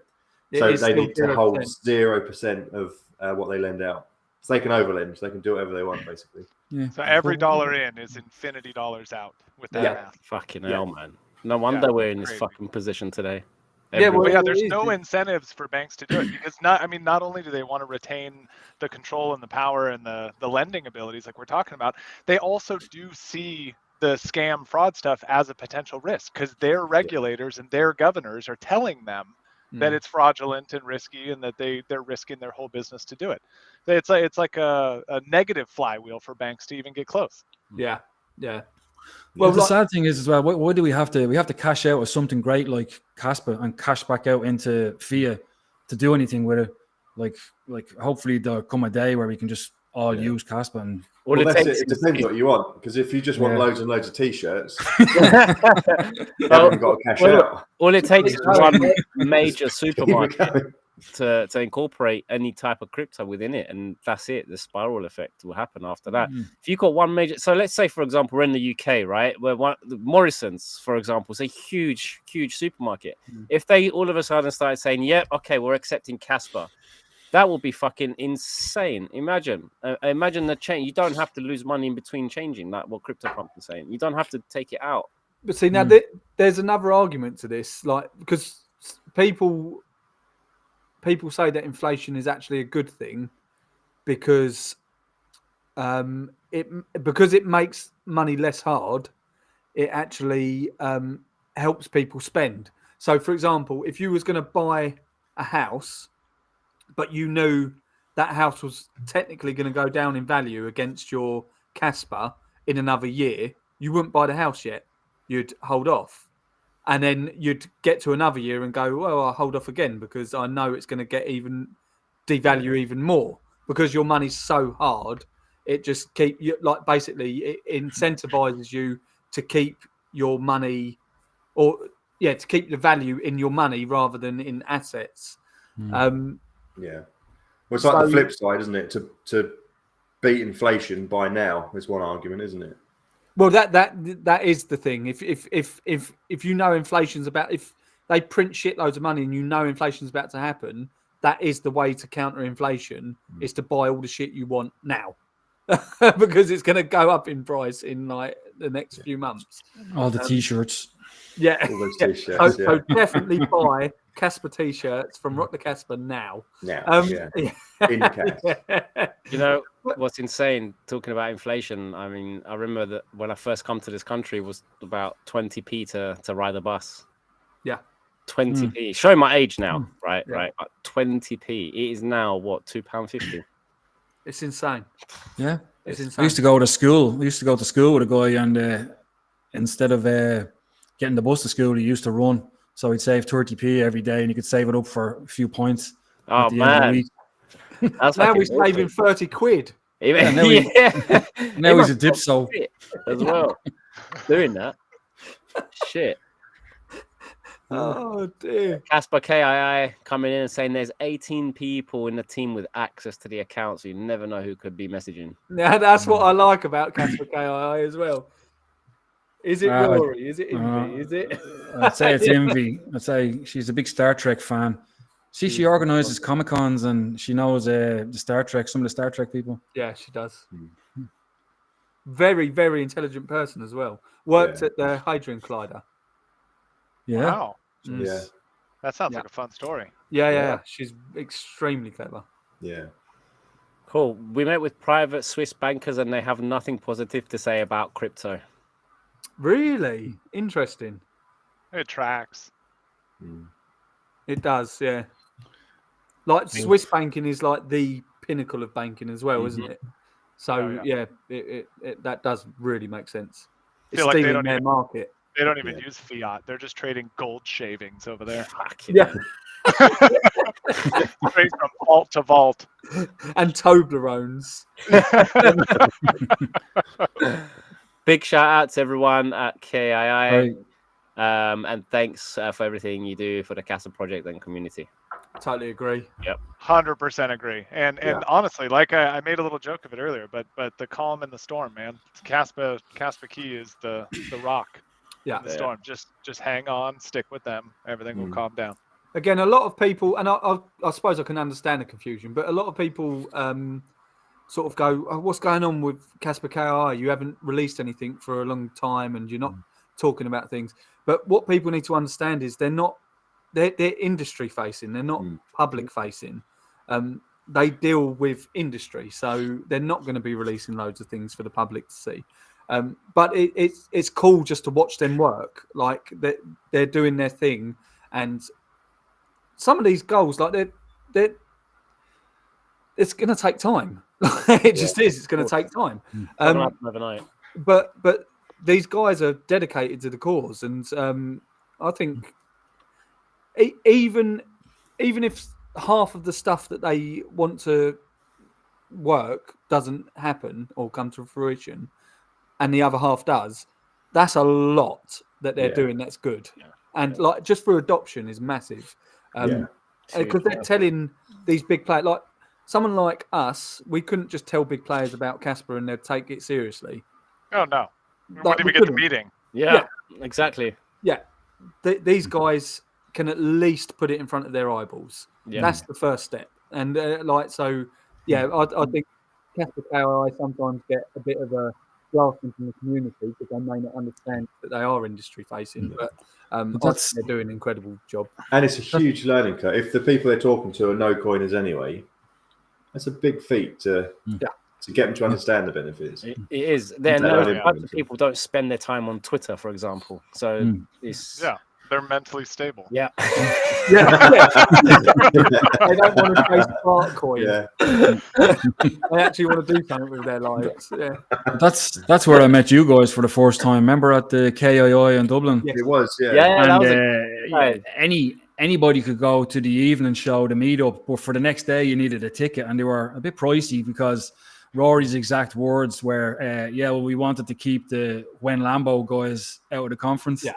So they need to hold 0% of what they lend out. So they can overlend, so they can do whatever they want, basically. Yeah. So every dollar in is infinity dollars out with that math. Fucking hell, man. No wonder we're in this fucking position today. There's no incentives for banks to do it because not only do they want to retain the control and the power and the lending abilities like we're talking about, they also do see the scam fraud stuff as a potential risk because their regulators and their governors are telling them that it's fraudulent and risky and that they're risking their whole business to do it. It's like a negative flywheel for banks to even get close. Yeah. Well, the sad thing is as well, why do we have to cash out of something great like Casper and cash back out into fiat to do anything with it? Like hopefully there'll come a day where we can just all use Casper. And it depends what you want, because if you just want loads and loads of t-shirts, you haven't got to cash out. All it takes is one major supermarket to incorporate any type of crypto within it, and that's it. The spiral effect will happen after that. If you've got one major, so let's say for example we're in the UK, right, where the Morrisons, for example, is a huge supermarket. If they all of a sudden started saying, "Yep, okay, we're accepting Casper," that will be fucking insane. Imagine the change. You don't have to lose money in between changing. Like what Cryptopumpz is saying, you don't have to take it out. But see, now there's another argument to this, like, because people say that inflation is actually a good thing because it makes money less hard. It actually helps people spend. So, for example, if you was going to buy a house, but you knew that house was technically going to go down in value against your Casper in another year, you wouldn't buy the house yet. You'd hold off. and then you'd get to another year and go, well, I'll hold off again because I know it's going to get devalue even more because your money's so hard. It just basically it incentivizes you to keep your money to keep the value in your money rather than in assets. Yeah. Well, it's like the flip side, isn't it? To beat inflation by now is one argument, isn't it? Well, that is the thing. If you know inflation's if they print shitloads of money and you know inflation's about to happen, that is the way to counter inflation, is to buy all the shit you want now. Because it's going to go up in price in like the next few months. All the t-shirts. Yeah. All those t-shirts, So definitely buy Casper t-shirts from Rock the Casper now. In cash. You know what's insane? Talking about inflation. I mean, I remember that when I first come to this country, it was about 20p to ride a bus. Yeah. 20p. Showing my age now, right? Yeah. Right. 20p. It is now what, £2.50. It's insane. Yeah, it's insane. I used to go to school. With a guy, and instead of getting the bus to school, he used to run. So he'd save 30p every day, and he could save it up for a few points. Oh man! That's now he's saving 30 quid. Yeah, now he's a dipso as well. Doing that. Shit. Oh dear. Casper KII coming in and saying there's 18 people in the team with access to the account, so you never know who could be messaging. Yeah, that's what I like about Casper KII as well. Is it glory? Is it envy? Is it? I'd say it's envy. I'd say she's a big Star Trek fan. See, she organizes Comic-Cons and she knows some of the Star Trek people. Yeah, she does. Very, very intelligent person as well. Worked at the Hadron Collider. Yeah. Wow. Yeah. That sounds like a fun story. Yeah. She's extremely clever. Yeah. Cool. We met with private Swiss bankers and they have nothing positive to say about crypto. Really? Interesting. It tracks. It does, yeah. Like Swiss banking is like the pinnacle of banking as well, isn't it? So that does really make sense. It's stealing their market. They don't even use fiat. They're just trading gold shavings over there. Yeah. Straight from vault to vault. And Toblerones. Big shout out to everyone at KII. And thanks for everything you do for the Casper project and community. Totally agree. Yep. 100% agree. And honestly, like I made a little joke of it earlier, but the calm in the storm, man. Casper Key is the rock. Yeah. The storm. Just hang on, stick with them. Everything will calm down. Again, a lot of people, and I suppose I can understand the confusion, but a lot of people sort of go, oh, what's going on with Casper KI? You haven't released anything for a long time and you're not talking about things. But what people need to understand is they're industry facing. They're not public facing. They deal with industry. So they're not going to be releasing loads of things for the public to see. But it's cool just to watch them work. Like they're doing their thing. And some of these goals, like it's going to take time. It just is. It's going to take time. But these guys are dedicated to the cause, and I think even if half of the stuff that they want to work doesn't happen or come to fruition, and the other half does, that's a lot that they're doing. That's good, and like just for adoption is massive. Because they're telling these big players, like someone like us, we couldn't just tell big players about Casper and they'd take it seriously. Oh no. We wouldn't even get the meeting. Yeah, exactly. Yeah. These guys can at least put it in front of their eyeballs. Yeah. That's the first step. And I think Casper KI sometimes get a bit of a blasting from the community because they may not understand that they are industry facing, but they're doing an incredible job. And it's a huge learning curve. If the people they're talking to are no coiners anyway, that's a big feat to get them to understand the benefits. It is. Then people don't spend their time on Twitter, for example. So it's They're mentally stable. Yeah. Yeah. They don't want to chase Bitcoin. Yeah. They actually want to do something with their lives. Yeah. That's where I met you guys for the first time. Remember at the KII in Dublin? Yes. It was, yeah. Yeah, that And was a yeah, anybody could go to the evening show, the meetup, but for the next day you needed a ticket, and they were a bit pricey because Rory's exact words were, well, we wanted to keep the When Lambo guys out of the conference. Yeah.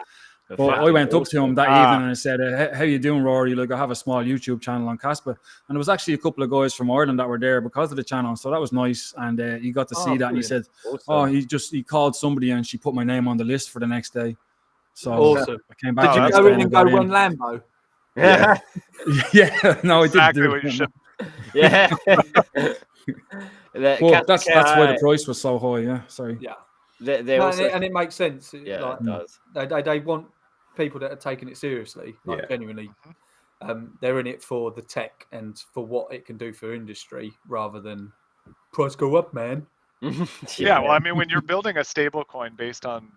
But I went up to him that evening and I said, how you doing, Rory? Like, I have a small YouTube channel on Casper. And there was actually a couple of guys from Ireland that were there because of the channel. So that was nice. And he got to see that. And he said, he called somebody and she put my name on the list for the next day. So awesome. I came back. Did you go in and go When Lambo? Yeah. Yeah. No, I didn't do what you should. Yeah. Well, that's why the price was so high. Yeah. Sorry. Yeah. And it makes sense. Yeah, like, it does. They want people that are taking it seriously, like genuinely. They're in it for the tech and for what it can do for industry rather than price go up, man. Yeah, well, I mean, when you're building a stable coin based on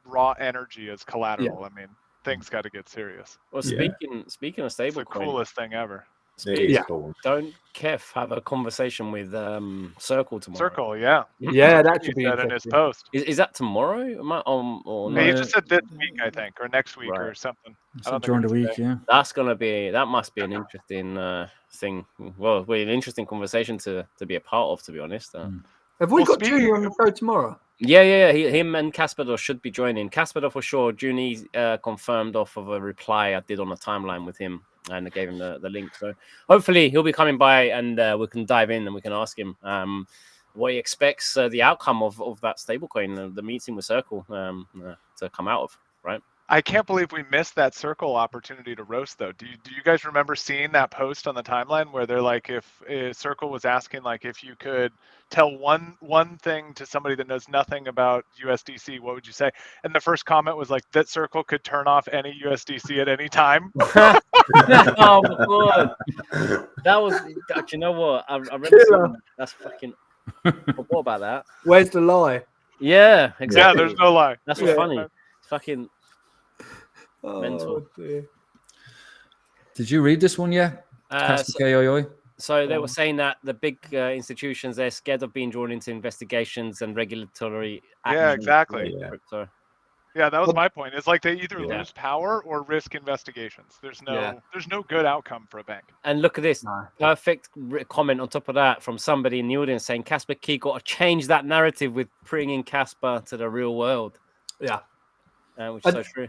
raw energy as collateral, I mean, things got to get serious. Well, speaking of stable it's the coolest thing ever. Cool. Don't Kev have a conversation with Circle tomorrow? Circle, yeah. Yeah, that should be in his post. Is that tomorrow? Or he just said this week, I think, or next week or something. During the week, yeah. That must be an interesting thing. Well, an interesting conversation to be a part of, to be honest. Have we got Junior on the show tomorrow? Yeah. Him and Kasparov should be joining. Kasparov for sure. Junie confirmed off of a reply I did on the timeline with him, and I gave him the link. So hopefully he'll be coming by, and we can dive in and we can ask him what he expects the outcome of that stablecoin, the meeting with Circle, to come out of. Right. I can't believe we missed that Circle opportunity to roast, though. Do you guys remember seeing that post on the timeline where they're like, if Circle was asking, like, if you could tell one thing to somebody that knows nothing about USDC, what would you say? And the first comment was like that Circle could turn off any USDC at any time. Oh my god, that was. You know what? I read that. That's fucking. What about that? Where's the lie? Yeah, exactly. Yeah, there's no lie. That's what's funny. It's fucking. Mental. Dear. Did you read this one yet? So they were saying that the big institutions, they're scared of being drawn into investigations and regulatory action. Yeah, exactly. Crypto. Yeah, that was my point. It's like they either lose power or risk investigations. There's no good outcome for a bank. And look at this perfect comment on top of that from somebody in the audience saying Casper Key got to change that narrative with bringing Casper to the real world. Yeah, which is so true.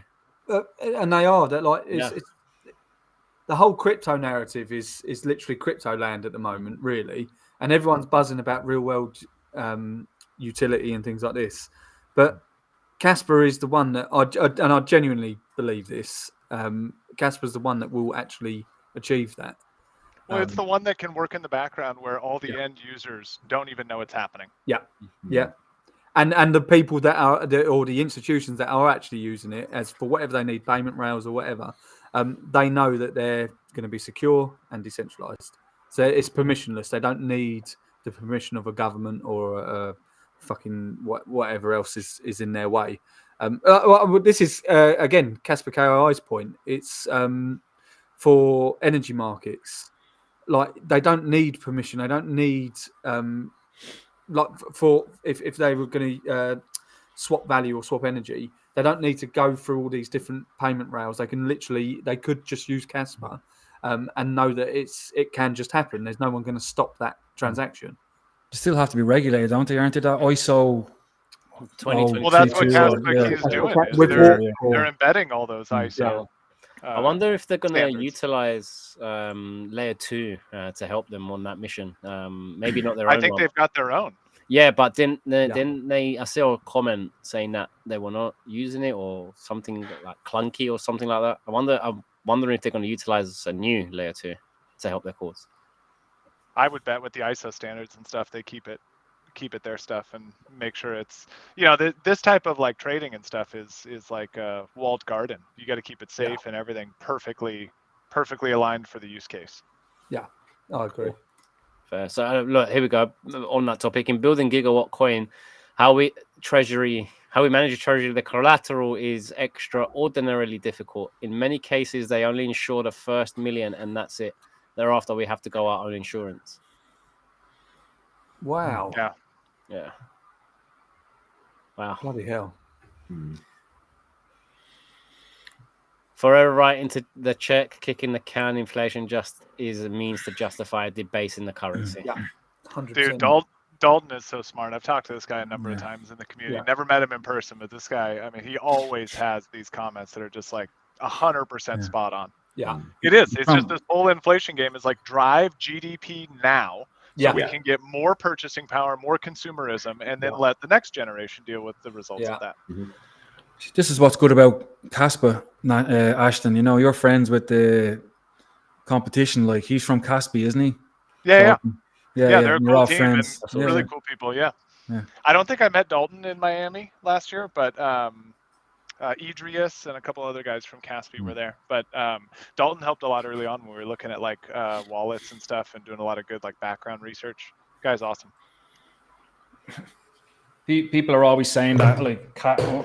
And they are that like it's the whole crypto narrative is literally crypto land at the moment, really, and everyone's buzzing about real world utility and things like this. But Casper is the one that I genuinely believe this. Casper's the one that will actually achieve that. Well, it's the one that can work in the background where all the end users don't even know it's happening. Yeah, yeah. And the people that are, or the institutions that are actually using it as for whatever they need, payment rails or whatever, they know that they're going to be secure and decentralized. So it's permissionless. They don't need the permission of a government or a fucking whatever else is in their way. This is, again, Casper KI's point. It's for energy markets. Like, they don't need permission. They don't need... like for if they were going to swap value or swap energy, they don't need to go through all these different payment rails. They could just use Casper and know that it can just happen. There's no one going to stop that transaction. They still have to be regulated, don't they? Aren't they? That ISO 2022. Well, that's what Casper is doing. They're embedding all those ISO. I wonder if they're going to utilize layer 2 to help them on that mission. Maybe not their own. I think they've got their own. Yeah, but then I saw a comment saying that they were not using it or something like clunky or something like that. I'm wondering if they're going to utilize a new layer 2 to help their cause. I would bet with the ISO standards and stuff, they keep it their stuff and make sure it's, this type of like trading and stuff is like a walled garden. You got to keep it safe and everything perfectly aligned for the use case. Yeah, I agree. Fair. So look, here we go on that topic. In building Gigawatt Coin, how How we manage a treasury, the collateral is extraordinarily difficult. In many cases, they only insure the first $1 million, and that's it. Thereafter, we have to go out on insurance. Wow. Yeah. Wow. Bloody hell. Forever right into the check, kicking the can. Inflation just is a means to justify debasing the currency. Yeah. 100%. Dude, Dalton is so smart. I've talked to this guy a number of times in the community. Never met him in person, but this guy, I mean, he always has these comments that are just like 100% spot on. Yeah. It is. It's just this whole inflation game is like drive GDP now. So we can get more purchasing power, more consumerism, and then let the next generation deal with the results of that. This is what's good about Casper, Ashton. You know, you're friends with the competition. Like, he's from Caspi, isn't he? Yeah, they're a you're cool all team friends. and really cool people. Yeah. I don't think I met Dalton in Miami last year, but Idris and a couple other guys from Caspi were there. But Dalton helped a lot early on when we were looking at like wallets and stuff and doing a lot of good like background research. Guy's awesome. People are always saying that, like, Casper,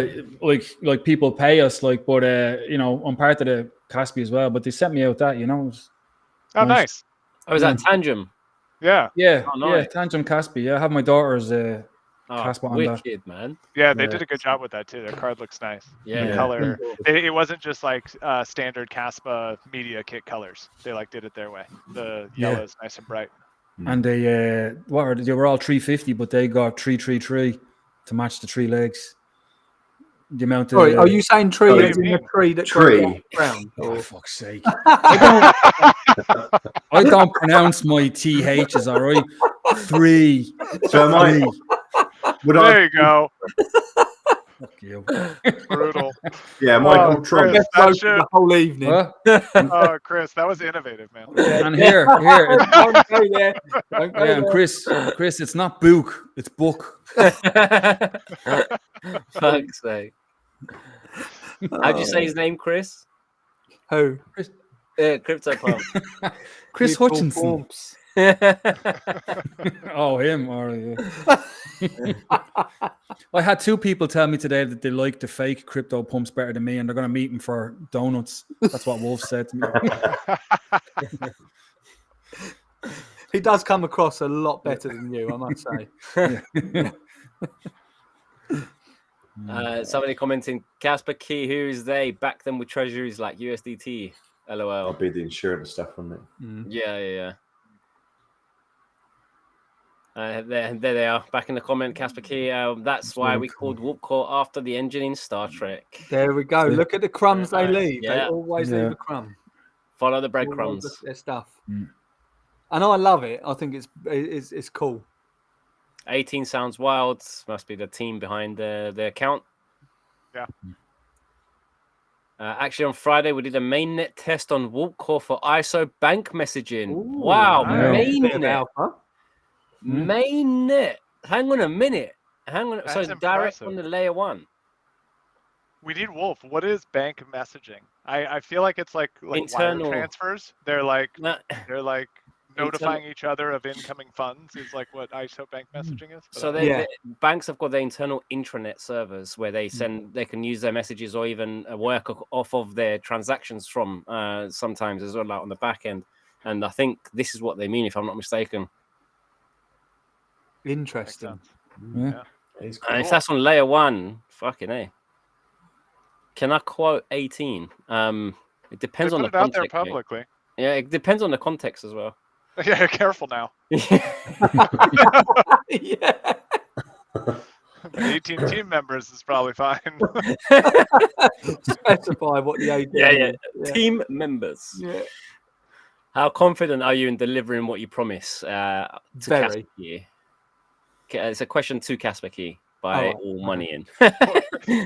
like people pay us, like, but you know, I'm part of the Caspi as well. But they sent me out that, you know. Oh, nice. Oh, is that Tangent? Yeah. Nice. Tangent Caspi. Yeah, I have my daughter's Casper on that. Wicked, man. Yeah, they did a good job with that too. Their card looks nice. The color. It wasn't just like standard Caspa media kit colors. They like did it their way. The yellow is nice and bright. And they they were all 350, but they got 333 to match the 3 legs. The amount of are you saying tree as in a tree that tree ground? Oh, fuck's sake. I don't pronounce my THs, all right? 3. So there you go. Fuck you. Brutal. Yeah, Michael Trump. Chris, the whole evening. Oh, Chris, that was innovative, man. And here. Don't go there. Don't go Yeah, and there. Chris, it's not book, it's book. Fuck's sake. How'd you say his name, Chris? Who? Cryptopumpz. Chris Hutchinson. Oh, him. I had 2 people tell me today that they like the fake Cryptopumpz better than me, and they're going to meet him for donuts. That's what Wolf said to me. He does come across a lot better than you, I must say. Somebody commenting, Casper Key, who is they? Back them with treasuries like USDT. LOL. That'll be the insurance stuff, wouldn't it? Yeah. There they are, back in the comment, Casper Key. That's why we called Whoopcore after the engine in Star Trek. There we go. Look at the crumbs they leave. Yeah. They always leave a crumb. Follow the breadcrumbs. Their stuff. And I love it. I think it's cool. 18 sounds wild. Must be the team behind the account. Yeah. Actually, on Friday, we did a mainnet test on Whoopcore for ISO bank messaging. Ooh, wow, nice. mainnet. Mainnet. Hang on a minute. So That's it's direct impressive. on the layer 1. We need Wolf. What is bank messaging? I feel like it's like Internal wire transfers. They're like notifying each other of incoming funds is like what ISO bank messaging is. So they banks have got their internal intranet servers where they can use their messages or even work off of their transactions from sometimes as well, like on the back end. And I think this is what they mean, if I'm not mistaken. Interesting. Yeah. If that's on layer 1, fucking A. Can I quote 18? It depends on the put it out there context. publicly. Yeah, it depends on the context as well. Yeah, careful now. Yeah. 18 team members is probably fine. Specify what the AD Yeah. Team members. Yeah. How confident are you in delivering what you promise to Very. Casper Key? It's a question to Casper Key by All Money In.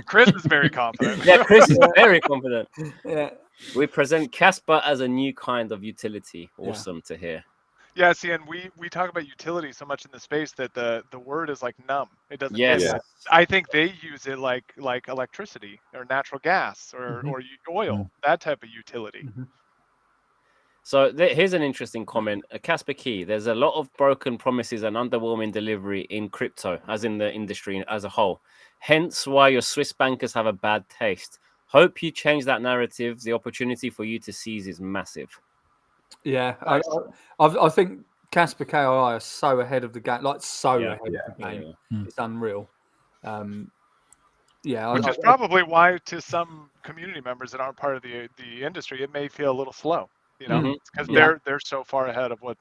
Chris is very confident. Yeah, Chris is very confident. Yeah. We present Casper as a new kind of utility. Awesome to hear. Yeah, see, and we talk about utility so much in the space that the word is like numb. It doesn't. Yes. Yeah. I think they use it like electricity or natural gas or oil, that type of utility. So here's an interesting comment. Casper Key, there's a lot of broken promises and underwhelming delivery in crypto, as in the industry as a whole. Hence why your Swiss bankers have a bad taste. Hope you change that narrative. The opportunity for you to seize is massive. Yeah, I think Casper KII are so ahead of the game, like ahead of the game. Yeah. It's unreal. Which is probably why, to some community members that aren't part of the industry, it may feel a little slow. You know, because they're so far ahead of what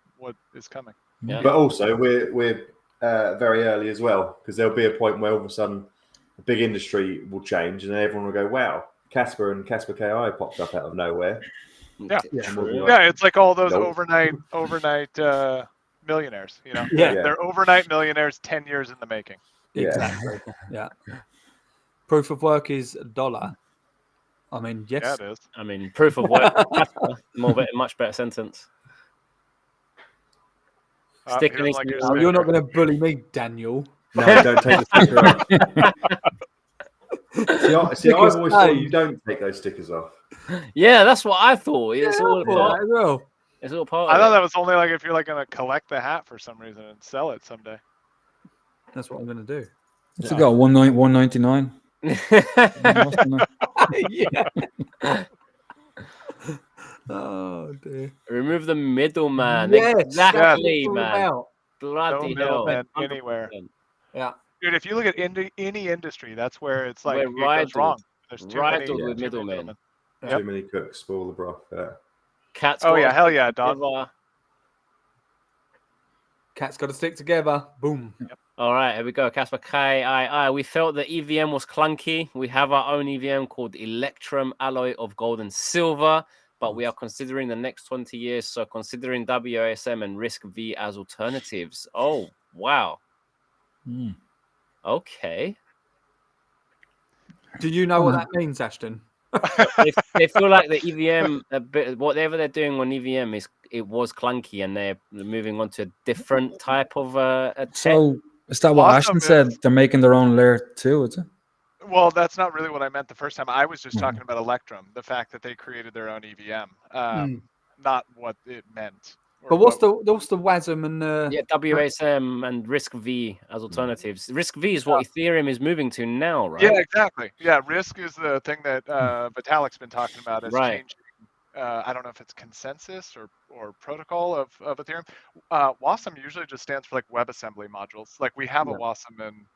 is coming. Yeah. But also, we're very early as well, because there'll be a point where all of a sudden the big industry will change, and then everyone will go, "Wow, Casper and Casper KI popped up out of nowhere." Yeah, We'll it's like all those overnight millionaires. You know, they're overnight millionaires 10 years in the making. Exactly. Yeah. Proof of work is $1. I mean, yes. Yeah, it is. I mean, proof of work. Much better sentence. You're not going to bully me, Daniel. No, don't take the sticker off. See, I've always thought you don't take those stickers off. Yeah, that's what I thought. It's all part. It's all part. I thought that was only like if you're like going to collect the hat for some reason and sell it someday. That's what I'm going to do. It's got $199. Yeah. Oh dear. Remove the middleman. Yes, exactly, man. Bloody no hell. Anywhere. Yeah. Dude, if you look at any industry, that's where it's like it riddled. goes wrong. There's too many With middlemen. Too many cooks spoil the broth. Cats. Oh yeah, hell yeah, dog. Cats got to stick together. Boom. Yep. All right, here we go. Casper KII. We felt the EVM was clunky. We have our own EVM called Electrum Alloy of Gold and Silver, but we are considering the next 20 years. So considering WASM and Risk V as alternatives. Oh, wow. Okay. Do you know what that means, Ashton? They feel like the EVM, whatever they're doing on EVM it was clunky, and they're moving on to a different type of tech. So is that what Ashton said? They're making their own layer too, is it? Well, that's not really what I meant the first time. I was just talking about Electrum, the fact that they created their own EVM, not what it meant. But what's the WASM and WASM and Risk V as alternatives? Risk V is what Ethereum is moving to now, right? Yeah, exactly. Yeah, Risk is the thing that Vitalik's been talking about as changing. I don't know if it's consensus or protocol of Ethereum. WASM usually just stands for like WebAssembly modules. Like we have a WASM in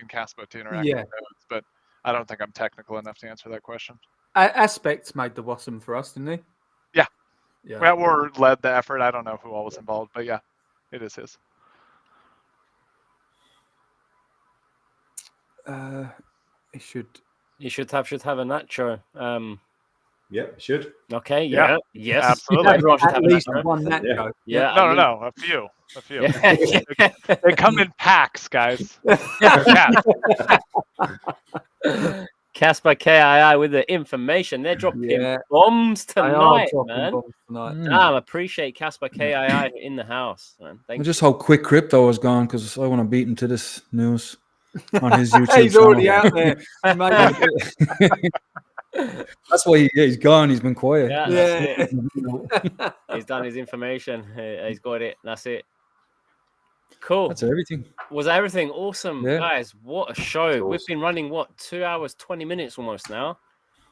Casper to interact with nodes, but I don't think I'm technical enough to answer that question. Aspects made the WASM for us, didn't he? Yeah. Well, or led the effort. I don't know who all was involved, but yeah, it is his. He should have a nacho. Yeah, should. Okay. Yeah. Yes. Absolutely. Everyone should have at least one nacho. Yeah. No. A few. They come in packs, guys. Casper KII with the information. They're dropping bombs tonight, man. I appreciate Casper KII in the house, man. I just hope Quick Crypto is gone, because I want to beat him to this news on his YouTube He's channel. already out there. That's why he's gone. He's been quiet. Yeah. He's done his information. He's got it. That's it. Cool. That's everything. Was everything awesome, guys? What a show! Awesome. We've been running 2 hours 20 minutes almost now,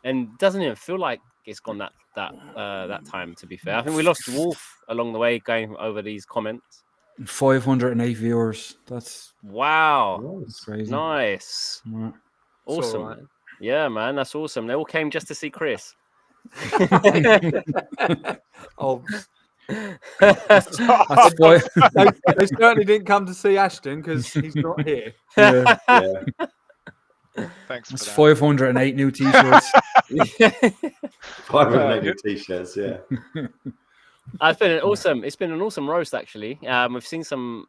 and doesn't even feel like it's gone that time. To be fair, I think we lost Wolf along the way going over these comments. 508 viewers. That's that's crazy. Nice, awesome. Right. Yeah, man, that's awesome. They all came just to see Chris. They certainly didn't come to see Ashton because he's not here. Thanks. That's 508 new t-shirts. 508 new t-shirts. Yeah. It's been an awesome roast, actually. We've seen some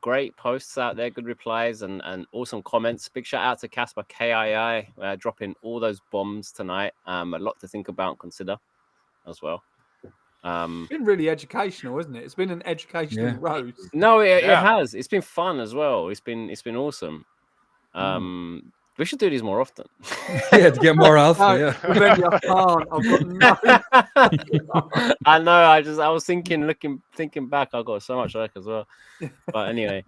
great posts out there, good replies, and awesome comments. Big shout out to Casper KII dropping all those bombs tonight. A lot to think about and consider as well. It's been really educational, isn't it? It's been an educational roast. No, it has. It's been fun as well. It's been awesome. We should do these more often. Yeah, to get more alpha. No, Yeah. Levendi, I can't. I've got no. I know. I was thinking back. I got so much work as well. But anyway,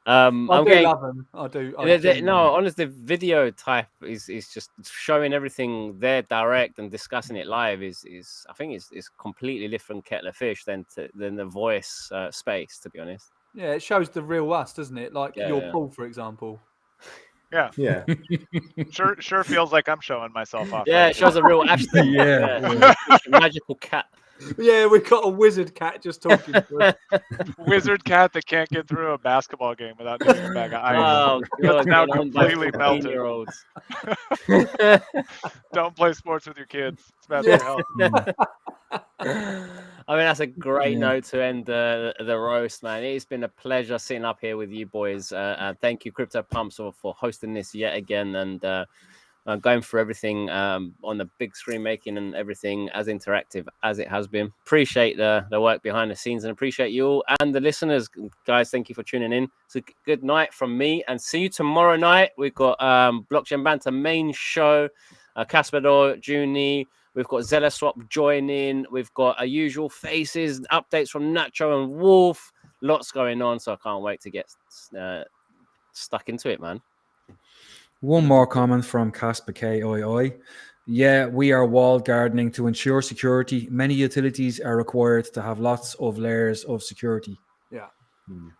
I I'm do getting. love them. I do. No, honestly, video type is just showing everything there direct and discussing it live is I think it's completely different kettle of fish than the voice space, to be honest. Yeah, it shows the real us, doesn't it? Like Yeah, your yeah. Paul, for example. Yeah. Sure feels like I'm showing myself off. Yeah, it shows a real Ashton. Yeah. Magical cat. Yeah, we've got a wizard cat just talking to us. Wizard cat that can't get through a basketball game without needing a bag of ice. Oh, God, now getting on by completely melted. 14-year-olds. Don't play sports with your kids. It's bad for your health. I mean, that's a great Yeah. note to end the roast, man. It's been a pleasure sitting up here with you boys. Thank you, Cryptopumpz, for hosting this yet again and going through everything on the big screen, making and everything as interactive as it has been. Appreciate the work behind the scenes and appreciate you all and the listeners, guys. Thank you for tuning in. So good night from me and see you tomorrow night. We've got Blockchain Banter main show, Caspador, Junie. We've got Zellaswap joining. We've got our usual faces, updates from Nacho and Wolf. Lots going on, so I can't wait to get stuck into it, man. One more comment from Casper KII. Yeah, we are walled gardening to ensure security. Many utilities are required to have lots of layers of security. Yeah.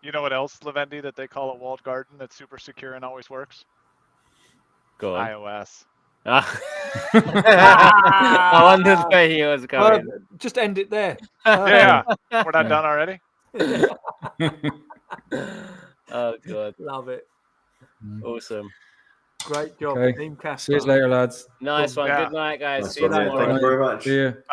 You know what else, Levendi, that they call a walled garden that's super secure and always works? Go on. iOS. I wondered where he was going. Just end it there. Yeah, we're not done already. Oh, God. Love it. Awesome. Great job, Okay. Team Casper. See you later, lads. Nice one. Yeah. Good night, guys. Nice See you one, yeah. tomorrow. Thank you very much. See you.